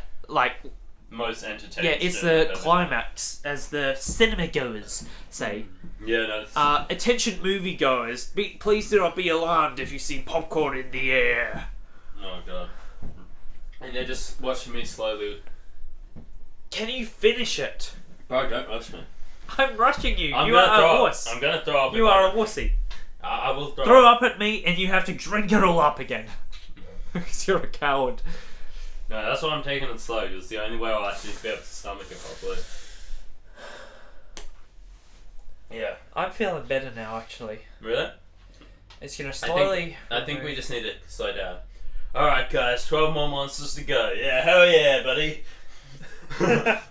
most entertaining. yeah, it's stream the we've ever climax, as the cinema goers say. had. Yeah, no. It's, Attention moviegoers, please do not be alarmed if you see popcorn in the air. oh god. And they're just watching me slowly. Can you finish it? Bro, don't rush me. I'm rushing you. I'm You gonna are throw a up. wuss. I'm gonna throw up. You are a wussy. I will throw Throw up. up at me and you have to drink it all up again. Because you're a coward. No, that's why I'm taking it slow. It's the only way I'll actually be able to stomach it properly. Yeah. I'm feeling better now, actually. Really? It's gonna slowly. I think we just need to slow down. Alright guys, 12 more monsters to go. Yeah, hell yeah, buddy.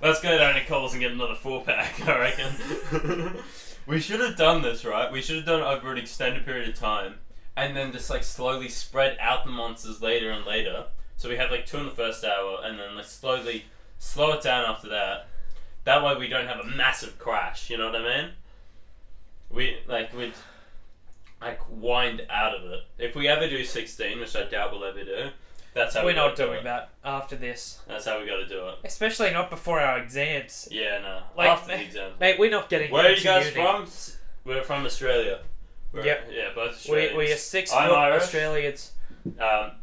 Let's go down to Coles and get another 4-pack, I reckon. We should have done this, right? We should have done it over an extended period of time. And then just like slowly spread out the monsters later and later. So we have like 2 in the first hour and then like slowly slow it down after that. That way we don't have a massive crash, you know what I mean? We'd wind out of it. If we ever do 16, which I doubt we'll ever do, that's how We're not do doing it. that after this. That's how we gotta do it. Especially not before our exams. Yeah, no. Like, After the exam. Mate, we're not getting. Where are you into guys uni. from? We're from Australia. Yep. Yeah, both Australians. We are 6 I'm foot Irish. Australians.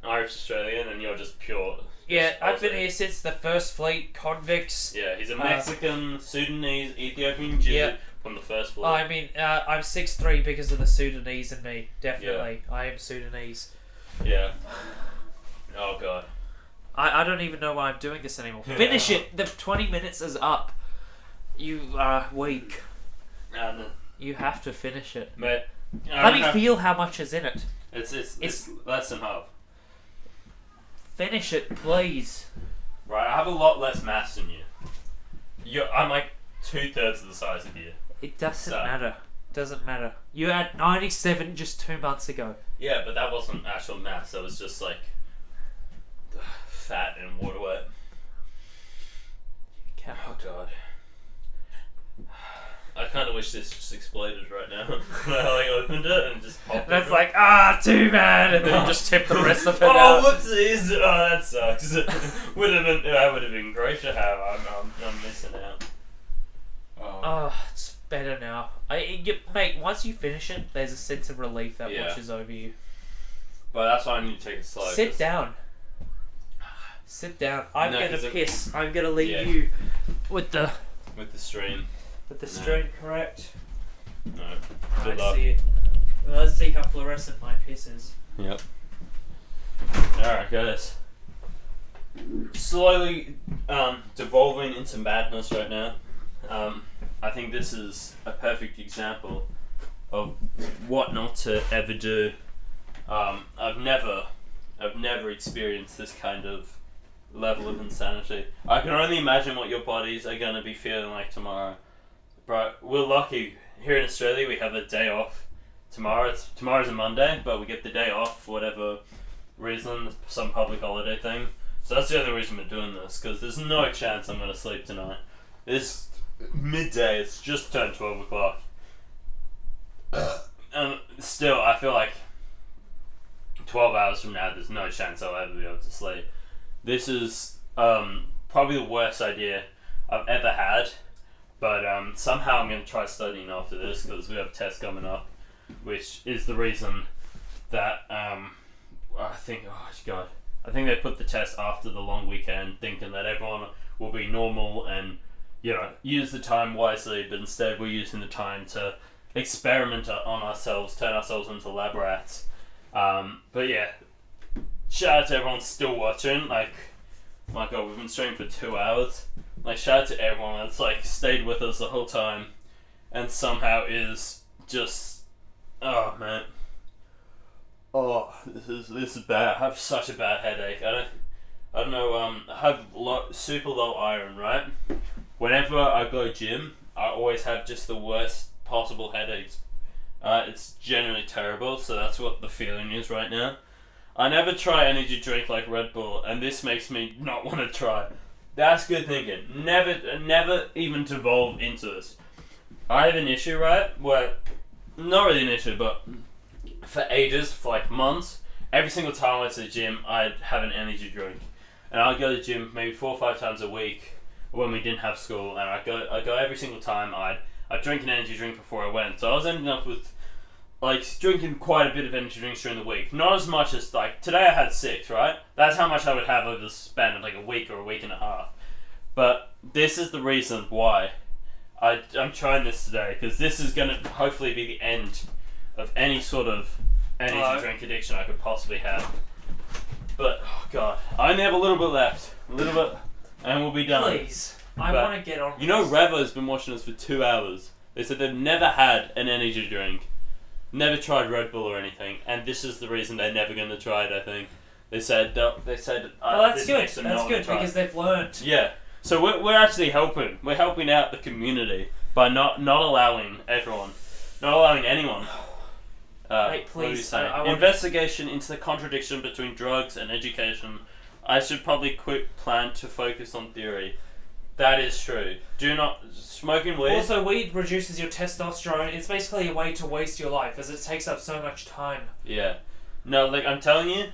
Irish Australian, and you're just pure. Yeah, just I've been Aussie. here since the First Fleet convicts. Yeah, he's a Mexican, Sudanese, Ethiopian Jew Yeah. from the First Fleet. I mean, I'm 6'3" because of the Sudanese in me. Definitely, I am Sudanese. Yeah. Oh god. I don't even know why I'm doing this anymore. Finish it. The 20 minutes is up. You are weak. And, You have to finish it. mate. Let me feel how much is in it. It's less than half. Finish it, please. Right, I have a lot less mass than you. I'm like 2/3 of the size of you. It doesn't So- matter. Doesn't matter. You had 97 just 2 months ago. Yeah, but that wasn't actual mass. That was just like fat and water weight. Oh god. I kind of wish this just exploded right now. When I like opened it and just popped. That's everywhere. like, too bad, and then just tip the rest of it Oh, out. whoopsies! Oh, that sucks. That would have been great to have. I'm missing out. Oh, it's better now. Mate, once you finish it, there's a sense of relief that Yeah. washes over you. But that's why I need to take it slow. Sit 'cause- down. Sit down. I'm No, gonna 'cause piss. I'm gonna leave Yeah. you with the With the stream. stream correct. No. I Good luck. see it. Well, let's see how fluorescent my piss is. Yep. Alright, guys. Slowly devolving into madness right now. I think this is a perfect example of what not to ever do. I've never experienced this kind of level of insanity. I can only imagine what your bodies are going to be feeling like tomorrow. But we're lucky. Here in Australia, we have a day off tomorrow's a Monday, but we get the day off for whatever reason, some public holiday thing. So that's the other reason we're doing this, because there's no chance I'm going to sleep tonight. It's midday, it's just turned 12 o'clock. And still, I feel like 12 hours from now, there's no chance I'll ever be able to sleep. This is probably the worst idea I've ever had, but somehow I'm going to try studying after this, because we have tests coming up, which is the reason that I think they put the test after the long weekend, thinking that everyone will be normal and use the time wisely, but instead we're using the time to experiment on ourselves, turn ourselves into lab rats. But yeah, shout out to everyone still watching. Like, my god, we've been streaming for 2 hours. Like, shout out to everyone that's like stayed with us the whole time and somehow is just, oh man, oh this is bad. I have such a bad headache. I don't know. I have super low iron, right? Whenever I go gym, I always have just the worst possible headaches. It's generally terrible, so that's what the feeling is right now. I never try energy drink like Red Bull, and this makes me not want to try. That's good thinking. Never even devolve into this. I have an issue, right, where, not really an issue, but for ages, for like months, every single time I went to the gym, I'd have an energy drink. And I'd go to the gym maybe 4 or 5 times a week when we didn't have school, and I'd go every single time. I'd drink an energy drink before I went. So I was ending up with like drinking quite a bit of energy drinks during the week. Not as much as like today I had 6, right? That's how much I would have over the span of like a week or a week and a half. But this is the reason why I'm trying this today, because this is going to hopefully be the end of any sort of energy drink addiction I could possibly have. But oh god, I only have a little bit left, and we'll be done. Please, I But want to get on. You know, Revo's been watching us for 2 hours. They said they've never had an energy drink never tried Red Bull or anything, and this is the reason they're never going to try it. I think they said Well, that's this good. makes them That's not wanna good try it. because they've learned. Yeah. So we're actually helping. We're helping out the community by not allowing everyone, not allowing anyone. Hey, what are you please, saying? I want- Investigation into the contradiction between drugs and education. I should probably plan to focus on theory. That is true. Do not smoking weed. Also, weed reduces your testosterone. It's basically a way to waste your life, as it takes up so much time. Yeah. No, like I'm telling you,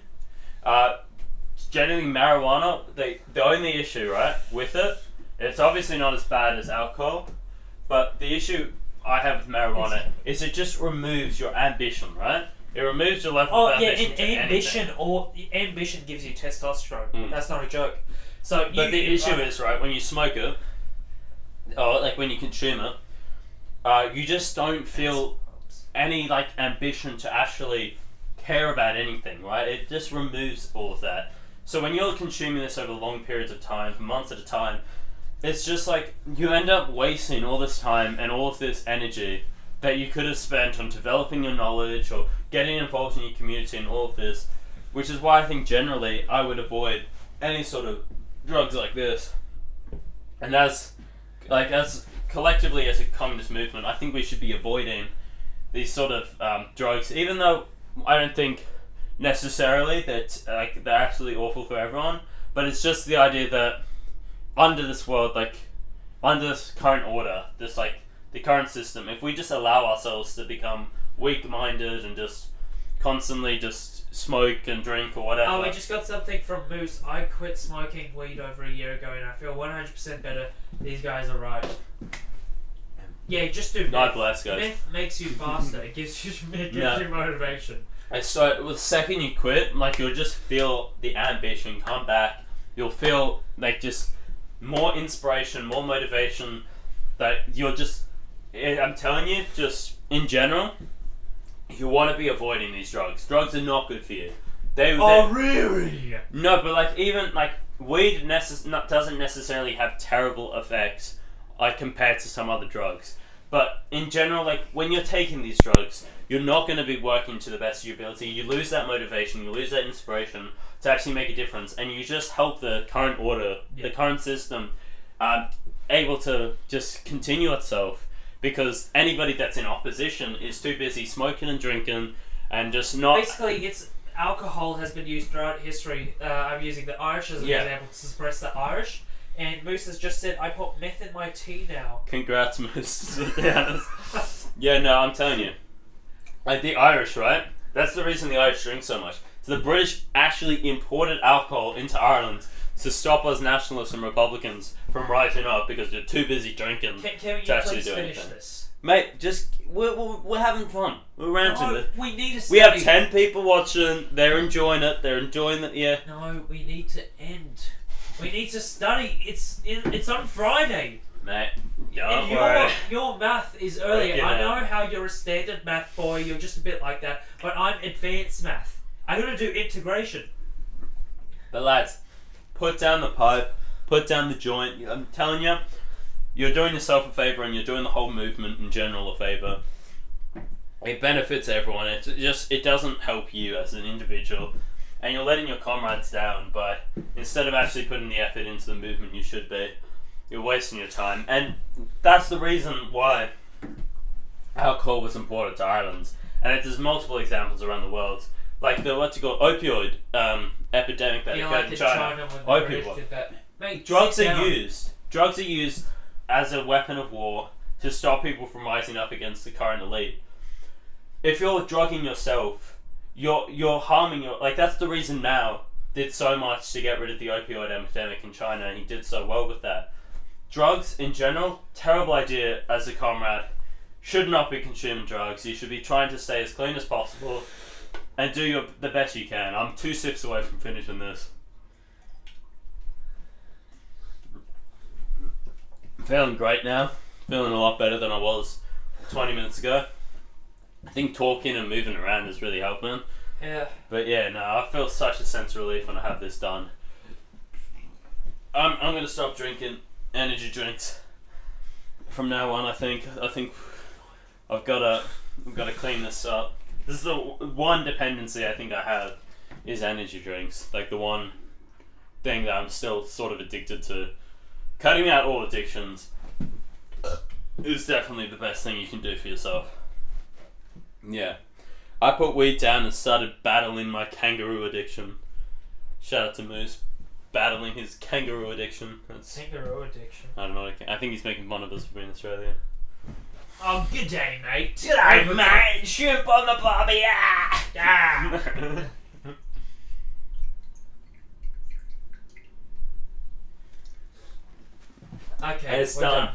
generally marijuana. The only issue, right, with it, it's obviously not as bad as alcohol, but the issue I have with marijuana is it just removes your ambition, right? It removes your level of ambition. Ambition gives you testosterone. That's not a joke. So, but the issue is, right, when you smoke it, or like when you consume it, you just don't feel any like ambition to actually care about anything, right? It just removes all of that. So when you're consuming this over long periods of time, for months at a time, it's just like you end up wasting all this time and all of this energy that you could have spent on developing your knowledge or getting involved in your community and all of this, which is why I think generally I would avoid any sort of drugs like this. And as collectively as a communist movement, I think we should be avoiding these sort of drugs, even though I don't think necessarily that they're actually awful for everyone, but it's just the idea that under this world, under this current order, the current system, if we just allow ourselves to become weak-minded and just constantly just smoke and drink or whatever. Oh, we just got something from Moose. I quit smoking weed over a year ago and I feel 100% better. These guys are right. Yeah, just do meth. God bless, guys. Meth makes you faster. It gives you motivation. And so the second you quit, you'll just feel the ambition come back. You'll feel just more inspiration, more motivation. That you're just, I'm telling you, just in general, you want to be avoiding these drugs. Drugs are not good for you. Really? No, but even weed doesn't necessarily have terrible effects compared to some other drugs. But in general, when you're taking these drugs, you're not going to be working to the best of your ability. You lose that motivation, you lose that inspiration to actually make a difference, and you just help the current order, the current system, able to just continue itself, because anybody that's in opposition is too busy smoking and drinking and just not... Basically, alcohol has been used throughout history. I'm using the Irish as an example to suppress the Irish. And Moose has just said, I put meth in my tea now. Congrats, Moose. Yeah, no, I'm telling you. The Irish, right? That's the reason the Irish drink so much. So the British actually imported alcohol into Ireland to stop us nationalists and Republicans from rising up because they're too busy drinking Can you to actually please do finish anything. this? Mate, we're having fun. We're ranting. No, we need to study. We have 10 people watching. They're enjoying it. They're enjoying it. Yeah. No, we need to end. We need to study. It's on Friday. Mate, And don't worry. your math is earlier. Yeah. I know how you're a standard math boy. You're just a bit like that. But I'm advanced math. I gotta do integration. But lads, put down the pipe. Put down the joint. I'm telling you, you're doing yourself a favour, and you're doing the whole movement in general a favour. It benefits everyone. It doesn't help you as an individual. And you're letting your comrades down by, instead of actually putting the effort into the movement you should be, you're wasting your time. And that's the reason why alcohol was imported to Ireland. And there's multiple examples around the world. Like the, opioid epidemic that occurred in China. Opioid. Did that. Mate, Drugs are used as a weapon of war to stop people from rising up against the current elite. If you're drugging yourself, you're harming your... that's the reason Mao did so much to get rid of the opioid epidemic in China, and he did so well with that. Drugs, in general, terrible idea as a comrade. Should not be consuming drugs. You should be trying to stay as clean as possible and do the best you can. I'm 2 sips away from finishing this. I'm feeling great now. Feeling a lot better than I was 20 minutes ago. I think talking and moving around is really helping. Yeah. But yeah, no, I feel such a sense of relief when I have this done. I'm going to stop drinking energy drinks from now on. I think I've got we've got to clean this up. This is the one dependency I think I have is energy drinks. Like the one thing that I'm still sort of addicted to. Cutting out all addictions is definitely the best thing you can do for yourself. Yeah. I put weed down and started battling my kangaroo addiction. Shout out to Moose. Battling his kangaroo addiction. Kangaroo addiction. I don't know. I think he's making fun of us for being Australian. Oh, good day, mate. G'day, mate. Shrimp on the barbie. Ah. Okay, It's we're done.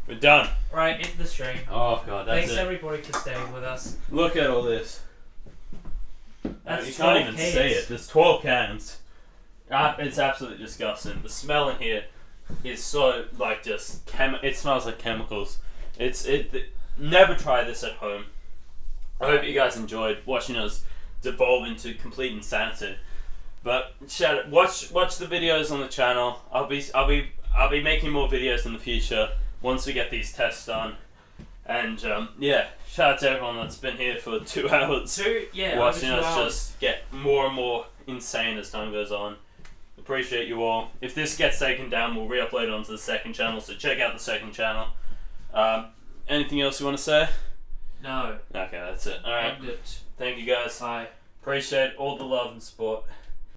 We're done. Right, into the stream. Oh god, that's Thanks it. everybody for staying with us. Look at all this. That's You 12 can't even cans. see it. There's 12 cans. It's absolutely disgusting. The smell in here is so like just it smells like chemicals. Never try this at home. I hope you guys enjoyed watching us devolve into complete insanity. But watch the videos on the channel. I'll be making more videos in the future once we get these tests done. And yeah, shout out to everyone that's been here for 2 hours watching over 2 us hours. just get more and more insane as time goes on. Appreciate you all. If this gets taken down, we'll re-upload it onto the second channel, so check out the second channel. Anything else you want to say? No. Okay, that's it. Alright. End it. Thank you guys. Bye. Appreciate all the love and support.